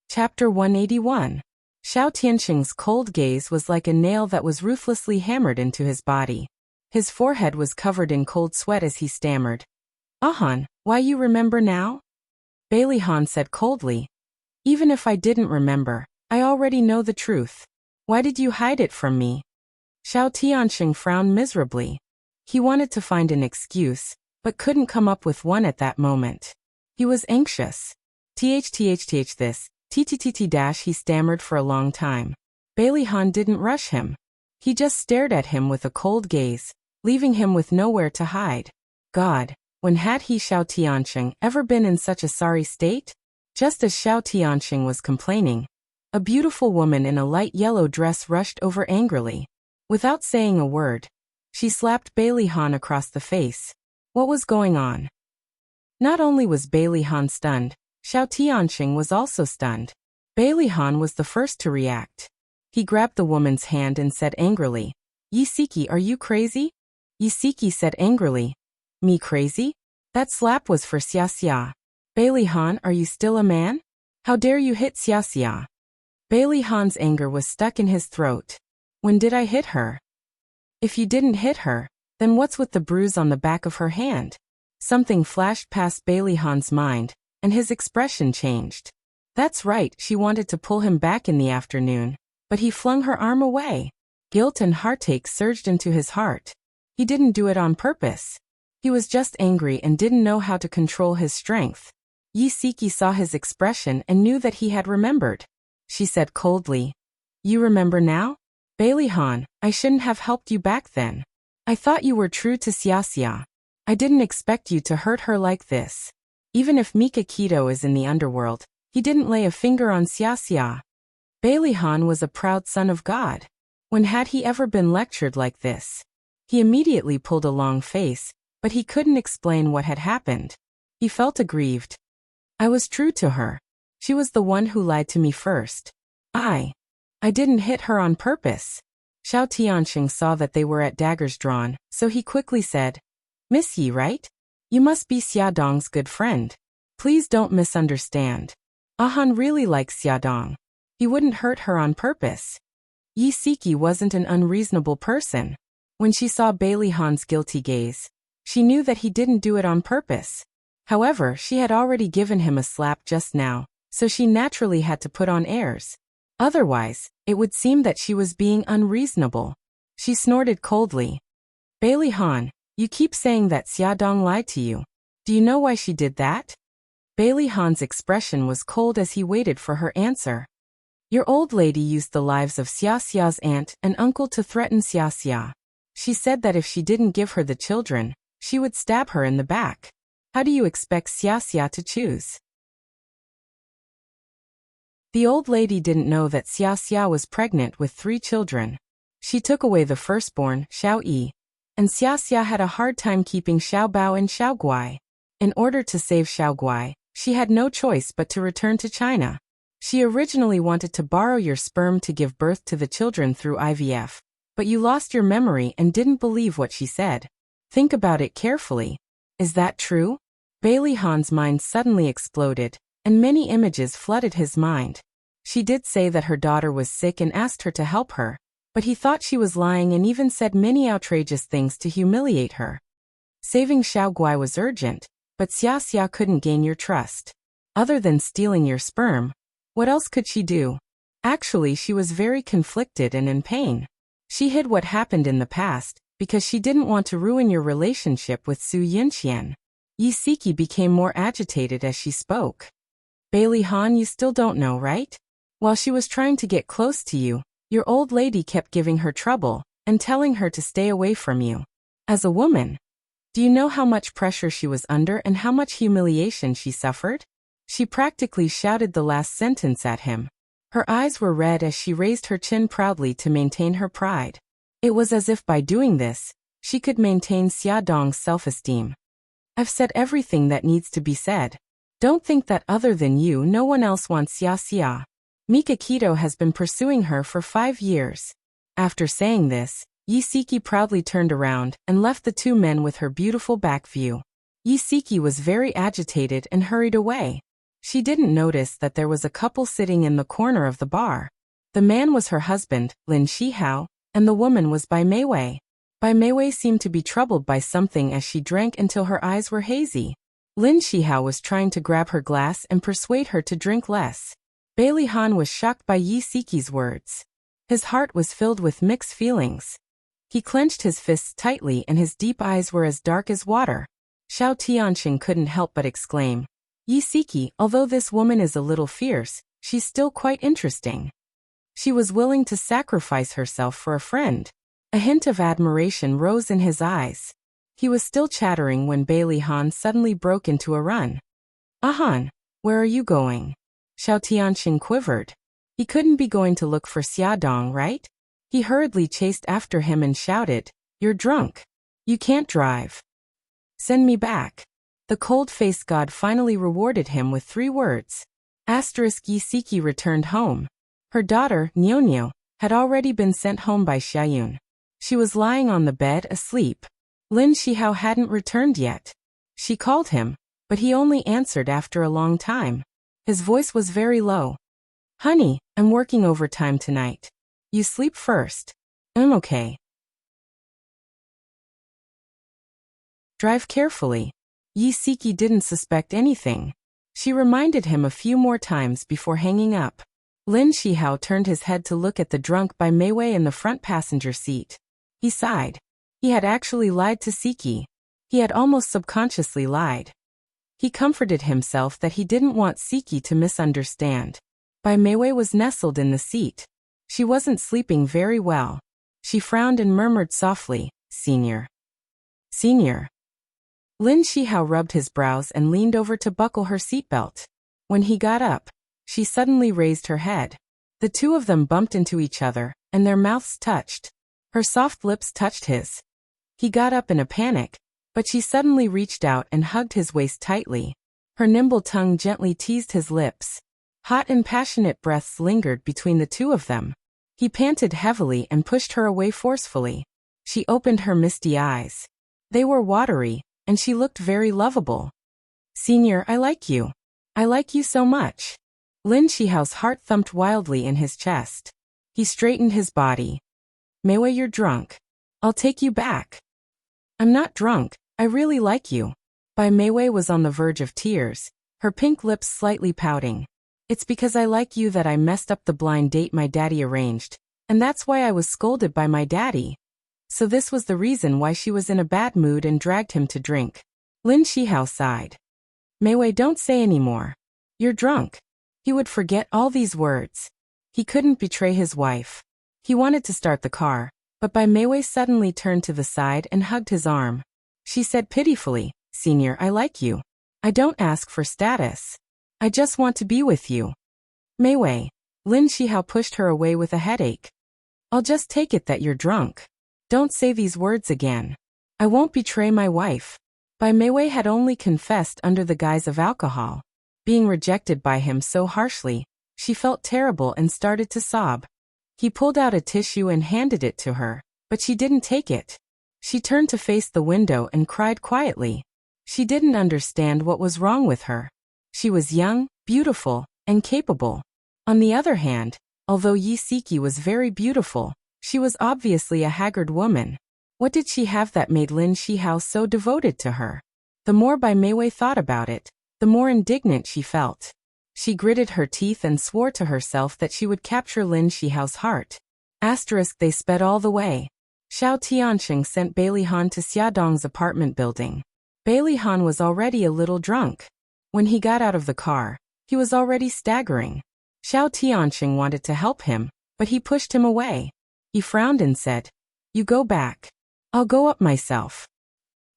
Chapter 181. Xiao Tianqing's cold gaze was like a nail that was ruthlessly hammered into his body. His forehead was covered in cold sweat as he stammered. Han, why you remember now? Bailey Han said coldly. Even if I didn't remember, I already know the truth. Why did you hide it from me? Xiao Tianqing frowned miserably. He wanted to find an excuse, but couldn't come up with one at that moment. He was anxious. This, he stammered for a long time. Bailey Han didn't rush him. He just stared at him with a cold gaze, leaving him with nowhere to hide. God, when had he Xiao Tianqing ever been in such a sorry state? Just as Xiao Tianqing was complaining, A beautiful woman in a light yellow dress rushed over angrily. Without saying a word, she slapped Bailey Han across the face. What was going on? Not only was Bailey Han stunned, Xiao Tianxing was also stunned. Bailey Han was the first to react. He grabbed the woman's hand and said angrily, "Yi Siki, are you crazy?" Yi Siki said angrily, "Me crazy? That slap was for Xia Xia. Bailey Han, are you still a man? How dare you hit Xia Xia?" Bailey Han's anger was stuck in his throat. When did I hit her? If you didn't hit her, then what's with the bruise on the back of her hand? Something flashed past Bailey Han's mind, and his expression changed. That's right, she wanted to pull him back in the afternoon, but he flung her arm away. Guilt and heartache surged into his heart. He didn't do it on purpose. He was just angry and didn't know how to control his strength. Yi Siki saw his expression and knew that he had remembered. She said coldly, "You remember now? Bailey Han, I shouldn't have helped you back then. I thought you were true to Xia Xia. I didn't expect you to hurt her like this." Even if Mika Keto is in the underworld, he didn't lay a finger on Xia Xia. Bailey Han was a proud son of God. When had he ever been lectured like this? He immediately pulled a long face, but he couldn't explain what had happened. He felt aggrieved. I was true to her. She was the one who lied to me first. I didn't hit her on purpose. Xiao Tianxing saw that they were at daggers drawn, so he quickly said, "Miss Yi, right? You must be Xia Dong's good friend. Please don't misunderstand. Ahan really likes Xia Dong. He wouldn't hurt her on purpose." Yi Siki wasn't an unreasonable person. When she saw Bailey Han's guilty gaze, she knew that he didn't do it on purpose. However, she had already given him a slap just now, so she naturally had to put on airs. Otherwise, it would seem that she was being unreasonable. She snorted coldly. "Bailey Han, you keep saying that Xia Dong lied to you. Do you know why she did that?" Bailey Han's expression was cold as he waited for her answer. "Your old lady used the lives of Xia Xia's aunt and uncle to threaten Xia Xia. She said that if she didn't give her the children, she would stab her in the back. How do you expect Xia Xia to choose?" The old lady didn't know that Xia Xia was pregnant with 3 children. She took away the firstborn, Xiao Yi, and Xia Xia had a hard time keeping Xiao Bao and Xiao Guai. In order to save Xiao Guai, she had no choice but to return to China. She originally wanted to borrow your sperm to give birth to the children through IVF, but you lost your memory and didn't believe what she said. Think about it carefully. Is that true? Bailey Han's mind suddenly exploded, and many images flooded his mind. She did say that her daughter was sick and asked her to help her, but he thought she was lying and even said many outrageous things to humiliate her. Saving Xiao Guai was urgent, but Xia Xia couldn't gain your trust. Other than stealing your sperm, what else could she do? Actually, she was very conflicted and in pain. She hid what happened in the past, because she didn't want to ruin your relationship with Su Yinxian. Yi Siki became more agitated as she spoke. "Bailey Han, you still don't know, right? While she was trying to get close to you, your old lady kept giving her trouble, and telling her to stay away from you. As a woman, do you know how much pressure she was under and how much humiliation she suffered?" She practically shouted the last sentence at him. Her eyes were red as she raised her chin proudly to maintain her pride. It was as if by doing this, she could maintain Xia Dong's self-esteem. "I've said everything that needs to be said. Don't think that other than you no one else wants Xia Xia. Mika Keto has been pursuing her for 5 years. After saying this, Yi Siki proudly turned around and left the 2 men with her beautiful back view. Yi Siki was very agitated and hurried away. She didn't notice that there was a couple sitting in the corner of the bar. The man was her husband, Lin Shihao, and the woman was Bai Meiwei. Bai Meiwei seemed to be troubled by something as she drank until her eyes were hazy. Lin Shihao was trying to grab her glass and persuade her to drink less. Bailey Han was shocked by Yi Siki's words. His heart was filled with mixed feelings. He clenched his fists tightly and his deep eyes were as dark as water. Xiao Tianxing couldn't help but exclaim, "Yi Siki, although this woman is a little fierce, she's still quite interesting." She was willing to sacrifice herself for a friend. A hint of admiration rose in his eyes. He was still chattering when Bailey Han suddenly broke into a run. "Ahan, where are you going?" Xiao Tianxing quivered. He couldn't be going to look for Xiaodong, right? He hurriedly chased after him and shouted, "You're drunk. You can't drive. Send me back." The cold-faced god finally rewarded him with 3 words. Yisiki returned home. Her daughter, Nyonyo, had already been sent home by Xiaoyun. She was lying on the bed asleep. Lin Shihao hadn't returned yet. She called him, but he only answered after a long time. His voice was very low. "Honey, I'm working overtime tonight. You sleep first." "I'm okay." "Drive carefully." Yisiki didn't suspect anything. She reminded him a few more times before hanging up. Lin Shihao turned his head to look at the drunk by Meiwei in the front passenger seat. He sighed. He had actually lied to Siki. He had almost subconsciously lied. He comforted himself that he didn't want Siki to misunderstand. Bai Meiwei was nestled in the seat. She wasn't sleeping very well. She frowned and murmured softly, "Senior." "Senior." Lin Shihao rubbed his brows and leaned over to buckle her seatbelt. When he got up, she suddenly raised her head. The two of them bumped into each other, and their mouths touched. Her soft lips touched his. He got up in a panic, but she suddenly reached out and hugged his waist tightly. Her nimble tongue gently teased his lips. Hot and passionate breaths lingered between the two of them. He panted heavily and pushed her away forcefully. She opened her misty eyes. They were watery, and she looked very lovable. "Senior, I like you. I like you so much." Lin Shihao's heart thumped wildly in his chest. He straightened his body. "Meiwei, you're drunk. I'll take you back." "I'm not drunk. I really like you." Bai Meiwei was on the verge of tears, her pink lips slightly pouting. "It's because I like you that I messed up the blind date my daddy arranged, and that's why I was scolded by my daddy." So this was the reason why she was in a bad mood and dragged him to drink. Lin Shihao sighed. "Meiwei, don't say any more. You're drunk." He would forget all these words. He couldn't betray his wife. He wanted to start the car, but Bai Meiwei suddenly turned to the side and hugged his arm. She said pitifully, "Senior, I like you. I don't ask for status. I just want to be with you." "Meiwei." Lin Shihao pushed her away with a headache. "I'll just take it that you're drunk. Don't say these words again. I won't betray my wife." Bai Meiwei had only confessed under the guise of alcohol. Being rejected by him so harshly, she felt terrible and started to sob. He pulled out a tissue and handed it to her, but she didn't take it. She turned to face the window and cried quietly. She didn't understand what was wrong with her. She was young, beautiful, and capable. On the other hand, although Yisiki was very beautiful, she was obviously a haggard woman. What did she have that made Lin Shihao so devoted to her? The more Bai Meiwei thought about it, the more indignant she felt. She gritted her teeth and swore to herself that she would capture Lin Shihao's heart. They sped all the way. Xiao Tianxing sent Bai Lihan to Xiaodong's apartment building. Bai Lihan was already a little drunk. When he got out of the car, he was already staggering. Xiao Tianxing wanted to help him, but he pushed him away. He frowned and said, "You go back. I'll go up myself."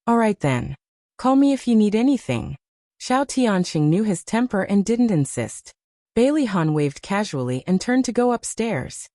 "All right then. Call me if you need anything." Xiao Tianxing knew his temper and didn't insist. Bai Lihan waved casually and turned to go upstairs.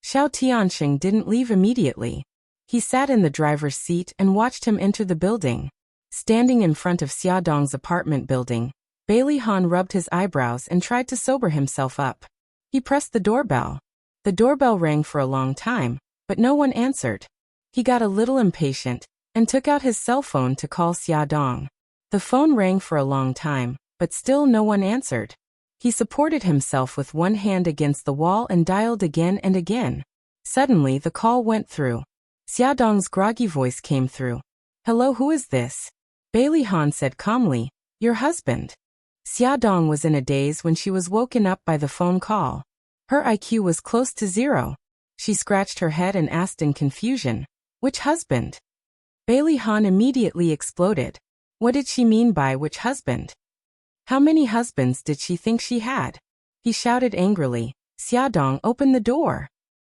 Xiao Tianxing didn't leave immediately. He sat in the driver's seat and watched him enter the building. Standing in front of Xiaodong's apartment building, Bai Lihan rubbed his eyebrows and tried to sober himself up. He pressed the doorbell. The doorbell rang for a long time, but no one answered. He got a little impatient and took out his cell phone to call Xiaodong. The phone rang for a long time, but still no one answered. He supported himself with one hand against the wall and dialed again and again. Suddenly the call went through. Xiaodong's groggy voice came through. "Hello, who is this?" Bai Lihan said calmly, "Your husband." Xiaodong was in a daze when she was woken up by the phone call. Her IQ was close to 0. She scratched her head and asked in confusion, "Which husband?" Bai Lihan immediately exploded. What did she mean by which husband? How many husbands did she think she had? He shouted angrily, "Xiaodong, open the door."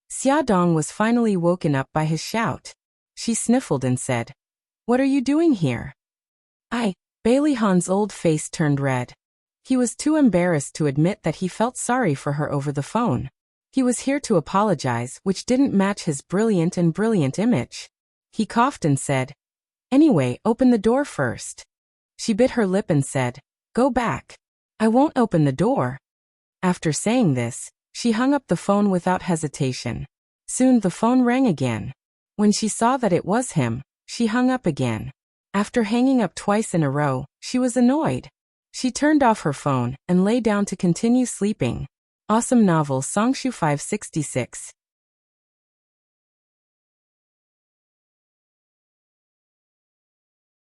Xiaodong was finally woken up by his shout. She sniffled and said, "What are you doing here?" Bai Lihan's old face turned red. He was too embarrassed to admit that he felt sorry for her over the phone. He was here to apologize, which didn't match his brilliant image. He coughed and said, "Anyway, open the door first." She bit her lip and said, "Go back. I won't open the door." After saying this, she hung up the phone without hesitation. Soon the phone rang again. When she saw that it was him, she hung up again. After hanging up twice in a row, she was annoyed. She turned off her phone and lay down to continue sleeping. Awesome novel Songshu 566.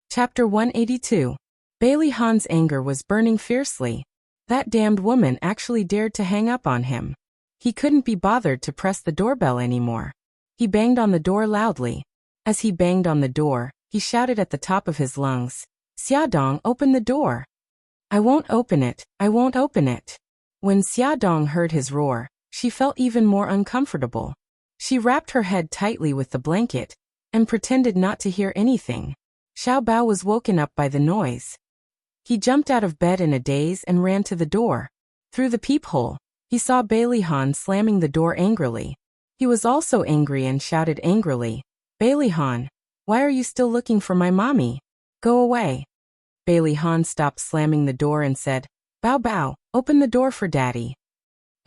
Chapter 182. Bailey Han's anger was burning fiercely. That damned woman actually dared to hang up on him. He couldn't be bothered to press the doorbell anymore. He banged on the door loudly. As he banged on the door, he shouted at the top of his lungs, "Xiaodong, open the door." "I won't open it, I won't open it." When Xiaodong heard his roar, she felt even more uncomfortable. She wrapped her head tightly with the blanket and pretended not to hear anything. Xiao Bao was woken up by the noise. He jumped out of bed in a daze and ran to the door. Through the peephole, he saw Bailey Han slamming the door angrily. He was also angry and shouted angrily, "Bailey Han, why are you still looking for my mommy? Go away." Bailey Han stopped slamming the door and said, "Bao Bao, open the door for daddy."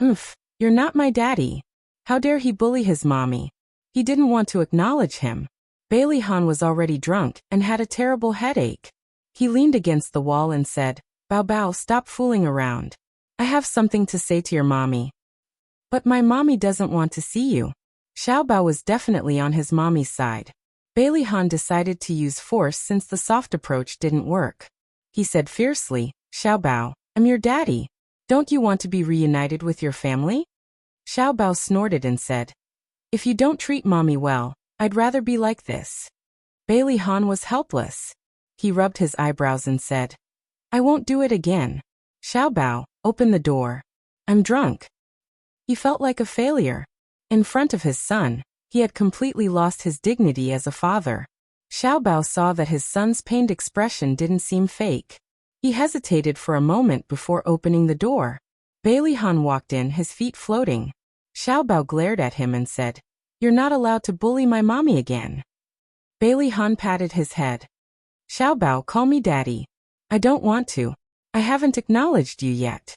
You're not my daddy." How dare he bully his mommy? He didn't want to acknowledge him. Bailey Han was already drunk and had a terrible headache. He leaned against the wall and said, "Bao Bao, stop fooling around. I have something to say to your mommy." "But my mommy doesn't want to see you." Xiao Bao was definitely on his mommy's side. Bailey Han decided to use force since the soft approach didn't work. He said fiercely, "Xiao Bao, I'm your daddy. Don't you want to be reunited with your family?" Xiao Bao snorted and said, "If you don't treat mommy well, I'd rather be like this." Bailey Han was helpless. He rubbed his eyebrows and said, "I won't do it again. Xiao Bao, open the door. I'm drunk." He felt like a failure. In front of his son, he had completely lost his dignity as a father. Xiao Bao saw that his son's pained expression didn't seem fake. He hesitated for a moment before opening the door. Bailey Han walked in, his feet floating. Xiao Bao glared at him and said, "You're not allowed to bully my mommy again." Bailey Han patted his head. "Xiao Bao, call me daddy." "I don't want to. I haven't acknowledged you yet."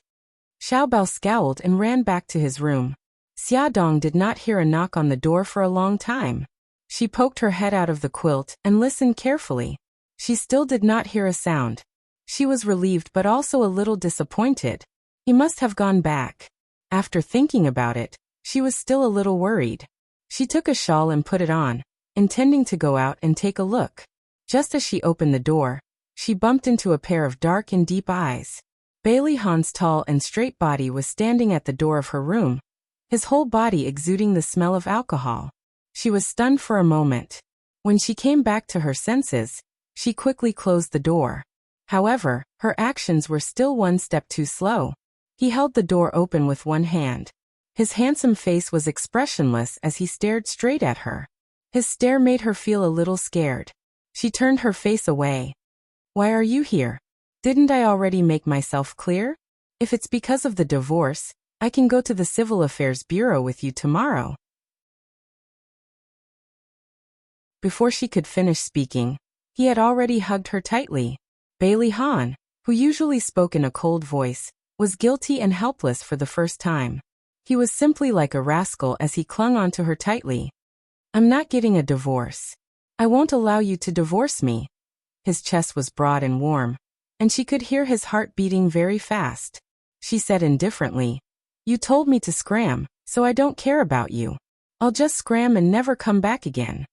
Xiao Bao scowled and ran back to his room. Xiaodong did not hear a knock on the door for a long time. She poked her head out of the quilt and listened carefully. She still did not hear a sound. She was relieved but also a little disappointed. He must have gone back. After thinking about it, she was still a little worried. She took a shawl and put it on, intending to go out and take a look. Just as she opened the door, she bumped into a pair of dark and deep eyes. Bailey Han's tall and straight body was standing at the door of her room, his whole body exuding the smell of alcohol. She was stunned for a moment. When she came back to her senses, she quickly closed the door. However, her actions were still one step too slow. He held the door open with one hand. His handsome face was expressionless as he stared straight at her. His stare made her feel a little scared. She turned her face away. "Why are you here? Didn't I already make myself clear? If it's because of the divorce, I can go to the Civil Affairs Bureau with you tomorrow." Before she could finish speaking, he had already hugged her tightly. Bailey Han, who usually spoke in a cold voice, was guilty and helpless for the first time. He was simply like a rascal as he clung onto her tightly. "I'm not getting a divorce. I won't allow you to divorce me." His chest was broad and warm, and she could hear his heart beating very fast. She said indifferently, "You told me to scram, so I don't care about you. I'll just scram and never come back again."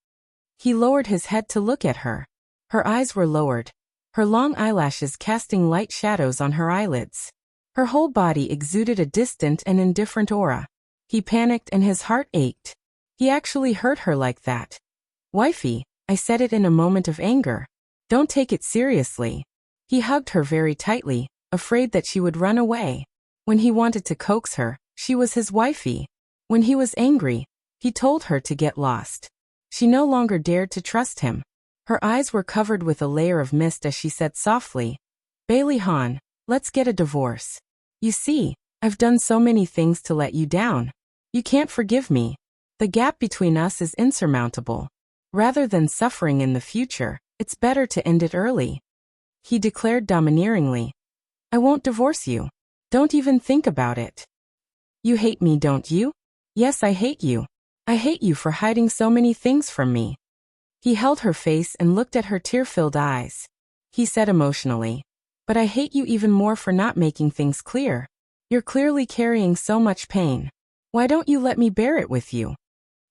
He lowered his head to look at her. Her eyes were lowered, her long eyelashes casting light shadows on her eyelids. Her whole body exuded a distant and indifferent aura. He panicked and his heart ached. He actually hurt her like that. "Wifey," I said it in a moment of anger. "Don't take it seriously." He hugged her very tightly, afraid that she would run away. When he wanted to coax her, she was his wifey. When he was angry, he told her to get lost. She no longer dared to trust him. Her eyes were covered with a layer of mist as she said softly, "Bailey Han, Let's get a divorce. You see, I've done so many things to let you down. You can't forgive me. The gap between us is insurmountable. Rather than suffering in the future, it's better to end it early. He declared domineeringly. I won't divorce you. Don't even think about it. You hate me, don't you? Yes, I hate you. I hate you for hiding so many things from me. He held her face and looked at her tear-filled eyes. He said emotionally, but I hate you even more for not making things clear. You're clearly carrying so much pain. Why don't you let me bear it with you?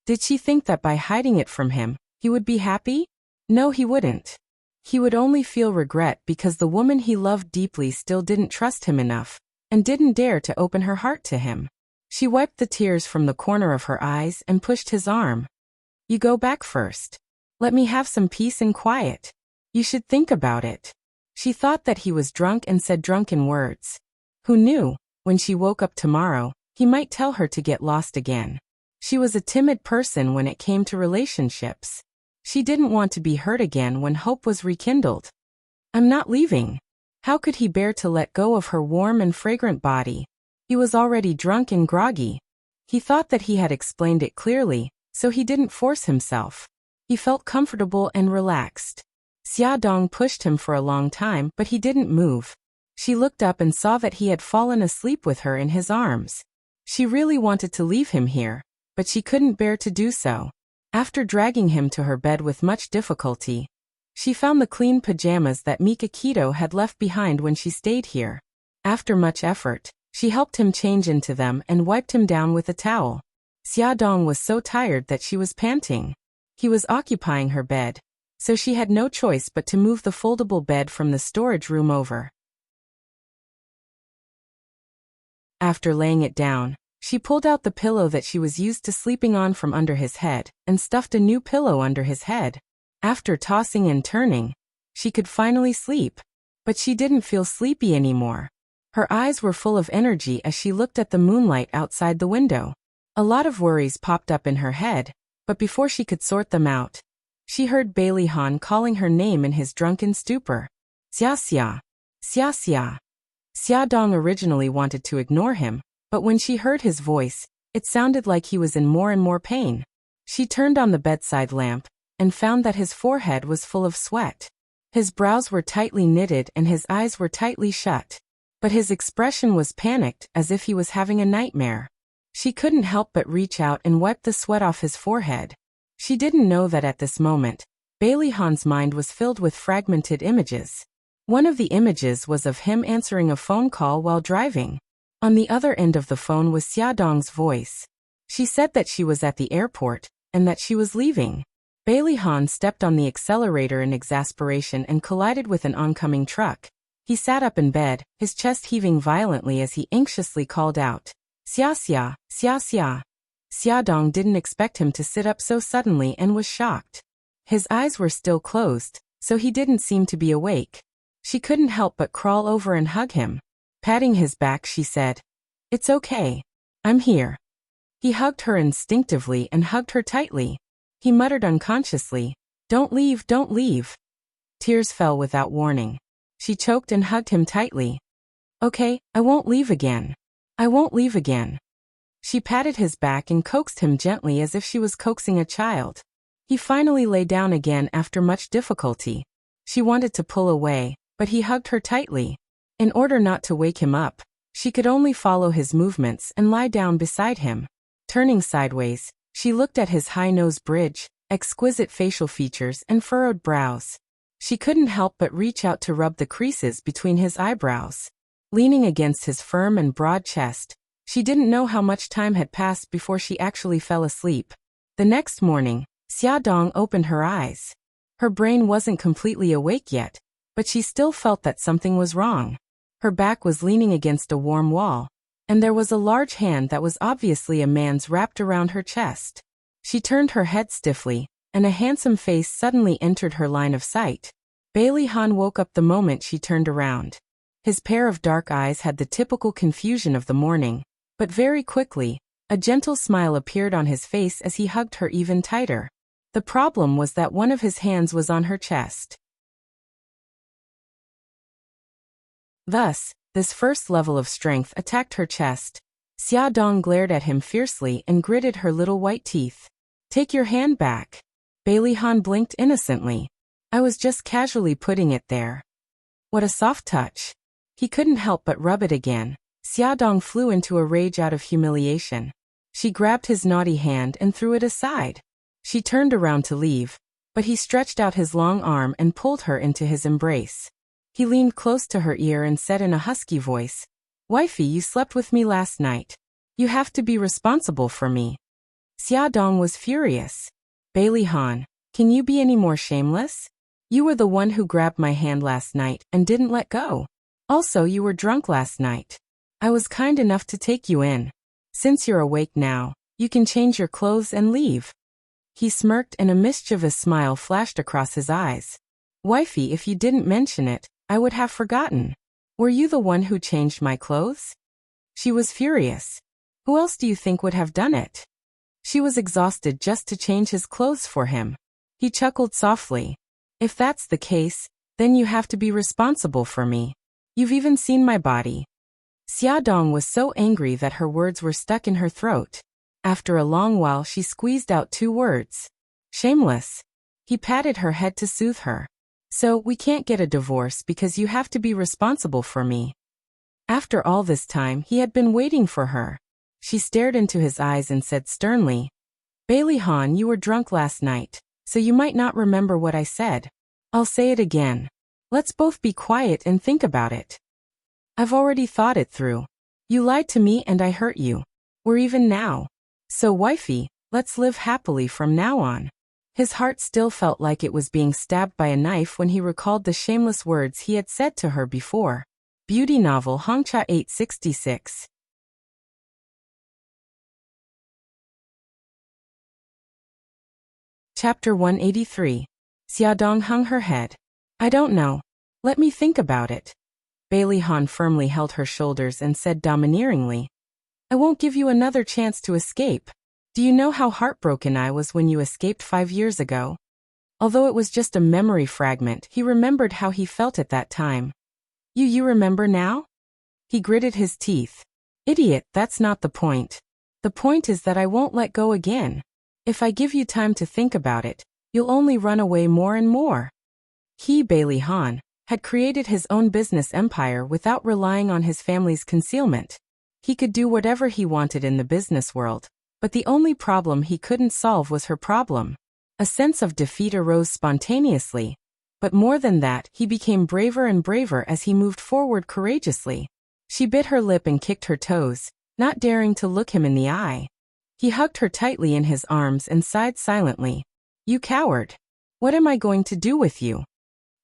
Did she think that by hiding it from him, he would be happy? No, he wouldn't. He would only feel regret because the woman he loved deeply still didn't trust him enough, and didn't dare to open her heart to him. She wiped the tears from the corner of her eyes and pushed his arm. You go back first. Let me have some peace and quiet. You should think about it. She thought that he was drunk and said drunken words. Who knew, when she woke up tomorrow, he might tell her to get lost again. She was a timid person when it came to relationships. She didn't want to be hurt again when hope was rekindled. I'm not leaving. How could he bear to let go of her warm and fragrant body? He was already drunk and groggy. He thought that he had explained it clearly, so he didn't force himself. He felt comfortable and relaxed. Xia Dong pushed him for a long time, but he didn't move. She looked up and saw that he had fallen asleep with her in his arms. She really wanted to leave him here, but she couldn't bear to do so. After dragging him to her bed with much difficulty, she found the clean pajamas that Mika Keto had left behind when she stayed here. After much effort, she helped him change into them and wiped him down with a towel. Xia Dong was so tired that she was panting. He was occupying her bed, so she had no choice but to move the foldable bed from the storage room over. After laying it down, she pulled out the pillow that she was used to sleeping on from under his head, and stuffed a new pillow under his head. After tossing and turning, she could finally sleep. But she didn't feel sleepy anymore. Her eyes were full of energy as she looked at the moonlight outside the window. A lot of worries popped up in her head, but before she could sort them out, she heard Bailey Han calling her name in his drunken stupor. Xia Xia. Xia Xia. Xia Dong originally wanted to ignore him, but when she heard his voice, it sounded like he was in more and more pain. She turned on the bedside lamp, and found that his forehead was full of sweat. His brows were tightly knitted and his eyes were tightly shut. But his expression was panicked, as if he was having a nightmare. She couldn't help but reach out and wipe the sweat off his forehead. She didn't know that at this moment, Bailey Han's mind was filled with fragmented images. One of the images was of him answering a phone call while driving. On the other end of the phone was Xia Dong's voice. She said that she was at the airport, and that she was leaving. Bailey Han stepped on the accelerator in exasperation and collided with an oncoming truck. He sat up in bed, his chest heaving violently as he anxiously called out, Xia Xia, Xia Xia. Xia Dong didn't expect him to sit up so suddenly and was shocked. His eyes were still closed, so he didn't seem to be awake. She couldn't help but crawl over and hug him. Patting his back, she said, It's okay. I'm here. He hugged her instinctively and hugged her tightly. He muttered unconsciously, Don't leave, don't leave. Tears fell without warning. She choked and hugged him tightly. Okay, I won't leave again. I won't leave again. She patted his back and coaxed him gently as if she was coaxing a child. He finally lay down again after much difficulty. She wanted to pull away, but he hugged her tightly. In order not to wake him up, she could only follow his movements and lie down beside him. Turning sideways, she looked at his high nose bridge, exquisite facial features and furrowed brows. She couldn't help but reach out to rub the creases between his eyebrows. Leaning against his firm and broad chest, she didn't know how much time had passed before she actually fell asleep. The next morning, Xia Dong opened her eyes. Her brain wasn't completely awake yet, but she still felt that something was wrong. Her back was leaning against a warm wall, and there was a large hand that was obviously a man's wrapped around her chest. She turned her head stiffly, and a handsome face suddenly entered her line of sight. Bailey Han woke up the moment she turned around. His pair of dark eyes had the typical confusion of the morning, but very quickly, a gentle smile appeared on his face as he hugged her even tighter. The problem was that one of his hands was on her chest. Thus, This first level of strength attacked her chest. Xia Dong glared at him fiercely and gritted her little white teeth. Take your hand back. Bailey Han blinked innocently. I was just casually putting it there. What a soft touch. He couldn't help but rub it again. Xia Dong flew into a rage out of humiliation. She grabbed his naughty hand and threw it aside. She turned around to leave, but he stretched out his long arm and pulled her into his embrace. He leaned close to her ear and said in a husky voice, "Wifey, you slept with me last night. You have to be responsible for me." Xia Dong was furious. Bailey Han, can you be any more shameless? You were the one who grabbed my hand last night and didn't let go. Also, you were drunk last night. I was kind enough to take you in. Since you're awake now, you can change your clothes and leave. He smirked and a mischievous smile flashed across his eyes. Wifey, if you didn't mention it, I would have forgotten. Were you the one who changed my clothes? She was furious. Who else do you think would have done it? She was exhausted just to change his clothes for him. He chuckled softly. If that's the case, then you have to be responsible for me. You've even seen my body. Xia Dong was so angry that her words were stuck in her throat. After a long while she squeezed out 2 words. Shameless. He patted her head to soothe her. So, we can't get a divorce because you have to be responsible for me. After all this time, he had been waiting for her. She stared into his eyes and said sternly, Bailey Han, you were drunk last night, so you might not remember what I said. I'll say it again. Let's both be quiet and think about it. I've already thought it through. You lied to me and I hurt you. We're even now. So wifey, let's live happily from now on. His heart still felt like it was being stabbed by a knife when he recalled the shameless words he had said to her before. Beauty novel Hongcha 866. Chapter 183. Xiaodong hung her head. I don't know. Let me think about it. Bailey Han firmly held her shoulders and said domineeringly, I won't give you another chance to escape. Do you know how heartbroken I was when you escaped 5 years ago? Although it was just a memory fragment, he remembered how he felt at that time. You remember now? He gritted his teeth. Idiot, that's not the point. The point is that I won't let go again. If I give you time to think about it, you'll only run away more and more. He, Bailey Han, had created his own business empire without relying on his family's concealment. He could do whatever he wanted in the business world, but the only problem he couldn't solve was her problem. A sense of defeat arose spontaneously, but more than that, he became braver and braver as he moved forward courageously. She bit her lip and kicked her toes, not daring to look him in the eye. He hugged her tightly in his arms and sighed silently. You coward! What am I going to do with you?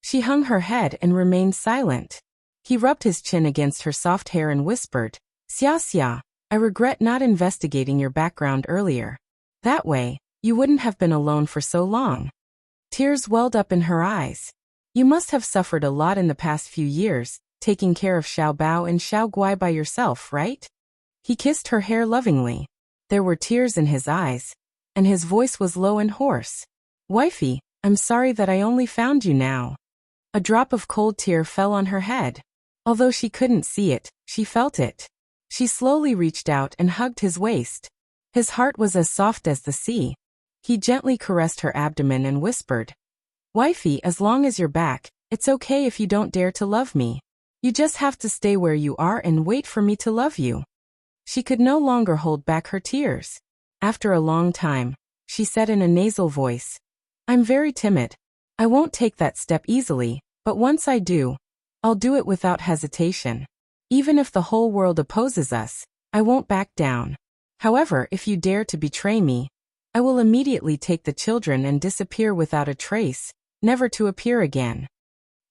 She hung her head and remained silent. He rubbed his chin against her soft hair and whispered, Xia, I regret not investigating your background earlier. That way, you wouldn't have been alone for so long. Tears welled up in her eyes. You must have suffered a lot in the past few years, taking care of Xiao Bao and Xiao Guai by yourself, right? He kissed her hair lovingly. There were tears in his eyes, and his voice was low and hoarse. Wifey, I'm sorry that I only found you now. A drop of cold tear fell on her head. Although she couldn't see it, she felt it. She slowly reached out and hugged his waist. His heart was as soft as the sea. He gently caressed her abdomen and whispered, Wifey, as long as you're back, it's okay if you don't dare to love me. You just have to stay where you are and wait for me to love you. She could no longer hold back her tears. After a long time, she said in a nasal voice, I'm very timid. I won't take that step easily, but once I do, I'll do it without hesitation. Even if the whole world opposes us, I won't back down. However, if you dare to betray me, I will immediately take the children and disappear without a trace, never to appear again.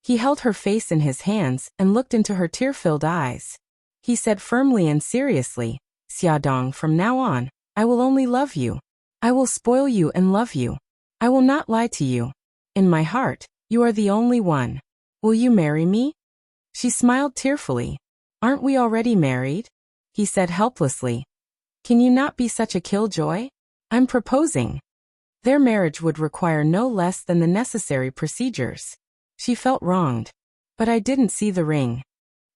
He held her face in his hands and looked into her tear-filled eyes. He said firmly and seriously, Xiaodong, from now on, I will only love you. I will spoil you and love you. I will not lie to you. In my heart, you are the only one. Will you marry me? She smiled tearfully. Aren't we already married? He said helplessly. Can you not be such a killjoy? I'm proposing. Their marriage would require no less than the necessary procedures. She felt wronged. But I didn't see the ring.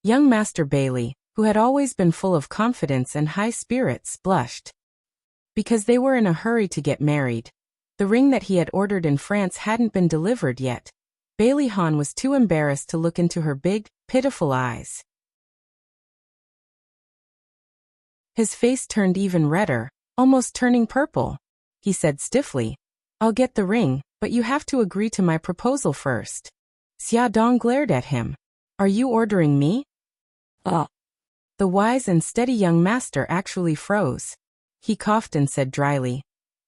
Young Master Bailey, who had always been full of confidence and high spirits, blushed. Because they were in a hurry to get married. The ring that he had ordered in France hadn't been delivered yet. Bailey Han was too embarrassed to look into her big, pitiful eyes. His face turned even redder, almost turning purple. He said stiffly, "I'll get the ring, but you have to agree to my proposal first." Xia Dong glared at him. "Are you ordering me?" The wise and steady young master actually froze. He coughed and said dryly,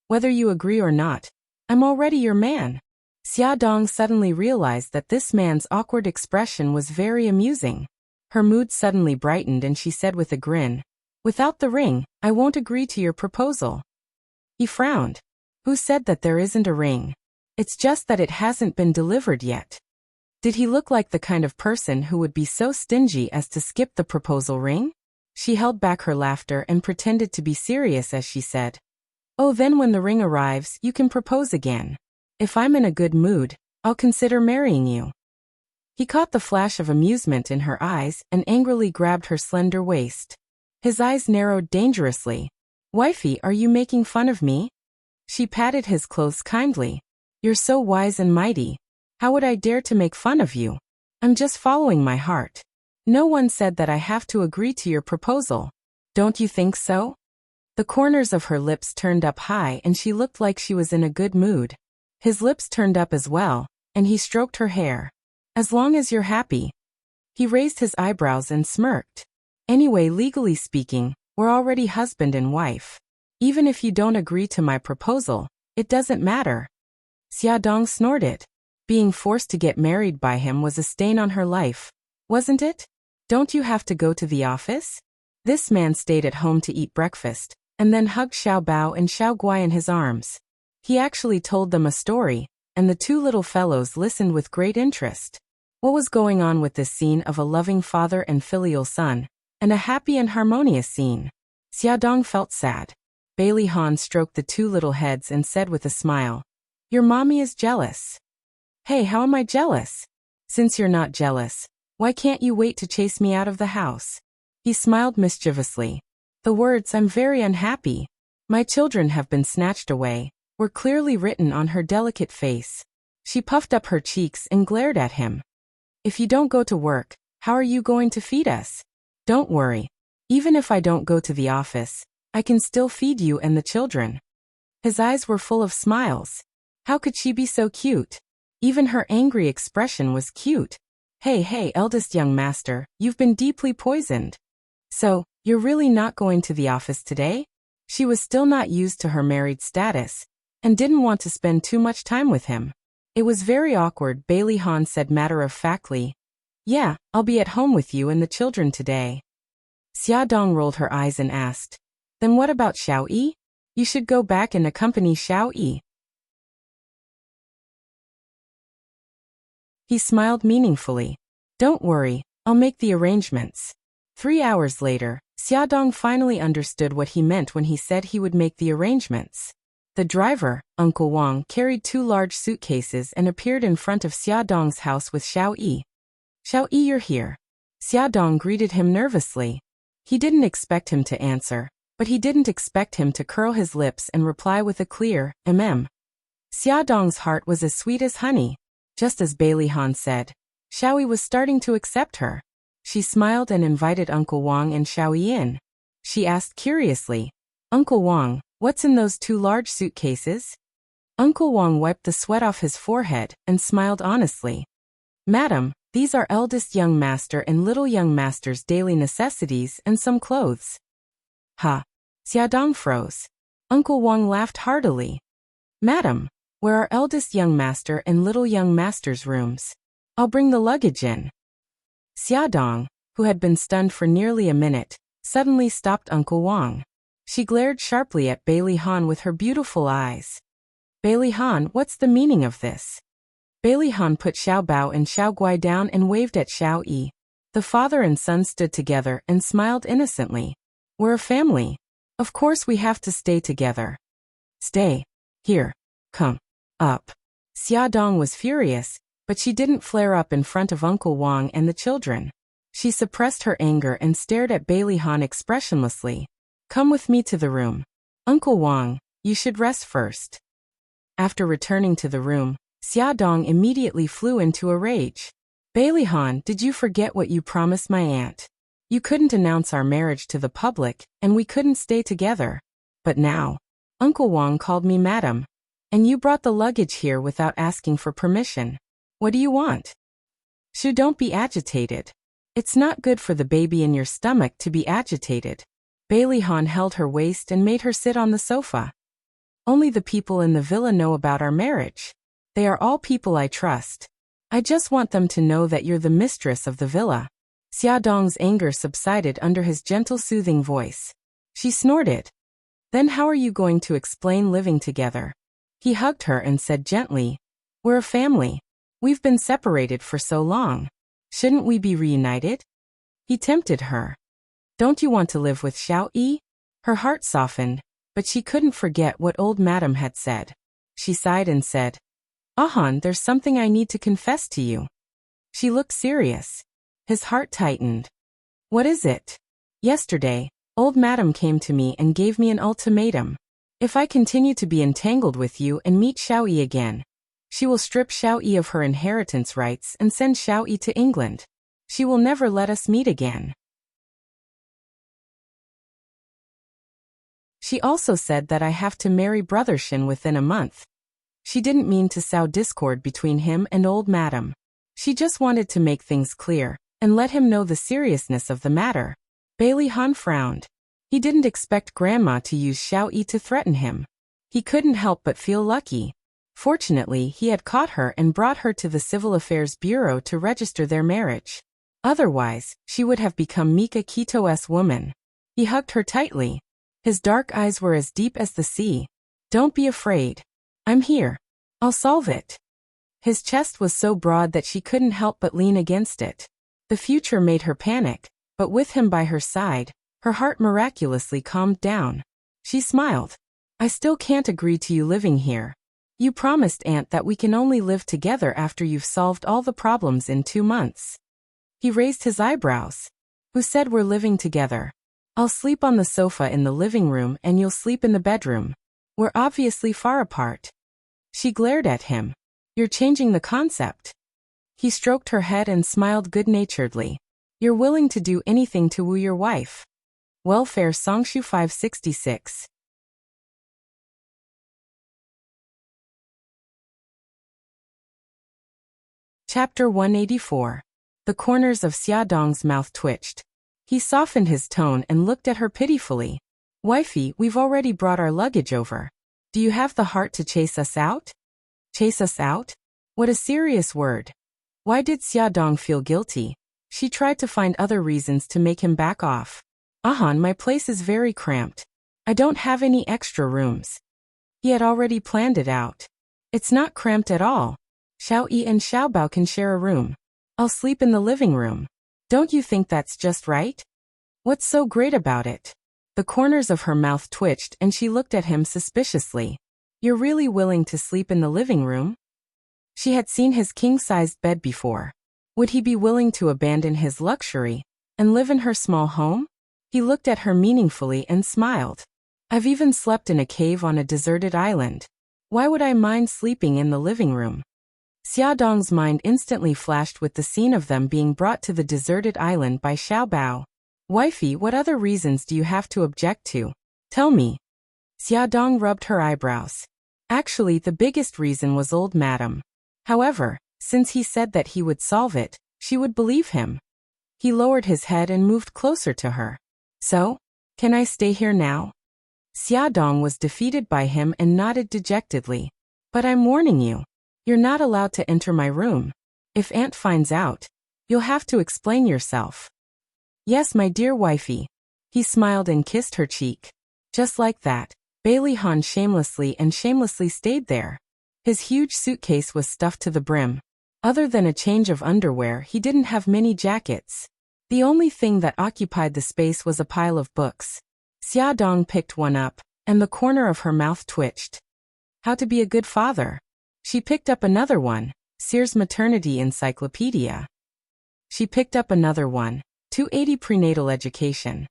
"Whether you agree or not, I'm already your man." Xia Dong suddenly realized that this man's awkward expression was very amusing. Her mood suddenly brightened and she said with a grin, "Without the ring, I won't agree to your proposal." He frowned. "Who said that there isn't a ring? It's just that it hasn't been delivered yet." Did he look like the kind of person who would be so stingy as to skip the proposal ring? She held back her laughter and pretended to be serious as she said, "Oh, then when the ring arrives, you can propose again. If I'm in a good mood, I'll consider marrying you." He caught the flash of amusement in her eyes and angrily grabbed her slender waist. His eyes narrowed dangerously. "Wifey, are you making fun of me?" She patted his clothes kindly. "You're so wise and mighty. How would I dare to make fun of you? I'm just following my heart. No one said that I have to agree to your proposal. Don't you think so?" The corners of her lips turned up high and she looked like she was in a good mood. His lips turned up as well, and he stroked her hair. "As long as you're happy." He raised his eyebrows and smirked. "Anyway, legally speaking, we're already husband and wife. Even if you don't agree to my proposal, it doesn't matter." Xia Dong snorted. Being forced to get married by him was a stain on her life, wasn't it? "Don't you have to go to the office?" This man stayed at home to eat breakfast, and then hugged Xiao Bao and Xiao Guai in his arms. He actually told them a story, and the two little fellows listened with great interest. What was going on with this scene of a loving father and filial son, and a happy and harmonious scene? Xia Dong felt sad. Bailey Han stroked the two little heads and said with a smile, "Your mommy is jealous." "Hey, how am I jealous?" "Since you're not jealous, why can't you wait to chase me out of the house?" He smiled mischievously. The words, "I'm very unhappy. My children have been snatched away," were clearly written on her delicate face. She puffed up her cheeks and glared at him. "If you don't go to work, how are you going to feed us?" "Don't worry. Even if I don't go to the office, I can still feed you and the children." His eyes were full of smiles. How could she be so cute? Even her angry expression was cute. Hey, eldest young master, you've been deeply poisoned." "So, you're really not going to the office today?" She was still not used to her married status, and didn't want to spend too much time with him. It was very awkward. Bailey Han said matter-of-factly, "Yeah, I'll be at home with you and the children today." Xia Dong rolled her eyes and asked, "Then what about Xiao Yi? You should go back and accompany Xiao Yi." He smiled meaningfully. "Don't worry, I'll make the arrangements." 3 hours later, Xia Dong finally understood what he meant when he said he would make the arrangements. The driver, Uncle Wang, carried 2 large suitcases and appeared in front of Xia Dong's house with Xiao Yi. "Xiao Yi, you're here." Xia Dong greeted him nervously. He didn't expect him to answer, but he didn't expect him to curl his lips and reply with a clear, Xia Dong's heart was as sweet as honey. Just as Bailey Han said, Xiao Yi was starting to accept her. She smiled and invited Uncle Wang and Xiao Yi in. She asked curiously, "Uncle Wang, what's in those 2 large suitcases?" Uncle Wang wiped the sweat off his forehead and smiled honestly. "Madam, these are eldest young master and little young master's daily necessities and some clothes." "Ha!" Xia Dong froze. Uncle Wang laughed heartily. "Madam, where are eldest young master and little young master's rooms? I'll bring the luggage in." Xia Dong, who had been stunned for nearly a minute, suddenly stopped Uncle Wang. She glared sharply at Bailey Han with her beautiful eyes. "Bailey Han, what's the meaning of this?" Bailey Han put Xiao Bao and Xiao Guai down and waved at Xiao Yi. The father and son stood together and smiled innocently. "We're a family. Of course we have to stay together." "Stay. Here. Come. Up." Xia Dong was furious, but she didn't flare up in front of Uncle Wang and the children. She suppressed her anger and stared at Bailey Han expressionlessly. Come with me to the room. Uncle Wang, you should rest first. After returning to the room, Xia Dong immediately flew into a rage. Bailey Han, did you forget what you promised my aunt? You couldn't announce our marriage to the public, and we couldn't stay together. But now, Uncle Wang called me madam. And you brought the luggage here without asking for permission. What do you want? Shu, don't be agitated. It's not good for the baby in your stomach to be agitated. Bailey Han held her waist and made her sit on the sofa. Only the people in the villa know about our marriage. They are all people I trust. I just want them to know that you're the mistress of the villa. Xia Dong's anger subsided under his gentle soothing voice. She snorted. Then how are you going to explain living together? He hugged her and said gently, we're a family. We've been separated for so long. Shouldn't we be reunited? He tempted her. Don't you want to live with Xiao Yi? Her heart softened, but she couldn't forget what old madam had said. She sighed and said, Han, there's something I need to confess to you. She looked serious. His heart tightened. What is it? Yesterday, old madam came to me and gave me an ultimatum. If I continue to be entangled with you and meet Xiao Yi again, she will strip Xiao Yi of her inheritance rights and send Xiao Yi to England. She will never let us meet again. She also said that I have to marry Brother Shin within a month. She didn't mean to sow discord between him and old madam. She just wanted to make things clear and let him know the seriousness of the matter. Bailey Han frowned. He didn't expect Grandma to use Xiao Yi to threaten him. He couldn't help but feel lucky. Fortunately, he had caught her and brought her to the Civil Affairs Bureau to register their marriage. Otherwise, she would have become Mika Kito's woman. He hugged her tightly. His dark eyes were as deep as the sea. Don't be afraid. I'm here. I'll solve it. His chest was so broad that she couldn't help but lean against it. The future made her panic, but with him by her side, her heart miraculously calmed down. She smiled. I still can't agree to you living here. You promised Aunt that we can only live together after you've solved all the problems in 2 months. He raised his eyebrows. Who said we're living together? I'll sleep on the sofa in the living room and you'll sleep in the bedroom. We're obviously far apart. She glared at him. You're changing the concept. He stroked her head and smiled good-naturedly. You're willing to do anything to woo your wife. Welfare Songshu 566. Chapter 184. The corners of Xia Dong's mouth twitched. He softened his tone and looked at her pitifully. Wifey, we've already brought our luggage over. Do you have the heart to chase us out? Chase us out? What a serious word. Why did Xia Dong feel guilty? She tried to find other reasons to make him back off. My place is very cramped. I don't have any extra rooms. He had already planned it out. It's not cramped at all. Xiao Yi and Xiao Bao can share a room. I'll sleep in the living room. Don't you think that's just right? What's so great about it? The corners of her mouth twitched and she looked at him suspiciously. You're really willing to sleep in the living room? She had seen his king-sized bed before. Would he be willing to abandon his luxury and live in her small home? He looked at her meaningfully and smiled. I've even slept in a cave on a deserted island. Why would I mind sleeping in the living room? Xia Dong's mind instantly flashed with the scene of them being brought to the deserted island by Xiao Bao. Wifey, what other reasons do you have to object to? Tell me. Xia Dong rubbed her eyebrows. Actually, the biggest reason was old madam. However, since he said that he would solve it, she would believe him. He lowered his head and moved closer to her. So? Can I stay here now? Xia Dong was defeated by him and nodded dejectedly. But I'm warning you. You're not allowed to enter my room. If Aunt finds out, you'll have to explain yourself. Yes, my dear wifey. He smiled and kissed her cheek. Just like that, Bailey Han shamelessly stayed there. His huge suitcase was stuffed to the brim. Other than a change of underwear, he didn't have many jackets. The only thing that occupied the space was a pile of books. Xia Dong picked one up, and the corner of her mouth twitched. How to be a good father. She picked up another one, Sears Maternity Encyclopedia. She picked up another one, 280 prenatal education.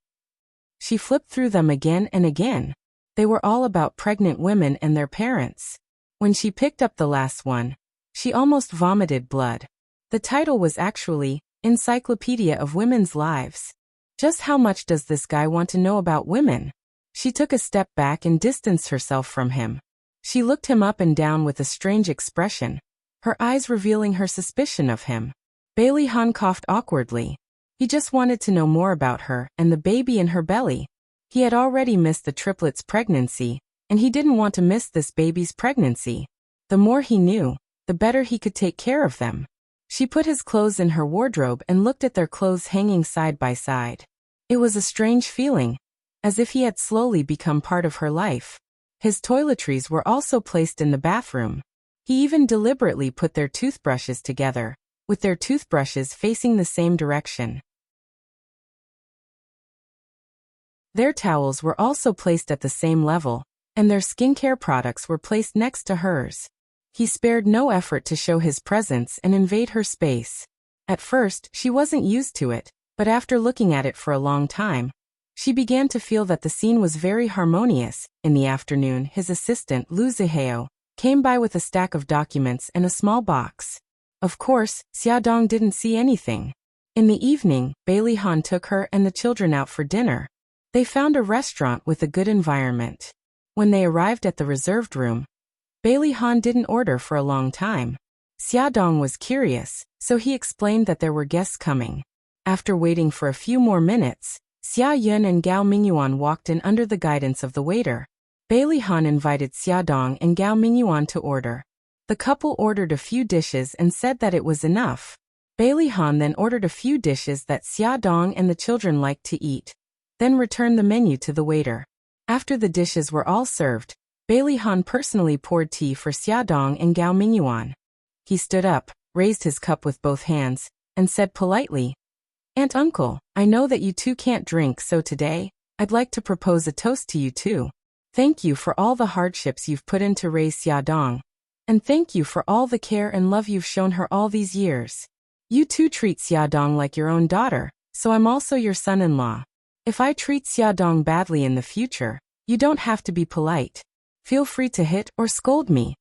She flipped through them again and again. They were all about pregnant women and their parents. When she picked up the last one, she almost vomited blood. The title was actually, Encyclopedia of Women's Lives. Just how much does this guy want to know about women? She took a step back and distanced herself from him. She looked him up and down with a strange expression, her eyes revealing her suspicion of him. Bailey Han coughed awkwardly. He just wanted to know more about her and the baby in her belly. He had already missed the triplets' pregnancy, and he didn't want to miss this baby's pregnancy. The more he knew, the better he could take care of them. She put his clothes in her wardrobe and looked at their clothes hanging side by side. It was a strange feeling, as if he had slowly become part of her life. His toiletries were also placed in the bathroom. He even deliberately put their toothbrushes together, with their toothbrushes facing the same direction. Their towels were also placed at the same level, and their skincare products were placed next to hers. He spared no effort to show his presence and invade her space. At first, she wasn't used to it, but after looking at it for a long time, she began to feel that the scene was very harmonious. In the afternoon, his assistant, Lu Zihao, came by with a stack of documents and a small box. Of course, Xiaodong didn't see anything. In the evening, Bailey Han took her and the children out for dinner. They found a restaurant with a good environment. When they arrived at the reserved room, Bailey Han didn't order for a long time. Xiaodong was curious, so he explained that there were guests coming. After waiting for a few more minutes, Xia Yun and Gao Mingyuan walked in under the guidance of the waiter. Bailey Han invited Xiaodong and Gao Mingyuan to order. The couple ordered a few dishes and said that it was enough. Bailey Han then ordered a few dishes that Xiaodong and the children liked to eat, then returned the menu to the waiter. After the dishes were all served, Bailey Han personally poured tea for Xiaodong and Gao Mingyuan. He stood up, raised his cup with both hands, and said politely, "Aunt Uncle, I know that you two can't drink, so today, I'd like to propose a toast to you two. Thank you for all the hardships you've put in to raise Xiaodong, and thank you for all the care and love you've shown her all these years. You two treat Xiaodong like your own daughter, so I'm also your son-in-law. If I treat Xiaodong badly in the future, you don't have to be polite. Feel free to hit or scold me."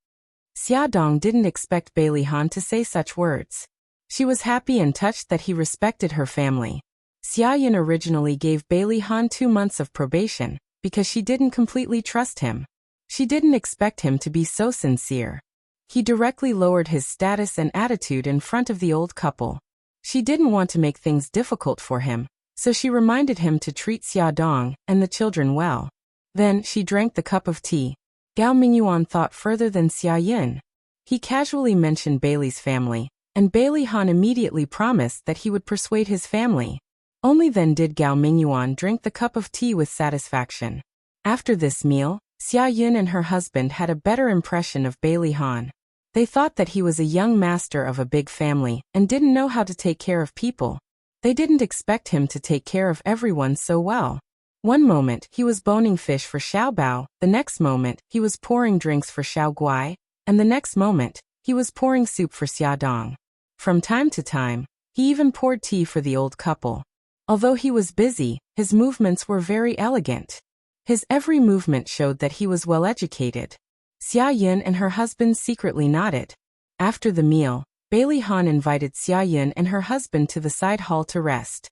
Xiaodong didn't expect Bailey Han to say such words. She was happy and touched that he respected her family. Xia Yun originally gave Bailey Han 2 months of probation, because she didn't completely trust him. She didn't expect him to be so sincere. He directly lowered his status and attitude in front of the old couple. She didn't want to make things difficult for him, so she reminded him to treat Xiaodong and the children well. Then she drank the cup of tea. Gao Mingyuan thought further than Xia Yun. He casually mentioned Bailey's family, and Bailey Han immediately promised that he would persuade his family. Only then did Gao Mingyuan drink the cup of tea with satisfaction. After this meal, Xia Yun and her husband had a better impression of Bailey Han. They thought that he was a young master of a big family and didn't know how to take care of people. They didn't expect him to take care of everyone so well. One moment, he was boning fish for Xiao Bao, the next moment, he was pouring drinks for Xiao Guai, and the next moment, he was pouring soup for Xiaodong. From time to time, he even poured tea for the old couple. Although he was busy, his movements were very elegant. His every movement showed that he was well educated. Xia Yun and her husband secretly nodded. After the meal, Bailey Han invited Xia Yun and her husband to the side hall to rest.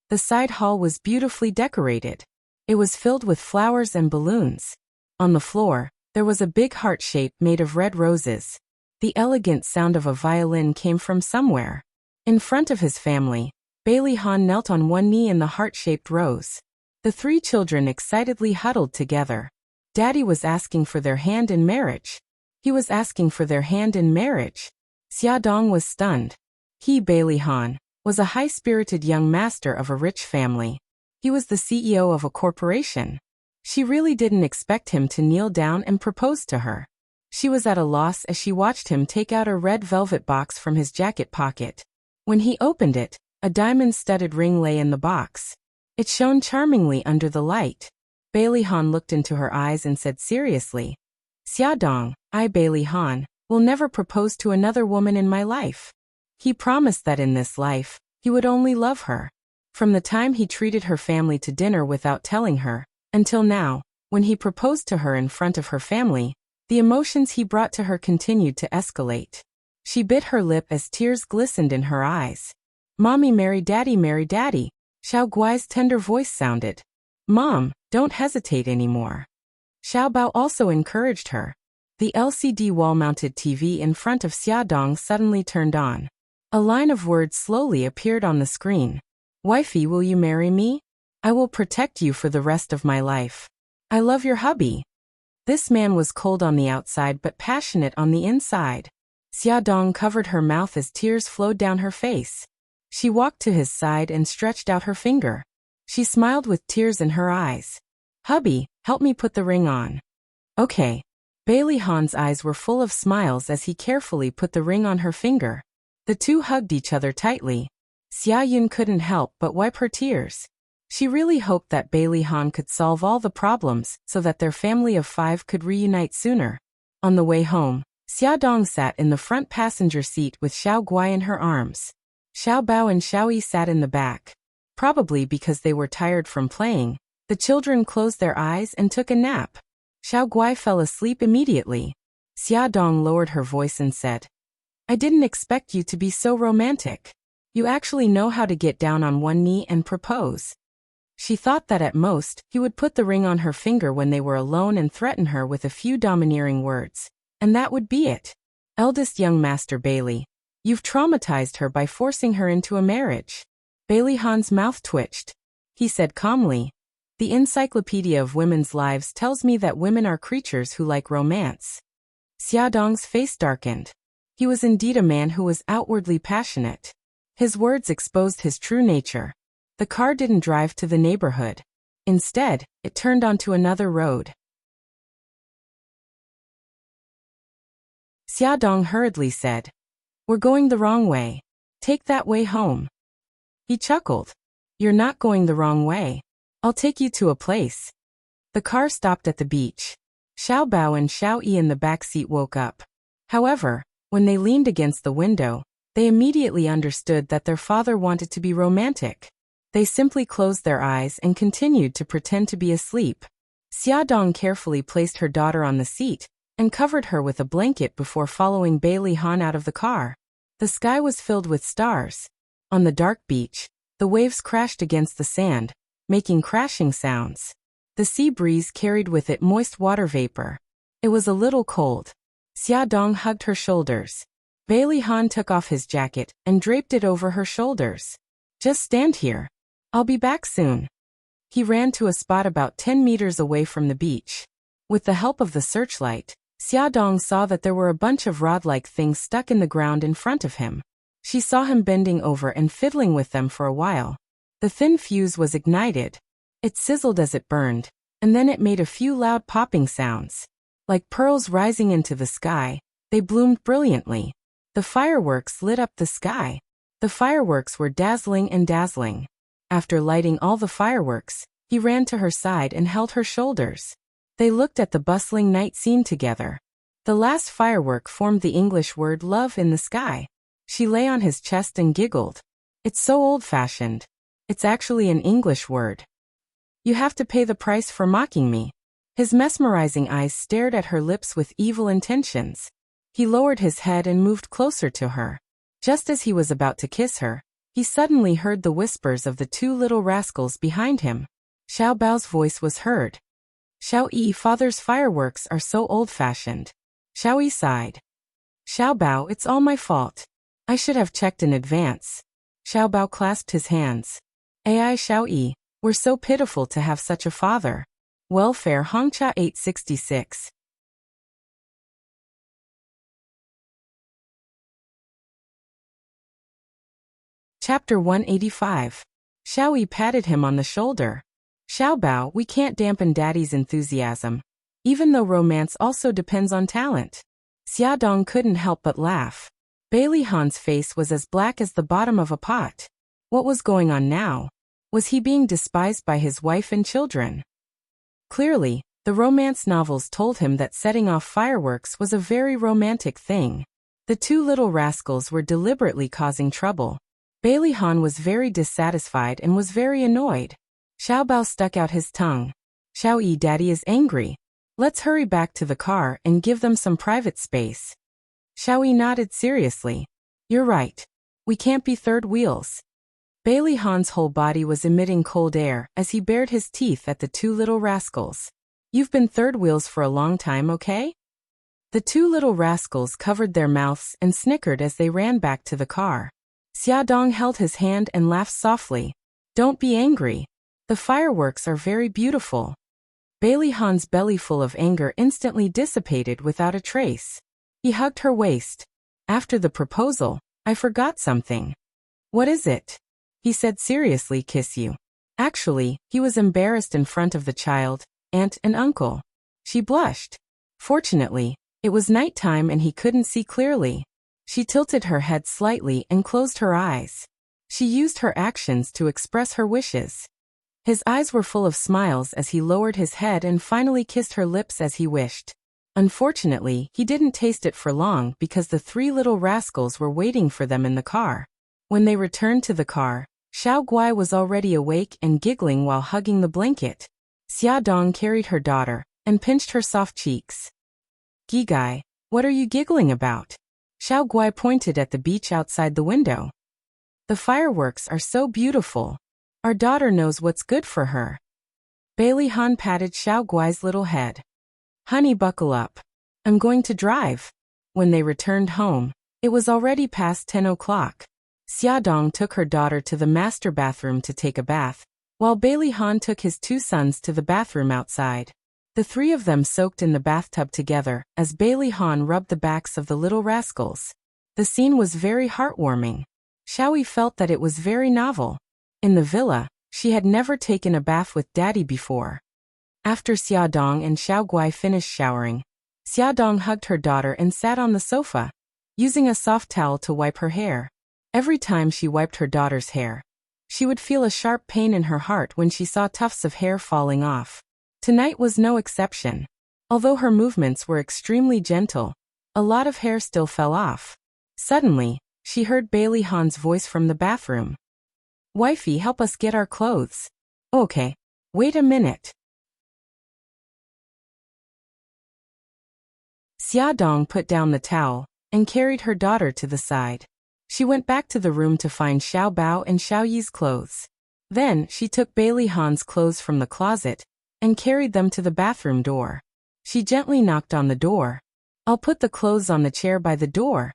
The side hall was beautifully decorated. It was filled with flowers and balloons. On the floor, there was a big heart shape made of red roses. The elegant sound of a violin came from somewhere. In front of his family, Bailey Han knelt on one knee in the heart-shaped rose. The 3 children excitedly huddled together. Daddy was asking for their hand in marriage. He was asking for their hand in marriage. Xiaodong was stunned. He, Bailey Han, was a high-spirited young master of a rich family. He was the CEO of a corporation. She really didn't expect him to kneel down and propose to her. She was at a loss as she watched him take out a red velvet box from his jacket pocket. When he opened it, a diamond-studded ring lay in the box. It shone charmingly under the light. Bailey Han looked into her eyes and said seriously, "Xiaodong, I, Bailey Han, will never propose to another woman in my life. He promised that in this life, he would only love her. From the time he treated her family to dinner without telling her, until now, when he proposed to her in front of her family, the emotions he brought to her continued to escalate. She bit her lip as tears glistened in her eyes. Mommy, marry Daddy, Xiao Guai's tender voice sounded. Mom, don't hesitate anymore. Xiao Bao also encouraged her. The LCD wall-mounted TV in front of Xiaodong suddenly turned on. A line of words slowly appeared on the screen. Wifey, will you marry me? I will protect you for the rest of my life. I love your hubby. This man was cold on the outside but passionate on the inside. Xiaodong covered her mouth as tears flowed down her face. She walked to his side and stretched out her finger. She smiled with tears in her eyes. Hubby, help me put the ring on. Okay. Bailey Han's eyes were full of smiles as he carefully put the ring on her finger. The two hugged each other tightly. Xia Yun couldn't help but wipe her tears. She really hoped that Bailey Han could solve all the problems so that their family of 5 could reunite sooner. On the way home, Xiaodong sat in the front passenger seat with Xiao Guai in her arms. Xiao Bao and Xiao Yi sat in the back. Probably because they were tired from playing, the children closed their eyes and took a nap. Xiao Guai fell asleep immediately. Xiaodong lowered her voice and said, I didn't expect you to be so romantic. You actually know how to get down on one knee and propose. She thought that at most, he would put the ring on her finger when they were alone and threaten her with a few domineering words. And that would be it. Eldest young Master Bailey, you've traumatized her by forcing her into a marriage. Bailey Han's mouth twitched. He said calmly, the Encyclopedia of Women's Lives tells me that women are creatures who like romance. Xiaodong's face darkened. He was indeed a man who was outwardly passionate. His words exposed his true nature. The car didn't drive to the neighborhood. Instead, it turned onto another road. Xiaodong hurriedly said, We're going the wrong way. Take that way home. He chuckled. You're not going the wrong way. I'll take you to a place. The car stopped at the beach. Xiao Bao and Xiao Yi in the back seat woke up. However, when they leaned against the window, they immediately understood that their father wanted to be romantic. They simply closed their eyes and continued to pretend to be asleep. Xiaodong carefully placed her daughter on the seat and covered her with a blanket before following Bailey Han out of the car. The sky was filled with stars. On the dark beach, the waves crashed against the sand, making crashing sounds. The sea breeze carried with it moist water vapor. It was a little cold. Xiaodong hugged her shoulders. Bailey Han took off his jacket and draped it over her shoulders. Just stand here. I'll be back soon. He ran to a spot about 10 meters away from the beach. With the help of the searchlight, Xiaodong saw that there were a bunch of rod-like things stuck in the ground in front of him. She saw him bending over and fiddling with them for a while. The thin fuse was ignited. It sizzled as it burned, and then it made a few loud popping sounds. Like pearls rising into the sky, they bloomed brilliantly. The fireworks lit up the sky. The fireworks were dazzling and dazzling. After lighting all the fireworks, he ran to her side and held her shoulders. They looked at the bustling night scene together. The last firework formed the English word love in the sky. She lay on his chest and giggled. It's so old-fashioned. It's actually an English word. You have to pay the price for mocking me. His mesmerizing eyes stared at her lips with evil intentions. He lowered his head and moved closer to her. Just as he was about to kiss her, he suddenly heard the whispers of the two little rascals behind him. Xiao Bao's voice was heard. Xiao Yi, father's fireworks are so old-fashioned. Xiao Yi sighed. Xiao Bao, it's all my fault. I should have checked in advance. Xiao Bao clasped his hands. Ai Xiao Yi, we're so pitiful to have such a father. Welfare Hongcha 866. Chapter 185. Xiao Yi patted him on the shoulder. Xiao Bao, we can't dampen Daddy's enthusiasm, even though romance also depends on talent. Xiaodong couldn't help but laugh. Bailey Han's face was as black as the bottom of a pot. What was going on now? Was he being despised by his wife and children? Clearly, The romance novels told him that setting off fireworks was a very romantic thing. The two little rascals were deliberately causing trouble. Bailey Han was very dissatisfied and was very annoyed. Xiao Bao stuck out his tongue. Xiao Yi, Daddy is angry. Let's hurry back to the car and give them some private space. Xiao Yi nodded seriously. You're right. We can't be third wheels. Bailey Han's whole body was emitting cold air as he bared his teeth at the two little rascals. You've been third wheels for a long time, okay? The two little rascals covered their mouths and snickered as they ran back to the car. Xia Dong held his hand and laughed softly. Don't be angry. The fireworks are very beautiful. Bailey Han's belly full of anger instantly dissipated without a trace. He hugged her waist. After the proposal, I forgot something. What is it? He said seriously, kiss you. Actually, he was embarrassed in front of the child, aunt and uncle. She blushed. Fortunately, it was nighttime and he couldn't see clearly. She tilted her head slightly and closed her eyes. She used her actions to express her wishes. His eyes were full of smiles as he lowered his head and finally kissed her lips as he wished. Unfortunately, he didn't taste it for long because the three little rascals were waiting for them in the car. When they returned to the car, Xiao Guai was already awake and giggling while hugging the blanket. Xia Dong carried her daughter and pinched her soft cheeks. Gigai, what are you giggling about? Xiao Guai pointed at the beach outside the window. The fireworks are so beautiful. Our daughter knows what's good for her. Bailey Han patted Xiao Guai's little head. Honey, buckle up. I'm going to drive. When they returned home, it was already past 10 o'clock. Xia Dong took her daughter to the master bathroom to take a bath, while Bailey Han took his two sons to the bathroom outside. The three of them soaked in the bathtub together as Bailey Han rubbed the backs of the little rascals. The scene was very heartwarming. Xiao Yi felt that it was very novel. In the villa, she had never taken a bath with Daddy before. After Xia Dong and Xiao Guai finished showering, Xia Dong hugged her daughter and sat on the sofa, using a soft towel to wipe her hair. Every time she wiped her daughter's hair, she would feel a sharp pain in her heart when she saw tufts of hair falling off. Tonight was no exception. Although her movements were extremely gentle, a lot of hair still fell off. Suddenly, she heard Bailey Han's voice from the bathroom. Wifey, help us get our clothes. Okay, wait a minute. Xia Dong put down the towel and carried her daughter to the side. She went back to the room to find Xiao Bao and Xiao Yi's clothes. Then, she took Bailey Han's clothes from the closet and carried them to the bathroom door. She gently knocked on the door. I'll put the clothes on the chair by the door.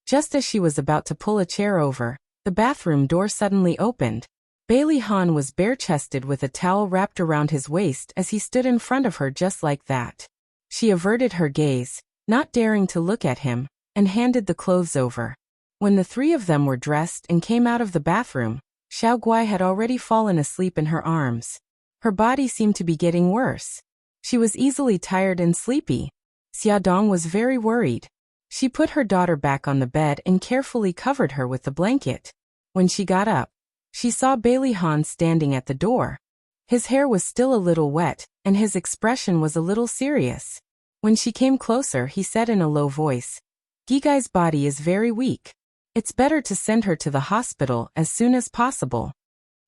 Just as she was about to pull a chair over, the bathroom door suddenly opened. Bailey Han was bare-chested with a towel wrapped around his waist as he stood in front of her just like that. She averted her gaze, not daring to look at him, and handed the clothes over. When the three of them were dressed and came out of the bathroom, Xiao Guai had already fallen asleep in her arms. Her body seemed to be getting worse. She was easily tired and sleepy. Xia Dong was very worried. She put her daughter back on the bed and carefully covered her with the blanket. When she got up, she saw Bailey Han standing at the door. His hair was still a little wet, and his expression was a little serious. When she came closer, he said in a low voice, Gigai's body is very weak. It's better to send her to the hospital as soon as possible.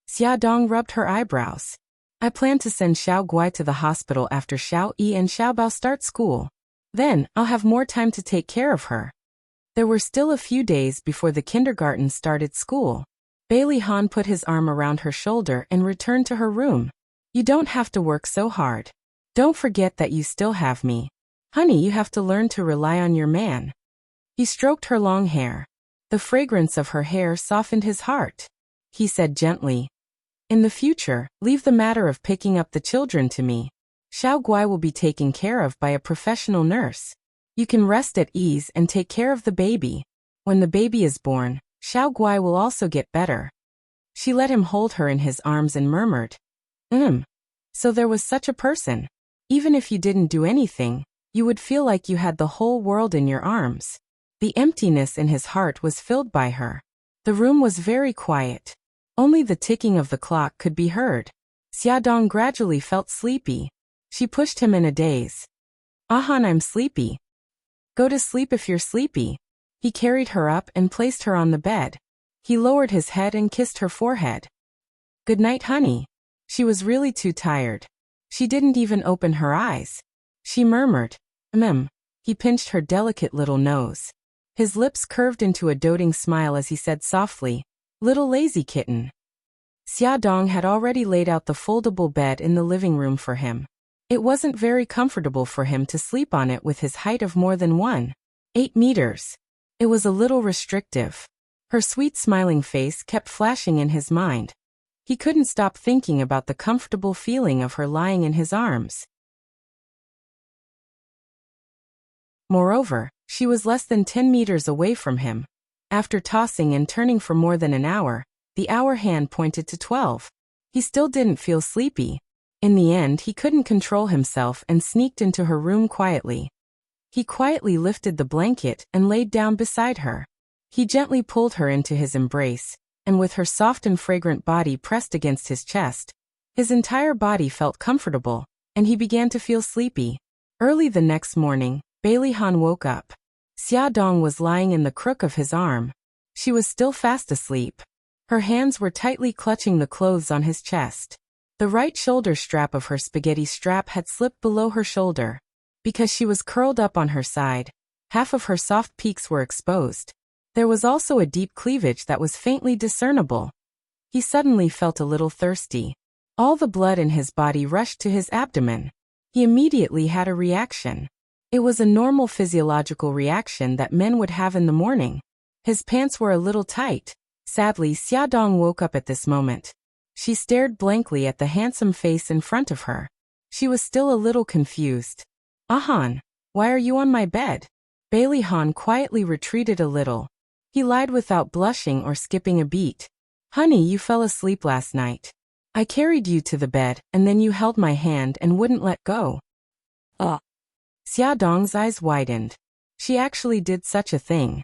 Xia Dong rubbed her eyebrows. I plan to send Xiao Guai to the hospital after Xiao Yi and Xiao Bao start school. Then, I'll have more time to take care of her. There were still a few days before the kindergarten started school. Bailey Han put his arm around her shoulder and returned to her room. You don't have to work so hard. Don't forget that you still have me. Honey, you have to learn to rely on your man. He stroked her long hair. The fragrance of her hair softened his heart. He said gently, in the future, leave the matter of picking up the children to me. Xiao Guai will be taken care of by a professional nurse. You can rest at ease and take care of the baby. When the baby is born, Xiao Guai will also get better. She let him hold her in his arms and murmured, So there was such a person. Even if you didn't do anything, you would feel like you had the whole world in your arms. The emptiness in his heart was filled by her. The room was very quiet. Only the ticking of the clock could be heard. Xia Dong gradually felt sleepy. She pushed him in a daze. Ahan, I'm sleepy. Go to sleep if you're sleepy. He carried her up and placed her on the bed. He lowered his head and kissed her forehead. Good night, honey. She was really too tired. She didn't even open her eyes. She murmured, He pinched her delicate little nose. His lips curved into a doting smile as he said softly, little lazy kitten. Xia Dong had already laid out the foldable bed in the living room for him. It wasn't very comfortable for him to sleep on it with his height of more than 1.8 meters. It was a little restrictive. Her sweet smiling face kept flashing in his mind. He couldn't stop thinking about the comfortable feeling of her lying in his arms. Moreover, she was less than 10 meters away from him. After tossing and turning for more than an hour, the hour hand pointed to 12. He still didn't feel sleepy. In the end, he couldn't control himself and sneaked into her room quietly. He quietly lifted the blanket and laid down beside her. He gently pulled her into his embrace, and with her soft and fragrant body pressed against his chest, his entire body felt comfortable, and he began to feel sleepy. Early the next morning, Bailey Han woke up. Xia Dong was lying in the crook of his arm. She was still fast asleep. Her hands were tightly clutching the clothes on his chest. The right shoulder strap of her spaghetti strap had slipped below her shoulder. Because she was curled up on her side, half of her soft peaks were exposed. There was also a deep cleavage that was faintly discernible. He suddenly felt a little thirsty. All the blood in his body rushed to his abdomen. He immediately had a reaction. It was a normal physiological reaction that men would have in the morning. His pants were a little tight. Sadly, Xia Dong woke up at this moment. She stared blankly at the handsome face in front of her. She was still a little confused. Ahan, why are you on my bed? Bailey Han quietly retreated a little. He lied without blushing or skipping a beat. Honey, you fell asleep last night. I carried you to the bed, and then you held my hand and wouldn't let go. Xia Dong's eyes widened. She actually did such a thing.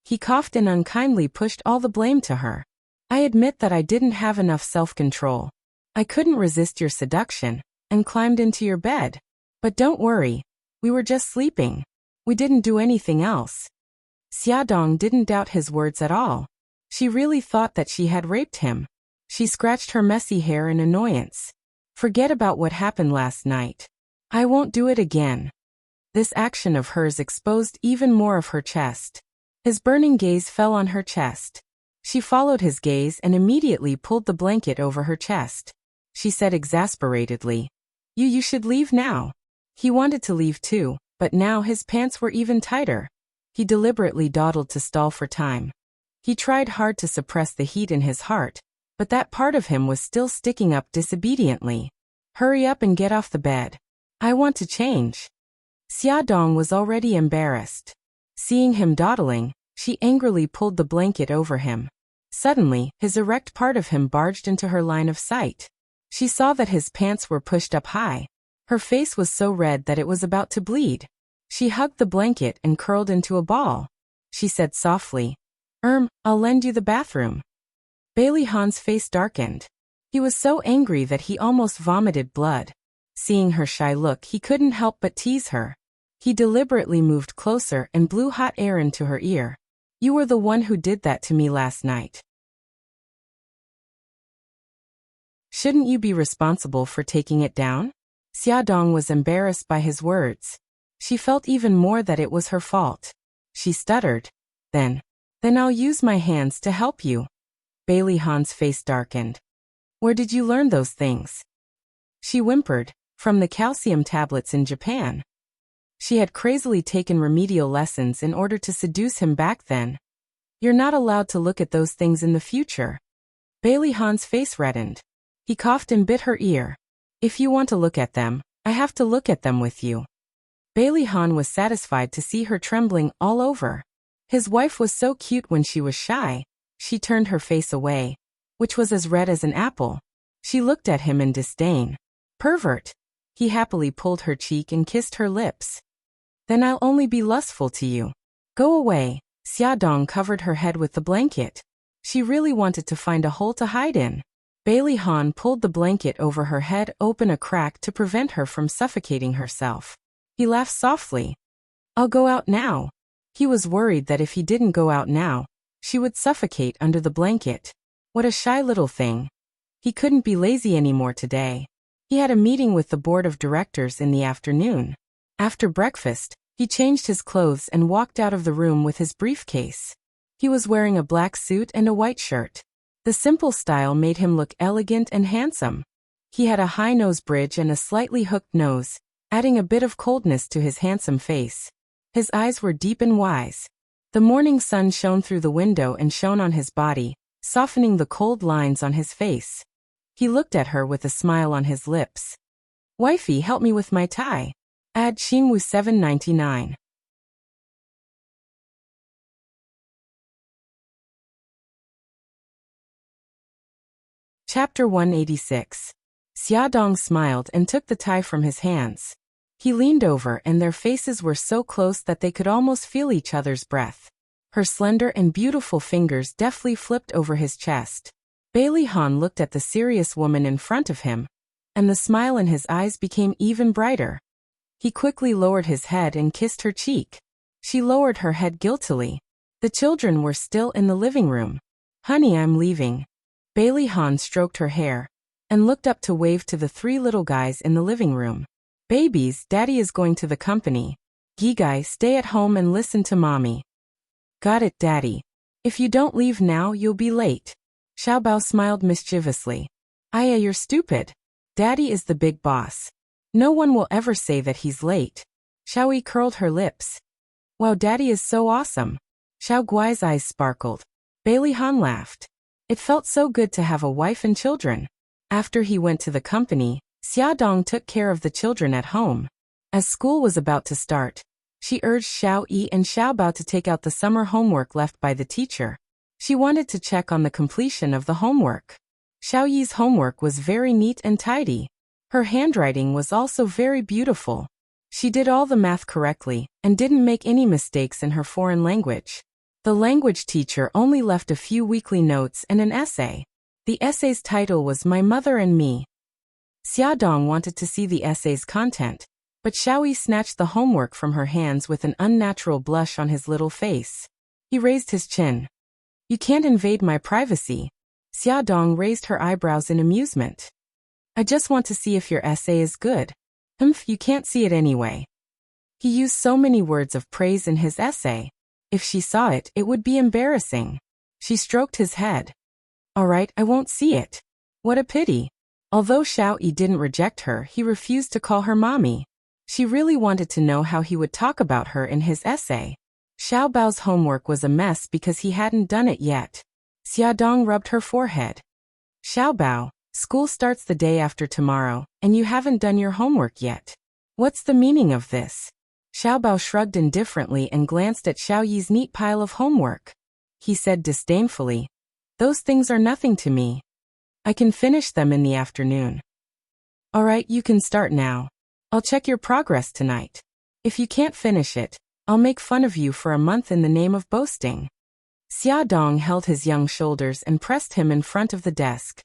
He coughed and unkindly pushed all the blame to her. I admit that I didn't have enough self-control. I couldn't resist your seduction, and climbed into your bed. But don't worry, we were just sleeping. We didn't do anything else. Xia Dong didn't doubt his words at all. She really thought that she had raped him. She scratched her messy hair in annoyance. Forget about what happened last night. I won't do it again. This action of hers exposed even more of her chest. His burning gaze fell on her chest. She followed his gaze and immediately pulled the blanket over her chest. She said exasperatedly, You should leave now. He wanted to leave too, but now his pants were even tighter. He deliberately dawdled to stall for time. He tried hard to suppress the heat in his heart, but that part of him was still sticking up disobediently. Hurry up and get off the bed. I want to change. Xia Dong was already embarrassed. Seeing him dawdling, she angrily pulled the blanket over him. Suddenly, his erect part of him barged into her line of sight. She saw that his pants were pushed up high. Her face was so red that it was about to bleed. She hugged the blanket and curled into a ball. She said softly, I'll lend you the bathroom. Bailey Han's face darkened. He was so angry that he almost vomited blood. Seeing her shy look, he couldn't help but tease her. He deliberately moved closer and blew hot air into her ear. You were the one who did that to me last night. Shouldn't you be responsible for taking it down? Xia Dong was embarrassed by his words. She felt even more that it was her fault. She stuttered. Then I'll use my hands to help you. Bailey Han's face darkened. Where did you learn those things? She whimpered. From the calcium tablets in Japan. She had crazily taken remedial lessons in order to seduce him back then. You're not allowed to look at those things in the future. Bailey Han's face reddened. He coughed and bit her ear. If you want to look at them, I have to look at them with you. Bailey Han was satisfied to see her trembling all over. His wife was so cute when she was shy. She turned her face away, which was as red as an apple. She looked at him in disdain. Pervert. He happily pulled her cheek and kissed her lips. Then I'll only be lustful to you. Go away. Xia Dong covered her head with the blanket. She really wanted to find a hole to hide in. Bailey Han pulled the blanket over her head open a crack to prevent her from suffocating herself. He laughed softly. I'll go out now. He was worried that if he didn't go out now, she would suffocate under the blanket. What a shy little thing. He couldn't be lazy anymore today. He had a meeting with the board of directors in the afternoon. After breakfast, he changed his clothes and walked out of the room with his briefcase. He was wearing a black suit and a white shirt. The simple style made him look elegant and handsome. He had a high nose bridge and a slightly hooked nose, adding a bit of coldness to his handsome face. His eyes were deep and wise. The morning sun shone through the window and shone on his body, softening the cold lines on his face. He looked at her with a smile on his lips. Wifey, help me with my tie. Add Xingwu 799. Chapter 186. Xiaodong smiled and took the tie from his hands. He leaned over and their faces were so close that they could almost feel each other's breath. Her slender and beautiful fingers deftly flipped over his chest. Bailey Han looked at the serious woman in front of him, and the smile in his eyes became even brighter. He quickly lowered his head and kissed her cheek. She lowered her head guiltily. The children were still in the living room. Honey, I'm leaving. Bailey Han stroked her hair and looked up to wave to the three little guys in the living room. Babies, Daddy is going to the company. Gigai, stay at home and listen to Mommy. Got it, Daddy. If you don't leave now, you'll be late. Xiaobao smiled mischievously. Aya, you're stupid. Daddy is the big boss. No one will ever say that he's late. Xiaoyi curled her lips. Wow, Daddy is so awesome. Xiao Guai's eyes sparkled. Bailey Han laughed. It felt so good to have a wife and children. After he went to the company, Xiaodong took care of the children at home. As school was about to start, she urged Xiao Yi and Xiaobao to take out the summer homework left by the teacher. She wanted to check on the completion of the homework. Xiao Yi's homework was very neat and tidy. Her handwriting was also very beautiful. She did all the math correctly and didn't make any mistakes in her foreign language. The language teacher only left a few weekly notes and an essay. The essay's title was My Mother and Me. Xiaodong wanted to see the essay's content, but Xiaoyi snatched the homework from her hands with an unnatural blush on his little face. He raised his chin. You can't invade my privacy. Xiaodong raised her eyebrows in amusement. I just want to see if your essay is good. You can't see it anyway. He used so many words of praise in his essay. If she saw it, it would be embarrassing. She stroked his head. All right, I won't see it. What a pity. Although Xiao Yi didn't reject her, he refused to call her mommy. She really wanted to know how he would talk about her in his essay. Xiao Bao's homework was a mess because he hadn't done it yet. Xiaodong rubbed her forehead. Xiao Bao, school starts the day after tomorrow, and you haven't done your homework yet. What's the meaning of this? Xiao Bao shrugged indifferently and glanced at Xiao Yi's neat pile of homework. He said disdainfully, Those things are nothing to me. I can finish them in the afternoon. All right, you can start now. I'll check your progress tonight. If you can't finish it, I'll make fun of you for a month in the name of boasting. Xiaodong held his young shoulders and pressed him in front of the desk.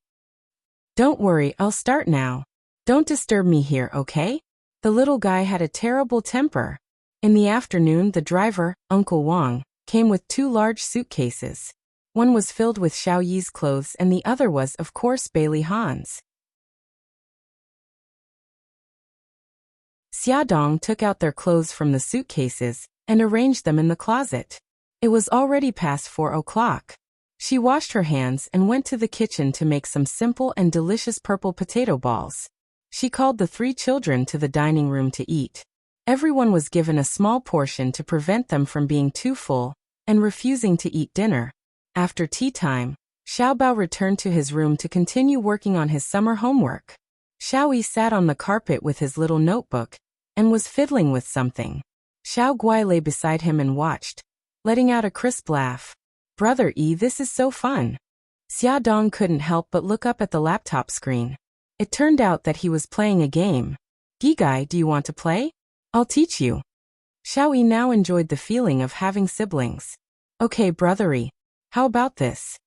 Don't worry, I'll start now. Don't disturb me here, okay? The little guy had a terrible temper. In the afternoon, the driver, Uncle Wang, came with 2 large suitcases. One was filled with Xiao Yi's clothes and the other was, of course, Bailey Han's. Xiaodong took out their clothes from the suitcases and arranged them in the closet. It was already past 4 o'clock. She washed her hands and went to the kitchen to make some simple and delicious purple potato balls. She called the 3 children to the dining room to eat. Everyone was given a small portion to prevent them from being too full and refusing to eat dinner. After tea time, Xiaobao returned to his room to continue working on his summer homework. Xiaoyi sat on the carpet with his little notebook and was fiddling with something. Xiao Guai lay beside him and watched, letting out a crisp laugh. Brother E, this is so fun. Xiaodong couldn't help but look up at the laptop screen. It turned out that he was playing a game. Gigai, do you want to play? I'll teach you. Xiaoyi now enjoyed the feeling of having siblings. Okay, Brother E, how about this?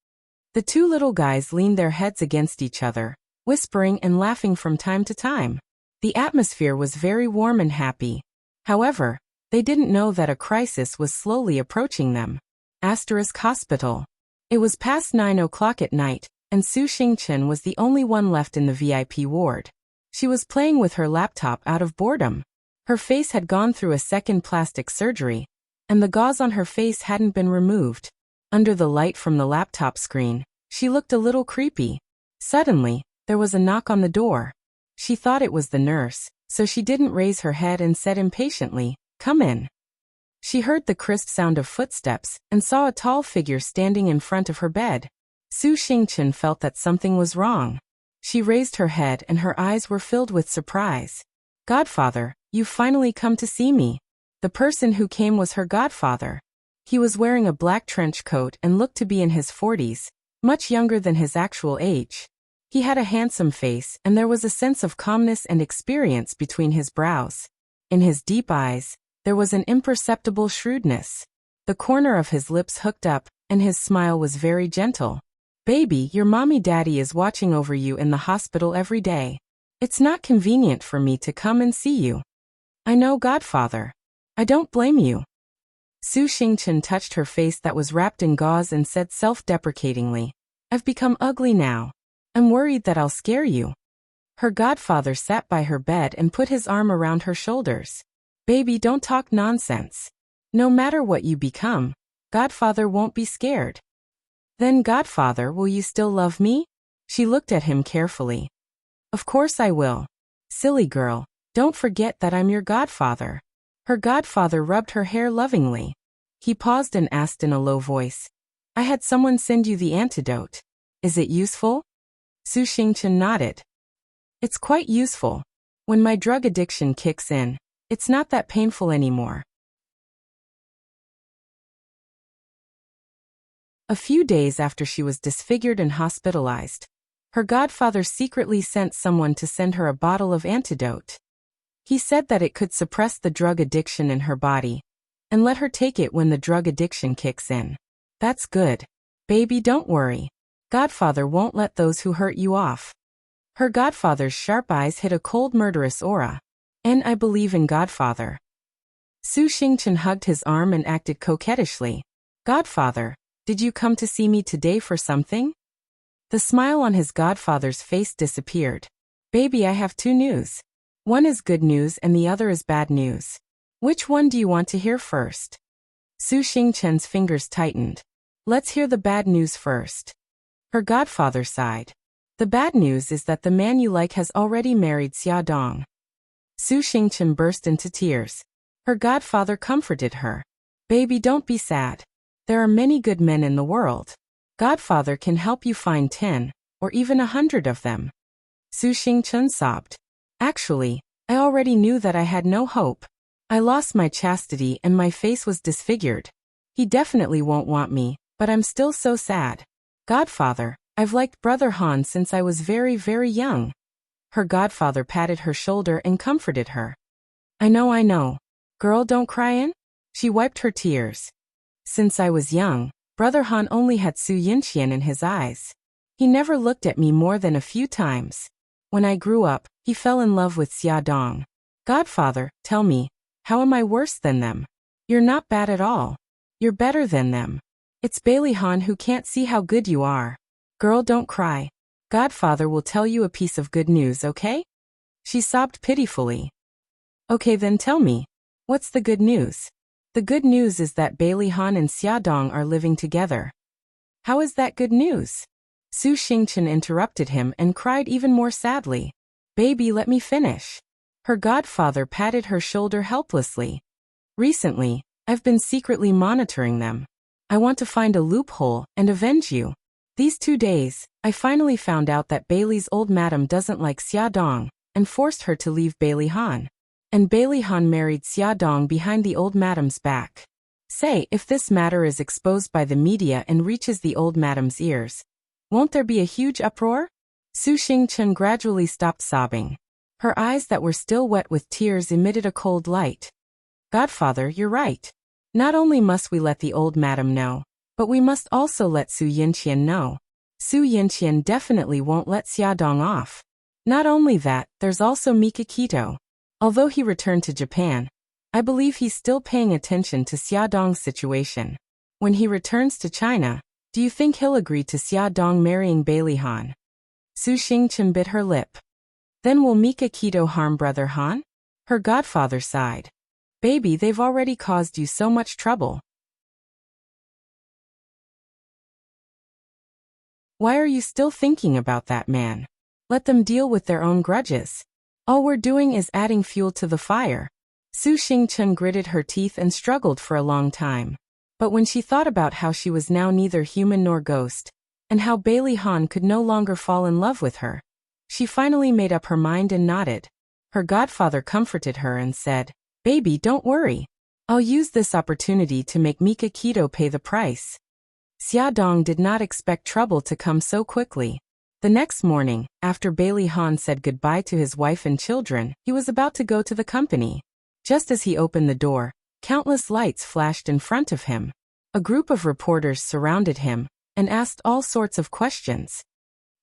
The two little guys leaned their heads against each other, whispering and laughing from time to time. The atmosphere was very warm and happy. However, they didn't know that a crisis was slowly approaching them. Hospital. It was past 9 o'clock at night, and Su Xingchen was the only one left in the VIP ward. She was playing with her laptop out of boredom. Her face had gone through a second plastic surgery, and the gauze on her face hadn't been removed. Under the light from the laptop screen, she looked a little creepy. Suddenly, there was a knock on the door. She thought it was the nurse, so she didn't raise her head and said impatiently, "Come in." She heard the crisp sound of footsteps and saw a tall figure standing in front of her bed. Su Xingchen felt that something was wrong. She raised her head and her eyes were filled with surprise. "Godfather, you've finally come to see me." The person who came was her godfather. He was wearing a black trench coat and looked to be in his 40s, much younger than his actual age. He had a handsome face and there was a sense of calmness and experience between his brows. In his deep eyes, there was an imperceptible shrewdness. The corner of his lips hooked up, and his smile was very gentle. "Baby, your mommy-daddy is watching over you in the hospital every day. It's not convenient for me to come and see you." "I know, Godfather. I don't blame you." Su Xingchen touched her face that was wrapped in gauze and said self-deprecatingly, "I've become ugly now. I'm worried that I'll scare you." Her godfather sat by her bed and put his arm around her shoulders. "Baby, don't talk nonsense. No matter what you become, Godfather won't be scared." "Then, Godfather, will you still love me?" She looked at him carefully. "Of course I will. Silly girl, don't forget that I'm your godfather." Her godfather rubbed her hair lovingly. He paused and asked in a low voice, "I had someone send you the antidote. Is it useful?" Su Xingchen nodded. "It's quite useful. When my drug addiction kicks in, it's not that painful anymore." A few days after she was disfigured and hospitalized, her godfather secretly sent someone to send her a bottle of antidote. He said that it could suppress the drug addiction in her body, and let her take it when the drug addiction kicks in. "That's good. Baby, don't worry. Godfather won't let those who hurt you off." Her godfather's sharp eyes hid a cold murderous aura. "And I believe in Godfather." Su Xingchen hugged his arm and acted coquettishly. "Godfather, did you come to see me today for something?" The smile on his godfather's face disappeared. "Baby, I have two news. One is good news and the other is bad news. Which one do you want to hear first?" Su Xingchen's fingers tightened. "Let's hear the bad news first." Her godfather sighed. "The bad news is that the man you like has already married Xia Dong." Su Xingchen burst into tears. Her godfather comforted her. "Baby, don't be sad. There are many good men in the world. Godfather can help you find 10, or even 100 of them." Su Xingchen sobbed. "Actually, I already knew that I had no hope. I lost my chastity and my face was disfigured. He definitely won't want me, but I'm still so sad. Godfather, I've liked Brother Han since I was very, very young." Her godfather patted her shoulder and comforted her. I know. Girl, don't cry in." She wiped her tears. "Since I was young, Brother Han only had Su Yinqian in his eyes. He never looked at me more than a few times. When I grew up, he fell in love with Xia Dong. Godfather, tell me, how am I worse than them?" "You're not bad at all. You're better than them. It's Bailey Han who can't see how good you are. Girl, don't cry. Godfather will tell you a piece of good news, okay?" She sobbed pitifully. "Okay, then tell me. What's the good news?" "The good news is that Bailey Han and Xia Dong are living together." "How is that good news?" Su Xingchen interrupted him and cried even more sadly. "Baby, let me finish." Her godfather patted her shoulder helplessly. "Recently, I've been secretly monitoring them. I want to find a loophole and avenge you. These 2 days, I finally found out that Bailey's old madam doesn't like Xia Dong, and forced her to leave Bailey Han. And Bailey Han married Xia Dong behind the old madam's back. Say, if this matter is exposed by the media and reaches the old madam's ears, won't there be a huge uproar?" Su Xingchen gradually stopped sobbing. Her eyes that were still wet with tears emitted a cold light. "Godfather, you're right. Not only must we let the old madam know, but we must also let Su Yinqian know. Su Yinqian definitely won't let Xiaodong off. Not only that, there's also Mikakito. Although he returned to Japan, I believe he's still paying attention to Xiaodong's situation. When he returns to China, do you think he'll agree to Xiaodong marrying Bailey Han? Su Xingchen bit her lip. Then will Mikakito harm Brother Han? Her godfather sighed. Baby, they've already caused you so much trouble. Why are you still thinking about that man? Let them deal with their own grudges. All we're doing is adding fuel to the fire. Su Xingchen gritted her teeth and struggled for a long time. But when she thought about how she was now neither human nor ghost, and how Bailey Han could no longer fall in love with her, she finally made up her mind and nodded. Her godfather comforted her and said, Baby, don't worry. I'll use this opportunity to make Mikakito pay the price. Xiaodong did not expect trouble to come so quickly. The next morning, after Bailey Han said goodbye to his wife and children, he was about to go to the company. Just as he opened the door, countless lights flashed in front of him. A group of reporters surrounded him and asked all sorts of questions.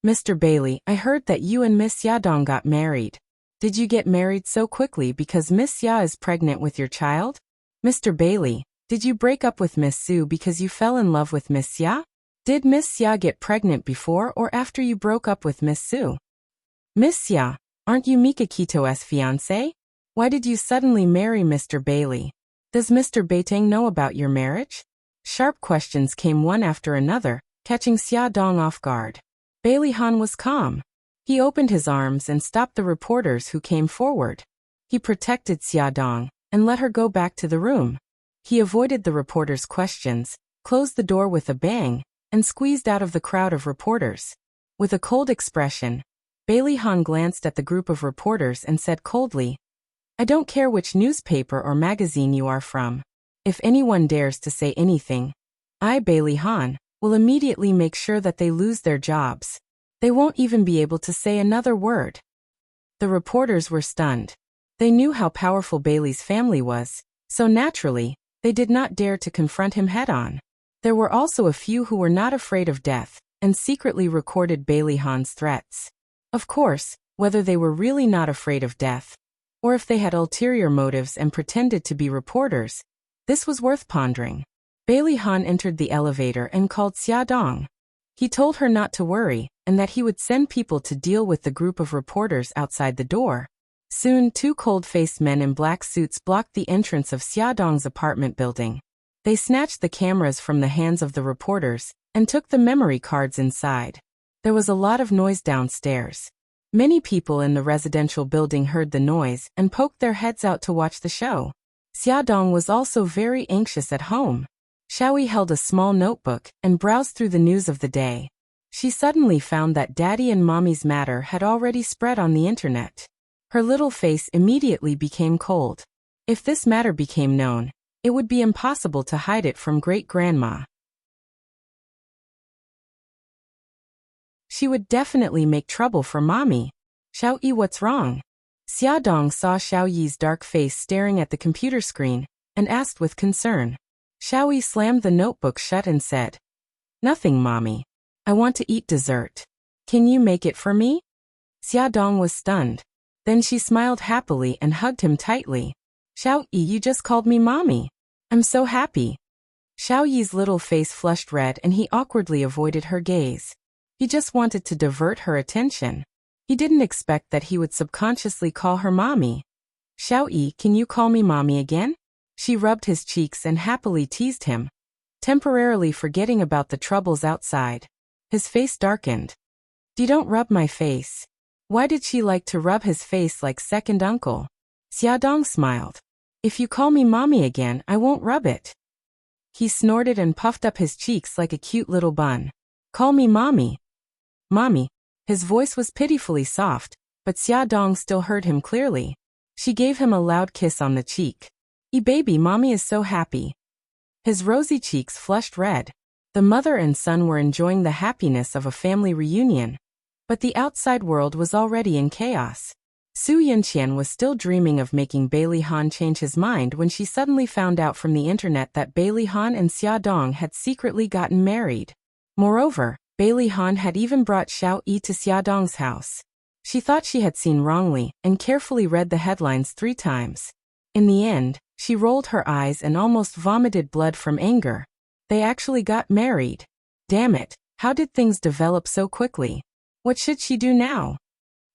Mr. Bailey, I heard that you and Miss Xiaodong got married. Did you get married so quickly because Miss Xia is pregnant with your child? Mr. Bailey, did you break up with Miss Su because you fell in love with Miss Xia? Did Miss Xia get pregnant before or after you broke up with Miss Su? Miss Xia, aren't you Mikakito's fiancé? Why did you suddenly marry Mr. Bailey? Does Mr. Beiteng know about your marriage? Sharp questions came one after another, catching Xiaodong off guard. Bailey Han was calm. He opened his arms and stopped the reporters who came forward. He protected Xiaodong and let her go back to the room. He avoided the reporters' questions, closed the door with a bang, and squeezed out of the crowd of reporters. With a cold expression, Bailey Han glanced at the group of reporters and said coldly, I don't care which newspaper or magazine you are from. If anyone dares to say anything, I, Bailey Han, will immediately make sure that they lose their jobs. They won't even be able to say another word. The reporters were stunned. They knew how powerful Bailey's family was, so naturally, they did not dare to confront him head-on. There were also a few who were not afraid of death, and secretly recorded Bailey Han's threats. Of course, whether they were really not afraid of death, or if they had ulterior motives and pretended to be reporters, this was worth pondering. Bailey Han entered the elevator and called Xiaodong. He told her not to worry, and that he would send people to deal with the group of reporters outside the door. Soon, two cold-faced men in black suits blocked the entrance of Xiaodong's apartment building. They snatched the cameras from the hands of the reporters and took the memory cards inside. There was a lot of noise downstairs. Many people in the residential building heard the noise and poked their heads out to watch the show. Xiaodong was also very anxious at home. Xiaoyi held a small notebook and browsed through the news of the day. She suddenly found that Daddy and Mommy's matter had already spread on the internet. Her little face immediately became cold. If this matter became known, it would be impossible to hide it from great-grandma. She would definitely make trouble for Mommy. Xiaoyi, what's wrong? Xiaodong saw Xiaoyi's dark face staring at the computer screen and asked with concern. Xiaoyi slammed the notebook shut and said, Nothing, Mommy. I want to eat dessert. Can you make it for me? Xiaodong was stunned. Then she smiled happily and hugged him tightly. Xiaoyi, you just called me Mommy. I'm so happy. Xiaoyi's little face flushed red and he awkwardly avoided her gaze. He just wanted to divert her attention. He didn't expect that he would subconsciously call her Mommy. Xiaoyi, can you call me Mommy again? She rubbed his cheeks and happily teased him, temporarily forgetting about the troubles outside. His face darkened. You don't rub my face. Why did she like to rub his face like second uncle? Xiaodong smiled. If you call me Mommy again, I won't rub it. He snorted and puffed up his cheeks like a cute little bun. Call me Mommy. Mommy. His voice was pitifully soft, but Xiaodong still heard him clearly. She gave him a loud kiss on the cheek. Baby, Mommy is so happy. His rosy cheeks flushed red. The mother and son were enjoying the happiness of a family reunion. But the outside world was already in chaos. Su Yinqian was still dreaming of making Bailey Han change his mind when she suddenly found out from the internet that Bailey Han and Xiaodong had secretly gotten married. Moreover, Bailey Han had even brought Xiao Yi to Xiaodong's house. She thought she had seen wrongly and carefully read the headlines 3 times. In the end, she rolled her eyes and almost vomited blood from anger. They actually got married. Damn it, how did things develop so quickly? What should she do now?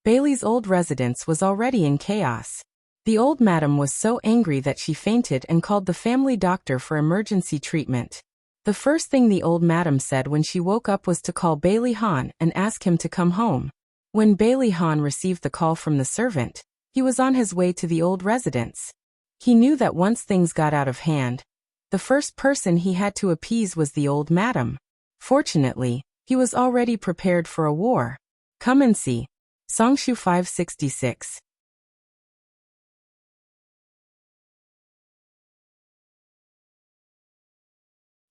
Bailey's old residence was already in chaos. The old madam was so angry that she fainted and called the family doctor for emergency treatment. The first thing the old madam said when she woke up was to call Bailey Han and ask him to come home. When Bailey Han received the call from the servant, he was on his way to the old residence. He knew that once things got out of hand, the first person he had to appease was the old madam. Fortunately, he was already prepared for a war. Come and see. Songshu 566.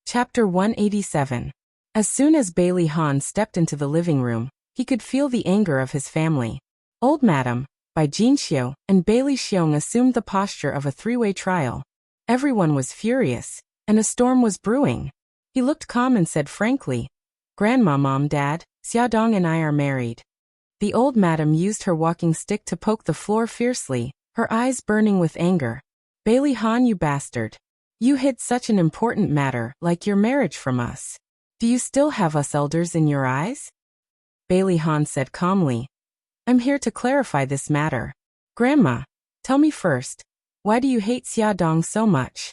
Chapter 187. As soon as Bailey Han stepped into the living room, he could feel the anger of his family. Old Madam, Bai Jinxiu, and Bailey Xiong assumed the posture of a 3-way trial. Everyone was furious, and a storm was brewing. He looked calm and said frankly, "Grandma, Mom, Dad, Xiaodong and I are married." The old madam used her walking stick to poke the floor fiercely, her eyes burning with anger. "Bailey Han, you bastard. You hid such an important matter like your marriage from us. Do you still have us elders in your eyes?" Bailey Han said calmly, "I'm here to clarify this matter. Grandma, tell me first, why do you hate Xiaodong so much?"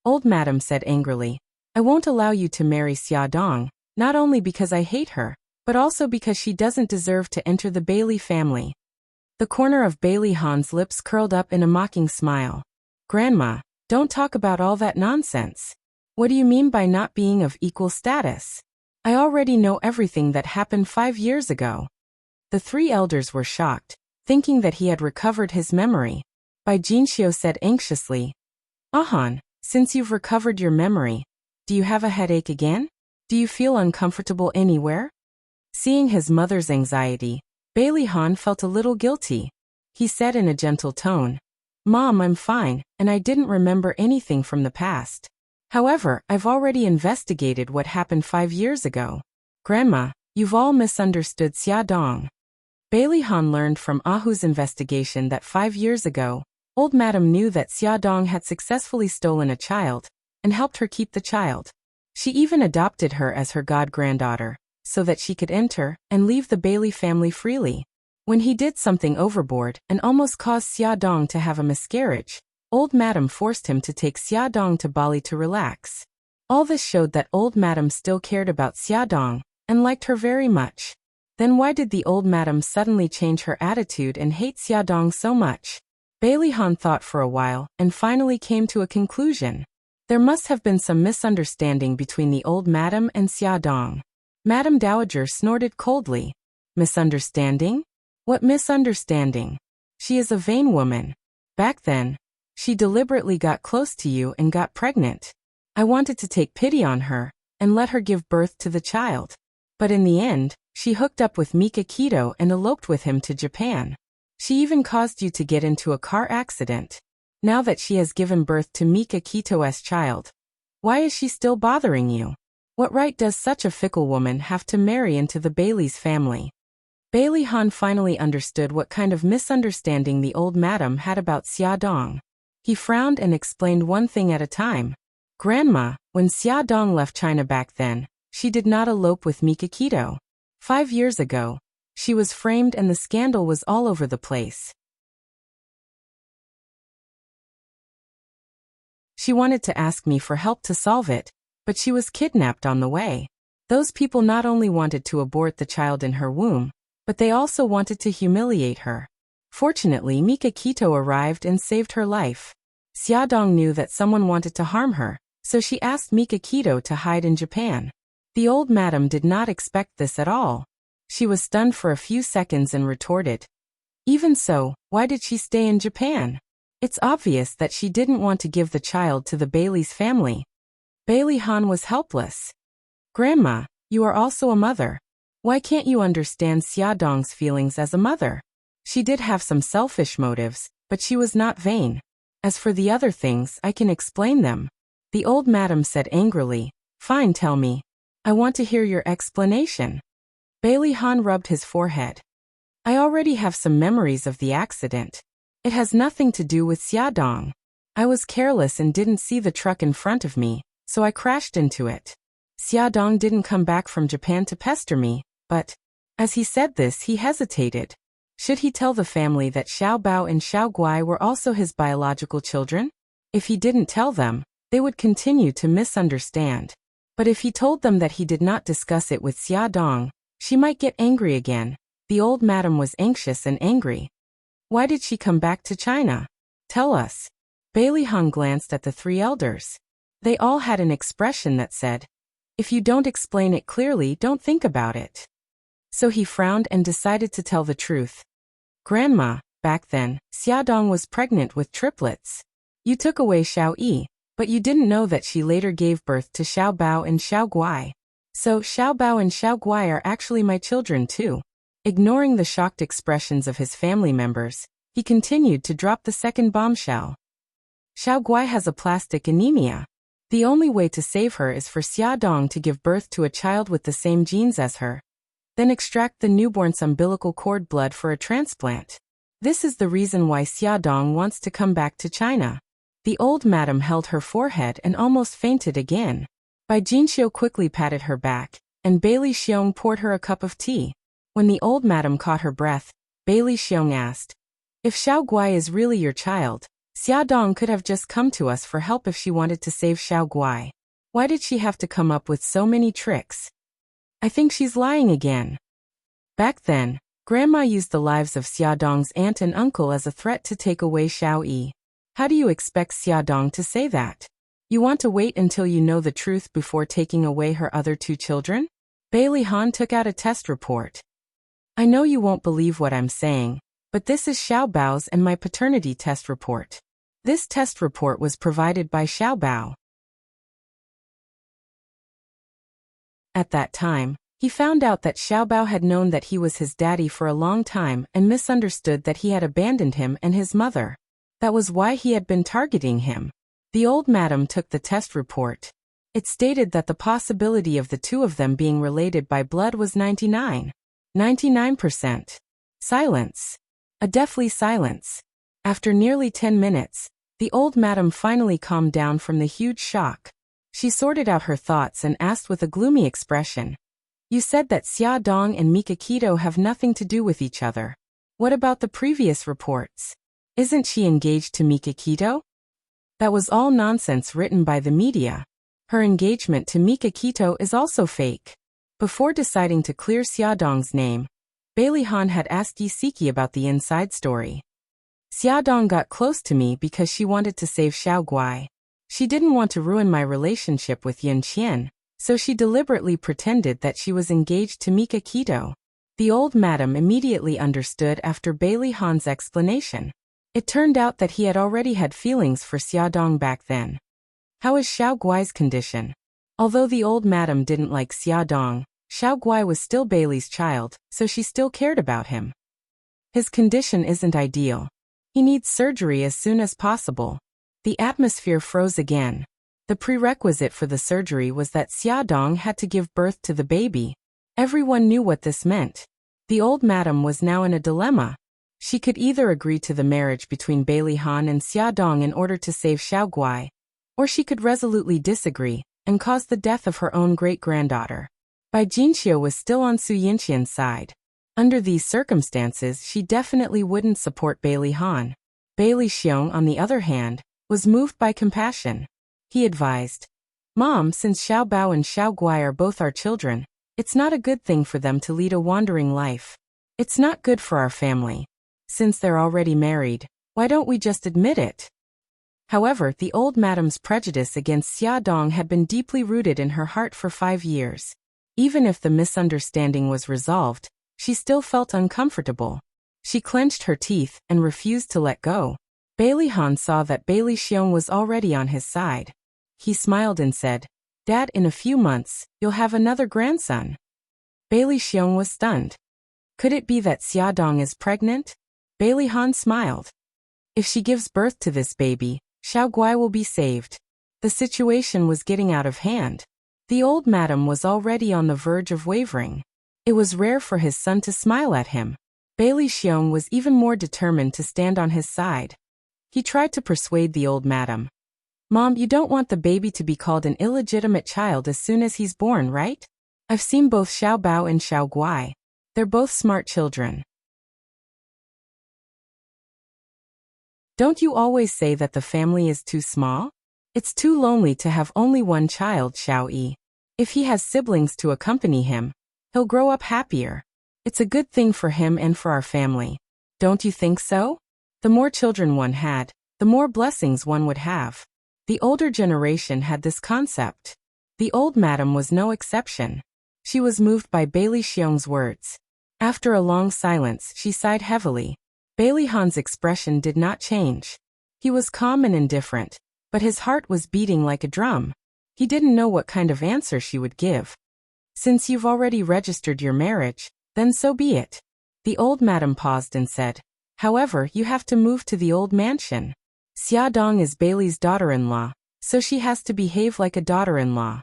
Old madam said angrily, "I won't allow you to marry Xiaodong, not only because I hate her, but also because she doesn't deserve to enter the Bailey family." The corner of Bailey Han's lips curled up in a mocking smile. "Grandma, don't talk about all that nonsense. What do you mean by not being of equal status? I already know everything that happened 5 years ago." The 3 elders were shocked, thinking that he had recovered his memory. Bai Jinxiu said anxiously, "Ahan, since you've recovered your memory, do you have a headache again? Do you feel uncomfortable anywhere?" Seeing his mother's anxiety, Bailey Han felt a little guilty. He said in a gentle tone, "Mom, I'm fine, and I didn't remember anything from the past. However, I've already investigated what happened 5 years ago. Grandma, you've all misunderstood Xiaodong." Bailey Han learned from Ahu's investigation that 5 years ago, old madam knew that Xiaodong had successfully stolen a child, and helped her keep the child. She even adopted her as her god-granddaughter, so that she could enter and leave the Bailey family freely. When he did something overboard and almost caused Xiaodong to have a miscarriage, old madam forced him to take Xiaodong to Bali to relax. All this showed that old madam still cared about Xiaodong and liked her very much. Then why did the old madam suddenly change her attitude and hate Xiaodong so much? Bailey Han thought for a while and finally came to a conclusion. There must have been some misunderstanding between the old madam and Xiaodong. Madam Dowager snorted coldly. "Misunderstanding? What misunderstanding? She is a vain woman. Back then, she deliberately got close to you and got pregnant. I wanted to take pity on her and let her give birth to the child. But in the end, she hooked up with Mika Kito and eloped with him to Japan. She even caused you to get into a car accident. Now that she has given birth to Mika Kito's child, why is she still bothering you? What right does such a fickle woman have to marry into the Bailey's family?" Bailey Han finally understood what kind of misunderstanding the old madam had about Xiaodong. He frowned and explained one thing at a time. "Grandma, when Xiaodong left China back then, she did not elope with Mika Kito. 5 years ago, she was framed and the scandal was all over the place. She wanted to ask me for help to solve it, but she was kidnapped on the way. Those people not only wanted to abort the child in her womb, but they also wanted to humiliate her. Fortunately, Mika Kito arrived and saved her life. Xiaodong knew that someone wanted to harm her, so she asked Mika Kito to hide in Japan. The old madam did not expect this at all. She was stunned for a few seconds and retorted, "Even so, why did she stay in Japan? It's obvious that she didn't want to give the child to the Bailey's family." Bailey Han was helpless. "Grandma, you are also a mother. Why can't you understand Xiaodong's feelings as a mother? She did have some selfish motives, but she was not vain. As for the other things, I can explain them." The old madam said angrily, "Fine, tell me. I want to hear your explanation. Bailey Han rubbed his forehead. I already have some memories of the accident. It has nothing to do with Xiaodong. I was careless and didn't see the truck in front of me, so I crashed into it. Xiaodong didn't come back from Japan to pester me, but, as he said this, he hesitated. Should he tell the family that Xiao Bao and Xiao Guai were also his biological children? If he didn't tell them, they would continue to misunderstand. But if he told them that he did not discuss it with Xiaodong, she might get angry again. The old madam was anxious and angry. Why did she come back to China? Tell us. Bailey Han glanced at the three elders. They all had an expression that said, if you don't explain it clearly, don't think about it. So he frowned and decided to tell the truth. Grandma, back then, Xiaodong was pregnant with triplets. You took away Xiao Yi, but you didn't know that she later gave birth to Xiao Bao and Xiao Guai. So Xiao Bao and Xiao Guai are actually my children too. Ignoring the shocked expressions of his family members, he continued to drop the second bombshell. Xiao Guai has aplastic anemia. The only way to save her is for Xiaodong to give birth to a child with the same genes as her, then extract the newborn's umbilical cord blood for a transplant. This is the reason why Xiaodong wants to come back to China. The old madam held her forehead and almost fainted again. Bai Jinxiu quickly patted her back, and Bailey Xiong poured her a cup of tea. When the old madam caught her breath, Bailey Xiong asked, if Xiao Guai is really your child, Xiaodong could have just come to us for help if she wanted to save Xiao Guai. Why did she have to come up with so many tricks? I think she's lying again. Back then, Grandma used the lives of Xiaodong's aunt and uncle as a threat to take away Xiao Yi. How do you expect Xiaodong to say that? You want to wait until you know the truth before taking away her other two children? Bailey Han took out a test report. I know you won't believe what I'm saying, but this is Xiao Bao's and my paternity test report. This test report was provided by Xiao Bao. At that time, he found out that Xiao Bao had known that he was his daddy for a long time and misunderstood that he had abandoned him and his mother. That was why he had been targeting him. The old madam took the test report. It stated that the possibility of the two of them being related by blood was 99%. Silence. A deathly silence. After nearly 10 minutes, the old madam finally calmed down from the huge shock. She sorted out her thoughts and asked with a gloomy expression, you said that Xiaodong and Mikakito have nothing to do with each other. What about the previous reports? Isn't she engaged to Mikakito? That was all nonsense written by the media. Her engagement to Mikakito is also fake. Before deciding to clear Xiaodong's name, Bailey Han had asked Yisiki about the inside story. Xiaodong got close to me because she wanted to save Xiao Guai. She didn't want to ruin my relationship with Yin Qian, so she deliberately pretended that she was engaged to Mikakito. The old madam immediately understood after Bailey Han's explanation. It turned out that he had already had feelings for Xiaodong back then. How is Xiao Guai's condition? Although the old madam didn't like Xiaodong, Xiao Guai was still Bailey's child, so she still cared about him. His condition isn't ideal. He needs surgery as soon as possible. The atmosphere froze again. The prerequisite for the surgery was that Xiaodong had to give birth to the baby. Everyone knew what this meant. The old madam was now in a dilemma. She could either agree to the marriage between Bailey Han and Xiaodong in order to save Xiao Guai, or she could resolutely disagree and cause the death of her own great-granddaughter. Bai Jinxiu was still on Su Yinqian's side. Under these circumstances, she definitely wouldn't support Bailey Han. Bailey Xiong, on the other hand, was moved by compassion. He advised, Mom, since Xiao Bao and Xiao Guai are both our children, it's not a good thing for them to lead a wandering life. It's not good for our family. Since they're already married, why don't we just admit it? However, the old madam's prejudice against Xiaodong had been deeply rooted in her heart for 5 years. Even if the misunderstanding was resolved, she still felt uncomfortable. She clenched her teeth and refused to let go. Bailey Han saw that Bailey Xiong was already on his side. He smiled and said, Dad, in a few months, you'll have another grandson. Bailey Xiong was stunned. Could it be that Xiaodong is pregnant? Bailey Han smiled. If she gives birth to this baby, Xiao Guai will be saved. The situation was getting out of hand. The old madam was already on the verge of wavering. It was rare for his son to smile at him. Bailey Xiong was even more determined to stand on his side. He tried to persuade the old madam. Mom, you don't want the baby to be called an illegitimate child as soon as he's born, right? I've seen both Xiao Bao and Xiao Guai. They're both smart children. Don't you always say that the family is too small? It's too lonely to have only one child, Xiao Yi. If he has siblings to accompany him, he'll grow up happier. It's a good thing for him and for our family. Don't you think so? The more children one had, the more blessings one would have. The older generation had this concept. The old madam was no exception. She was moved by Bailey Xiong's words. After a long silence, she sighed heavily. Bailey Han's expression did not change. He was calm and indifferent, but his heart was beating like a drum. He didn't know what kind of answer she would give. Since you've already registered your marriage, then so be it. The old madam paused and said, however, you have to move to the old mansion. Xia Dong is Bailey's daughter-in-law, so she has to behave like a daughter-in-law.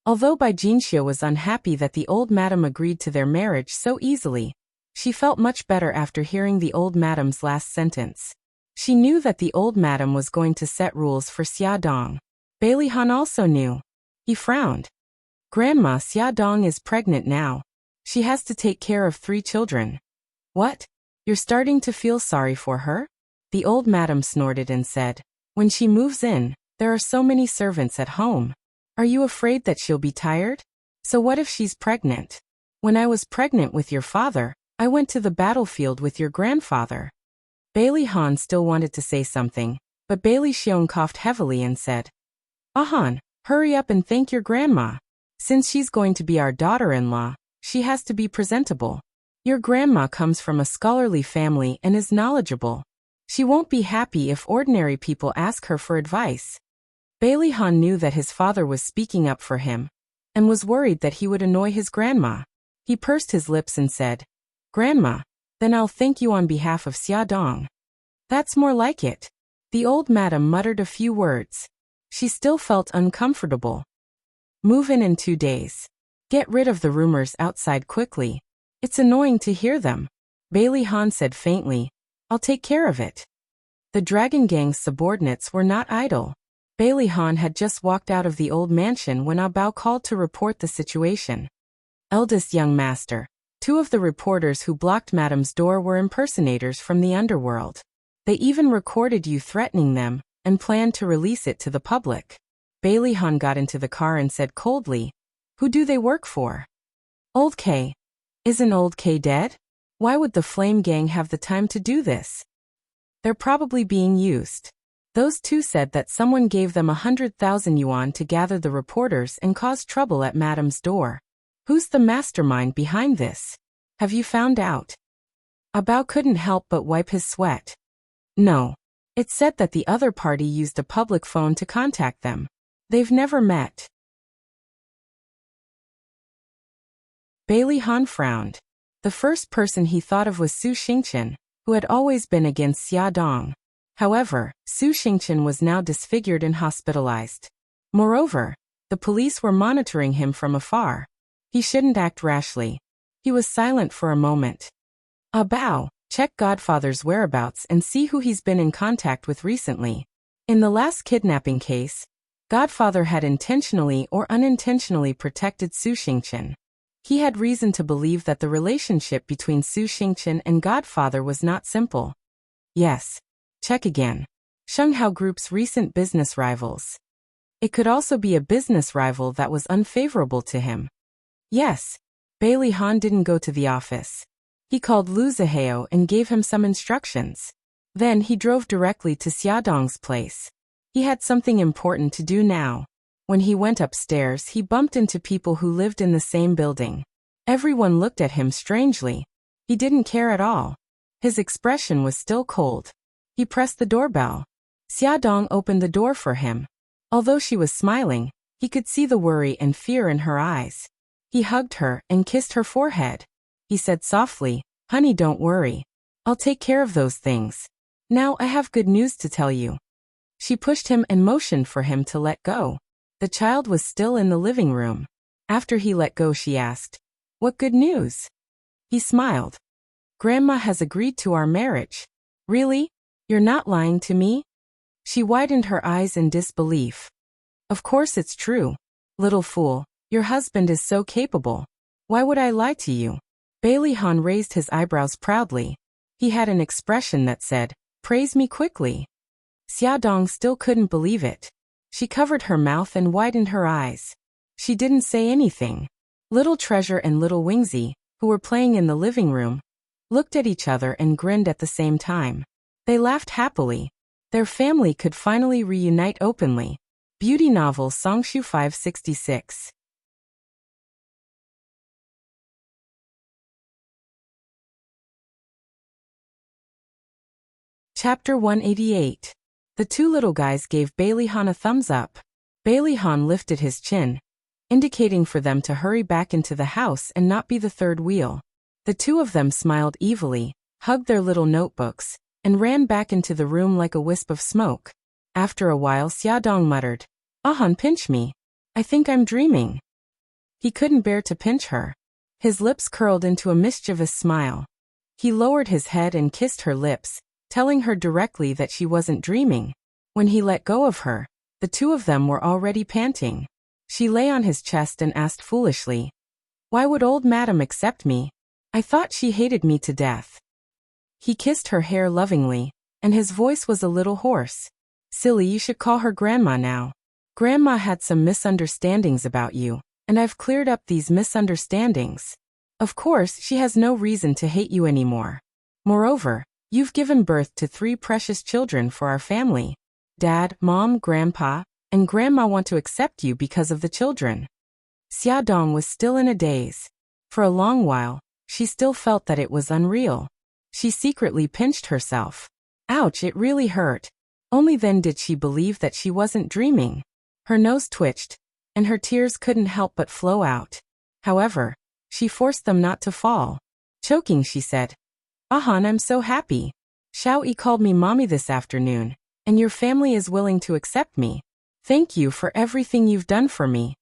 Although Bai Jinxia was unhappy that the old madam agreed to their marriage so easily, she felt much better after hearing the old madam's last sentence. She knew that the old madam was going to set rules for Xia Dong. Bailey Han also knew. He frowned. Grandma, Xia Dong is pregnant now. She has to take care of 3 children. What? You're starting to feel sorry for her? The old madam snorted and said, when she moves in, there are so many servants at home. Are you afraid that she'll be tired? So what if she's pregnant? When I was pregnant with your father, I went to the battlefield with your grandfather. Bailey Han still wanted to say something, but Bailey Xiong coughed heavily and said, Han, hurry up and thank your grandma. Since she's going to be our daughter-in-law, she has to be presentable. Your grandma comes from a scholarly family and is knowledgeable. She won't be happy if ordinary people ask her for advice. Bailey Han knew that his father was speaking up for him, and was worried that he would annoy his grandma. He pursed his lips and said, Grandma, then I'll thank you on behalf of Xia Dong. That's more like it. The old madam muttered a few words. She still felt uncomfortable. Move in 2 days. Get rid of the rumors outside quickly. It's annoying to hear them. Bailey Han said faintly, I'll take care of it. The Dragon Gang's subordinates were not idle. Bailey Han had just walked out of the old mansion when Bao called to report the situation. Eldest young master. 2 of the reporters who blocked Madam's door were impersonators from the underworld. They even recorded you threatening them, and planned to release it to the public. Bailey Han got into the car and said coldly, who do they work for? Old K. Isn't Old K dead? Why would the Flame Gang have the time to do this? They're probably being used. Those 2 said that someone gave them 100,000 yuan to gather the reporters and cause trouble at Madam's door. Who's the mastermind behind this? Have you found out? Bao couldn't help but wipe his sweat. No. It's said that the other party used a public phone to contact them. They've never met. Bailey Han frowned. The first person he thought of was Su Xingqian, who had always been against Xia Dong. However, Su Xingqian was now disfigured and hospitalized. Moreover, the police were monitoring him from afar. He shouldn't act rashly. He was silent for a moment. Bao, check Godfather's whereabouts and see who he's been in contact with recently. In the last kidnapping case, Godfather had intentionally or unintentionally protected Su Xingqian. He had reason to believe that the relationship between Su Xingqian and Godfather was not simple. Yes. Check again. Shenghao Group's recent business rivals. It could also be a business rival that was unfavorable to him. Yes. Bailey Han didn't go to the office. He called Lu Zihao and gave him some instructions. Then he drove directly to Xia Dong's place. He had something important to do now. When he went upstairs, he bumped into people who lived in the same building. Everyone looked at him strangely. He didn't care at all. His expression was still cold. He pressed the doorbell. Xia Dong opened the door for him. Although she was smiling, he could see the worry and fear in her eyes. He hugged her and kissed her forehead. He said softly, Honey, don't worry. I'll take care of those things. Now I have good news to tell you. She pushed him and motioned for him to let go. The child was still in the living room. After he let go, she asked, "What good news?" He smiled. "Grandma has agreed to our marriage." "Really? You're not lying to me?" She widened her eyes in disbelief. "Of course it's true. Little fool, your husband is so capable. Why would I lie to you?" Bailey Han raised his eyebrows proudly. He had an expression that said, "Praise me quickly." Xiaodong still couldn't believe it. She covered her mouth and widened her eyes. She didn't say anything. Little Treasure and Little Wingsy, who were playing in the living room, looked at each other and grinned at the same time. They laughed happily. Their family could finally reunite openly. Beauty novel Songshu 566. Chapter 188. The two little guys gave Bailey Han a thumbs up. Bailey Han lifted his chin, indicating for them to hurry back into the house and not be the third wheel. The two of them smiled evilly, hugged their little notebooks, and ran back into the room like a wisp of smoke. After a while, Xiaodong muttered, "Han, pinch me. I think I'm dreaming." He couldn't bear to pinch her. His lips curled into a mischievous smile. He lowered his head and kissed her lips, telling her directly that she wasn't dreaming. When he let go of her, the two of them were already panting. She lay on his chest and asked foolishly, "Why would old madam accept me? I thought she hated me to death." He kissed her hair lovingly, and his voice was a little hoarse. "Silly, you should call her Grandma now. Grandma had some misunderstandings about you, and I've cleared up these misunderstandings. Of course, she has no reason to hate you anymore. Moreover, you've given birth to 3 precious children for our family. Dad, Mom, Grandpa, and Grandma want to accept you because of the children." Xiaodong was still in a daze. For a long while, she still felt that it was unreal. She secretly pinched herself. Ouch, it really hurt. Only then did she believe that she wasn't dreaming. Her nose twitched, and her tears couldn't help but flow out. However, she forced them not to fall. Choking, she said, "Han, I'm so happy. Xiao Yi called me mommy this afternoon, and your family is willing to accept me. Thank you for everything you've done for me."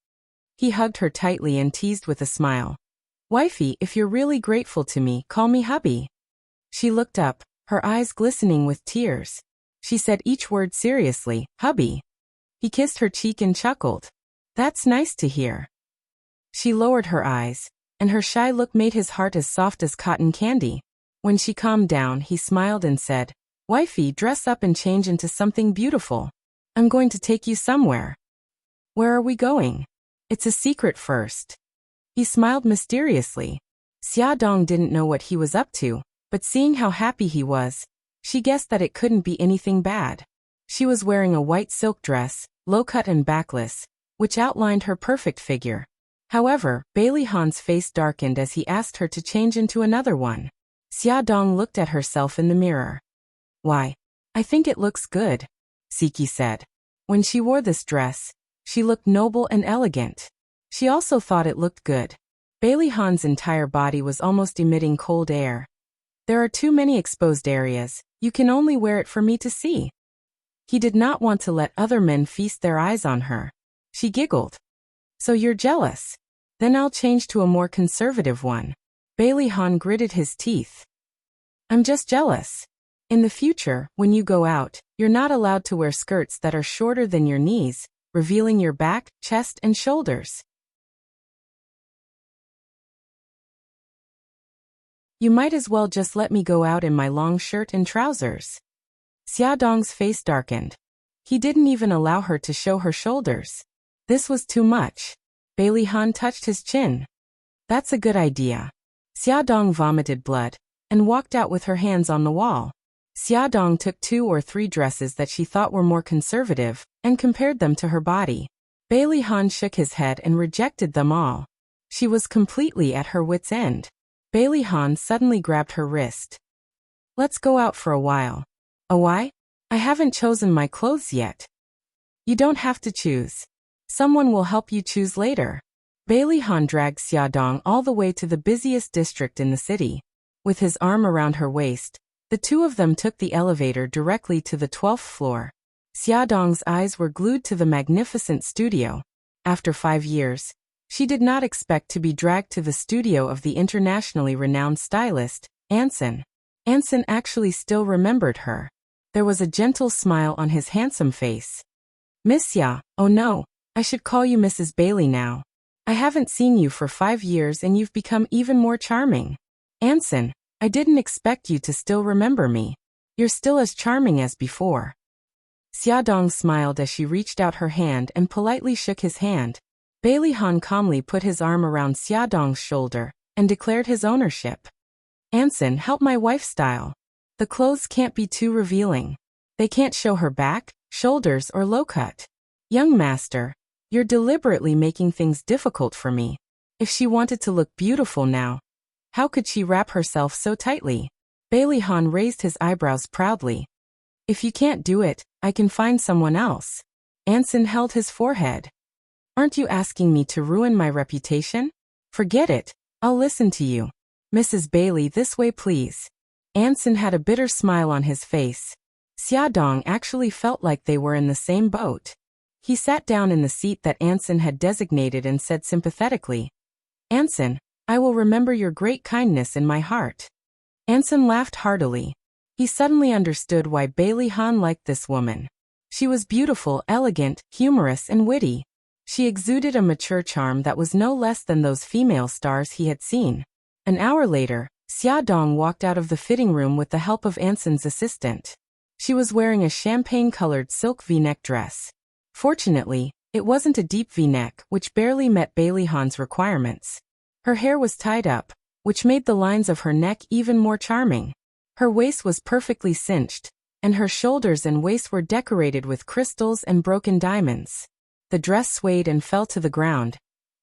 He hugged her tightly and teased with a smile, "Wifey, if you're really grateful to me, call me hubby." She looked up, her eyes glistening with tears. She said each word seriously, "Hubby." He kissed her cheek and chuckled. "That's nice to hear." She lowered her eyes, and her shy look made his heart as soft as cotton candy. When she calmed down, he smiled and said, "Wifey, dress up and change into something beautiful. I'm going to take you somewhere." "Where are we going?" "It's a secret first." He smiled mysteriously. Xiaodong didn't know what he was up to, but seeing how happy he was, she guessed that it couldn't be anything bad. She was wearing a white silk dress, low-cut and backless, which outlined her perfect figure. However, Bailey Han's face darkened as he asked her to change into another one. Xiaodong looked at herself in the mirror. "Why, I think it looks good," Siki said. When she wore this dress, she looked noble and elegant. She also thought it looked good. Bailey Han's entire body was almost emitting cold air. "There are too many exposed areas, you can only wear it for me to see." He did not want to let other men feast their eyes on her. She giggled. "So you're jealous? Then I'll change to a more conservative one." Bailey Han gritted his teeth. "I'm just jealous. In the future, when you go out, you're not allowed to wear skirts that are shorter than your knees, revealing your back, chest, and shoulders. You might as well just let me go out in my long shirt and trousers." Xiaodong's face darkened. He didn't even allow her to show her shoulders. This was too much. Bailey Han touched his chin. "That's a good idea." Xiaodong vomited blood and walked out with her hands on the wall. Xiaodong took 2 or 3 dresses that she thought were more conservative and compared them to her body. Bailey Han shook his head and rejected them all. She was completely at her wit's end. Bailey Han suddenly grabbed her wrist. "Let's go out for a while." "Oh, why? I haven't chosen my clothes yet." "You don't have to choose. Someone will help you choose later." Bailey Han dragged Xiaodong all the way to the busiest district in the city. With his arm around her waist, the two of them took the elevator directly to the 12th floor. Xiaodong's eyes were glued to the magnificent studio. After 5 years, she did not expect to be dragged to the studio of the internationally renowned stylist, Anson. Anson actually still remembered her. There was a gentle smile on his handsome face. Miss Xia, oh no, I should call you Mrs. Bailey now. I haven't seen you for 5 years and you've become even more charming. Anson, I didn't expect you to still remember me. You're still as charming as before. Xiaodong smiled as she reached out her hand and politely shook his hand. Bailey Han calmly put his arm around Xiaodong's shoulder and declared his ownership. Anson, help my wife style. The clothes can't be too revealing. They can't show her back, shoulders or low cut. Young master, you're deliberately making things difficult for me. If she wanted to look beautiful now, how could she wrap herself so tightly? Bailey Han raised his eyebrows proudly. If you can't do it, I can find someone else. Anson held his forehead. Aren't you asking me to ruin my reputation? Forget it, I'll listen to you. Mrs. Bailey, this way please. Anson had a bitter smile on his face. Xiaodong actually felt like they were in the same boat. He sat down in the seat that Anson had designated and said sympathetically, Anson, I will remember your great kindness in my heart. Anson laughed heartily. He suddenly understood why Bailey Han liked this woman. She was beautiful, elegant, humorous and witty. She exuded a mature charm that was no less than those female stars he had seen. An hour later, Xiaodong walked out of the fitting room with the help of Anson's assistant. She was wearing a champagne-colored silk V-neck dress. Fortunately, it wasn't a deep V-neck, which barely met Bailey Han's requirements. Her hair was tied up, which made the lines of her neck even more charming. Her waist was perfectly cinched, and her shoulders and waist were decorated with crystals and broken diamonds. The dress swayed and fell to the ground,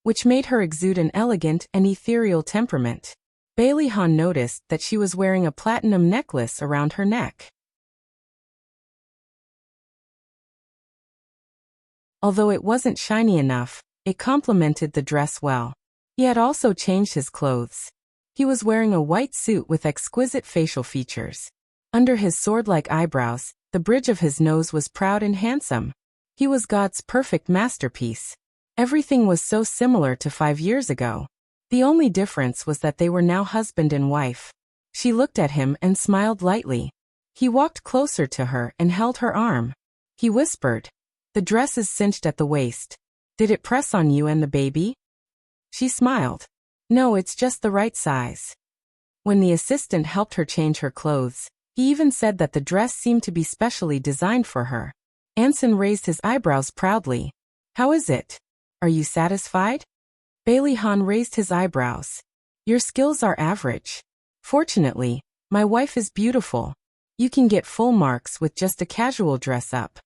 which made her exude an elegant and ethereal temperament. Bailey Han noticed that she was wearing a platinum necklace around her neck. Although it wasn't shiny enough, it complemented the dress well. He had also changed his clothes. He was wearing a white suit with exquisite facial features. Under his sword-like eyebrows, the bridge of his nose was proud and handsome. He was God's perfect masterpiece. Everything was so similar to 5 years ago. The only difference was that they were now husband and wife. She looked at him and smiled lightly. He walked closer to her and held her arm. He whispered, "The dress is cinched at the waist. Did it press on you and the baby?" She smiled. "No, it's just the right size." When the assistant helped her change her clothes, he even said that the dress seemed to be specially designed for her. Anson raised his eyebrows proudly. "How is it? Are you satisfied?" Bailey Han raised his eyebrows. "Your skills are average. Fortunately, my wife is beautiful. You can get full marks with just a casual dress-up."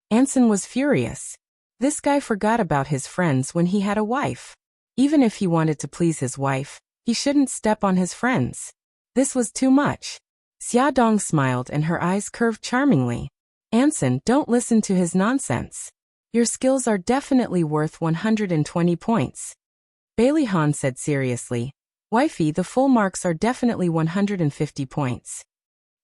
Anson was furious. This guy forgot about his friends when he had a wife. Even if he wanted to please his wife, he shouldn't step on his friends. This was too much. Xiaodong smiled and her eyes curved charmingly. "Anson, don't listen to his nonsense. Your skills are definitely worth 120 points. Bailey Han said seriously, "Wifey, the full marks are definitely 150 points.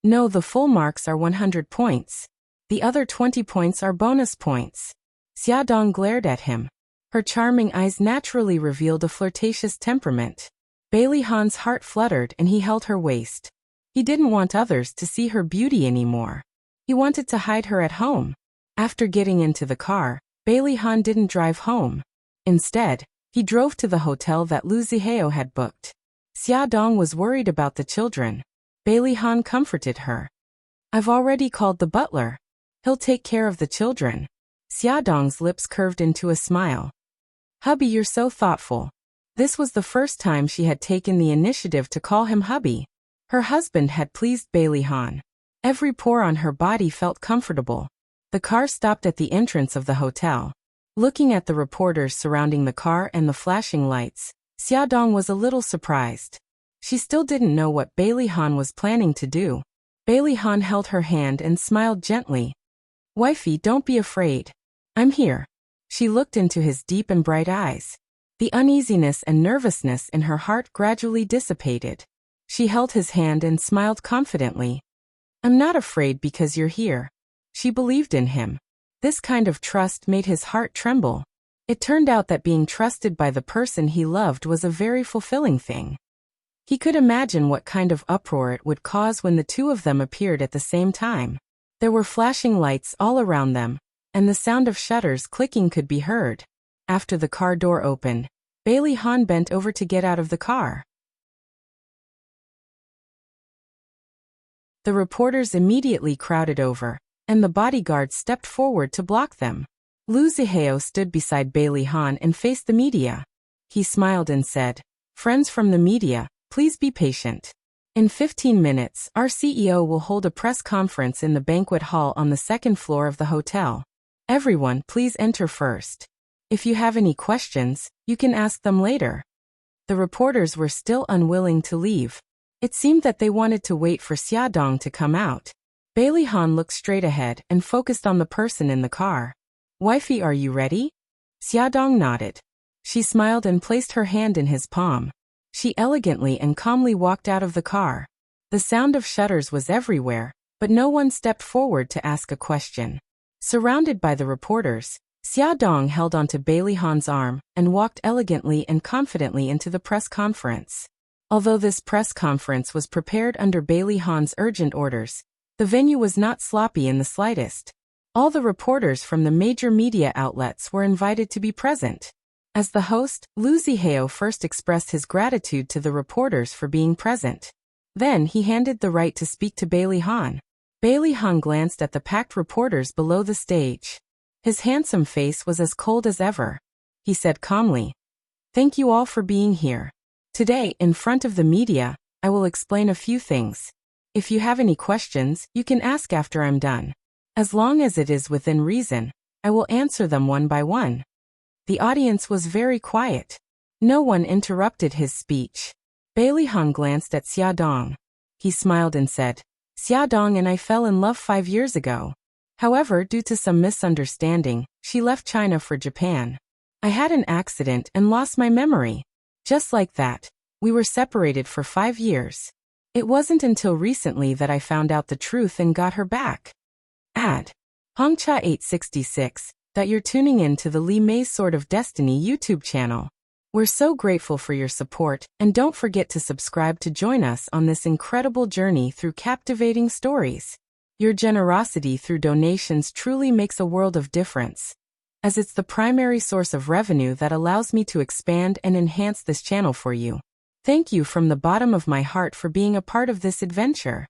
No, the full marks are 100 points. The other 20 points are bonus points." Xiaodong glared at him. Her charming eyes naturally revealed a flirtatious temperament. Bailey Han's heart fluttered and he held her waist. He didn't want others to see her beauty anymore. He wanted to hide her at home. After getting into the car, Bailey Han didn't drive home. Instead, he drove to the hotel that Lu Zihao had booked. Xiaodong was worried about the children. Bailey Han comforted her. "I've already called the butler. He'll take care of the children." Xiaodong's lips curved into a smile. "Hubby, you're so thoughtful." This was the first time she had taken the initiative to call him hubby. Her husband had pleased Bailey Han. Every pore on her body felt comfortable. The car stopped at the entrance of the hotel. Looking at the reporters surrounding the car and the flashing lights, Xiaodong was a little surprised. She still didn't know what Bailey Han was planning to do. Bailey Han held her hand and smiled gently. "Wifey, don't be afraid. I'm here." She looked into his deep and bright eyes. The uneasiness and nervousness in her heart gradually dissipated. She held his hand and smiled confidently. "I'm not afraid because you're here." She believed in him. This kind of trust made his heart tremble. It turned out that being trusted by the person he loved was a very fulfilling thing. He could imagine what kind of uproar it would cause when the two of them appeared at the same time. There were flashing lights all around them, and the sound of shutters clicking could be heard. After the car door opened, Bailey Han bent over to get out of the car. The reporters immediately crowded over, and the bodyguards stepped forward to block them. Liu Zihao stood beside Bailey Han and faced the media. He smiled and said, "Friends from the media, please be patient. In 15 minutes, our CEO will hold a press conference in the banquet hall on the second floor of the hotel. Everyone, please enter first. If you have any questions, you can ask them later." The reporters were still unwilling to leave. It seemed that they wanted to wait for Xia Dong to come out. Bailey Han looked straight ahead and focused on the person in the car. "Wifey, are you ready?" Xia Dong nodded. She smiled and placed her hand in his palm. She elegantly and calmly walked out of the car. The sound of shutters was everywhere, but no one stepped forward to ask a question. Surrounded by the reporters, Xia Dong held onto Bailey Han's arm and walked elegantly and confidently into the press conference. Although this press conference was prepared under Bailey Han's urgent orders, the venue was not sloppy in the slightest. All the reporters from the major media outlets were invited to be present. As the host, Liu Zihao first expressed his gratitude to the reporters for being present. Then he handed the right to speak to Bailey Han. Bailey Han glanced at the packed reporters below the stage. His handsome face was as cold as ever. He said calmly, "Thank you all for being here. Today, in front of the media, I will explain a few things. If you have any questions, you can ask after I'm done. As long as it is within reason, I will answer them one by one." The audience was very quiet. No one interrupted his speech. Bailey Han glanced at Xia Dong. He smiled and said, "Xia Dong and I fell in love 5 years ago. However, due to some misunderstanding, she left China for Japan. I had an accident and lost my memory. Just like that, we were separated for 5 years. It wasn't until recently that I found out the truth and got her back." Add. Hongcha 866, that you're tuning in to the Li Mei's Sword of Destiny YouTube channel. We're so grateful for your support, and don't forget to subscribe to join us on this incredible journey through captivating stories. Your generosity through donations truly makes a world of difference, as it's the primary source of revenue that allows me to expand and enhance this channel for you. Thank you from the bottom of my heart for being a part of this adventure.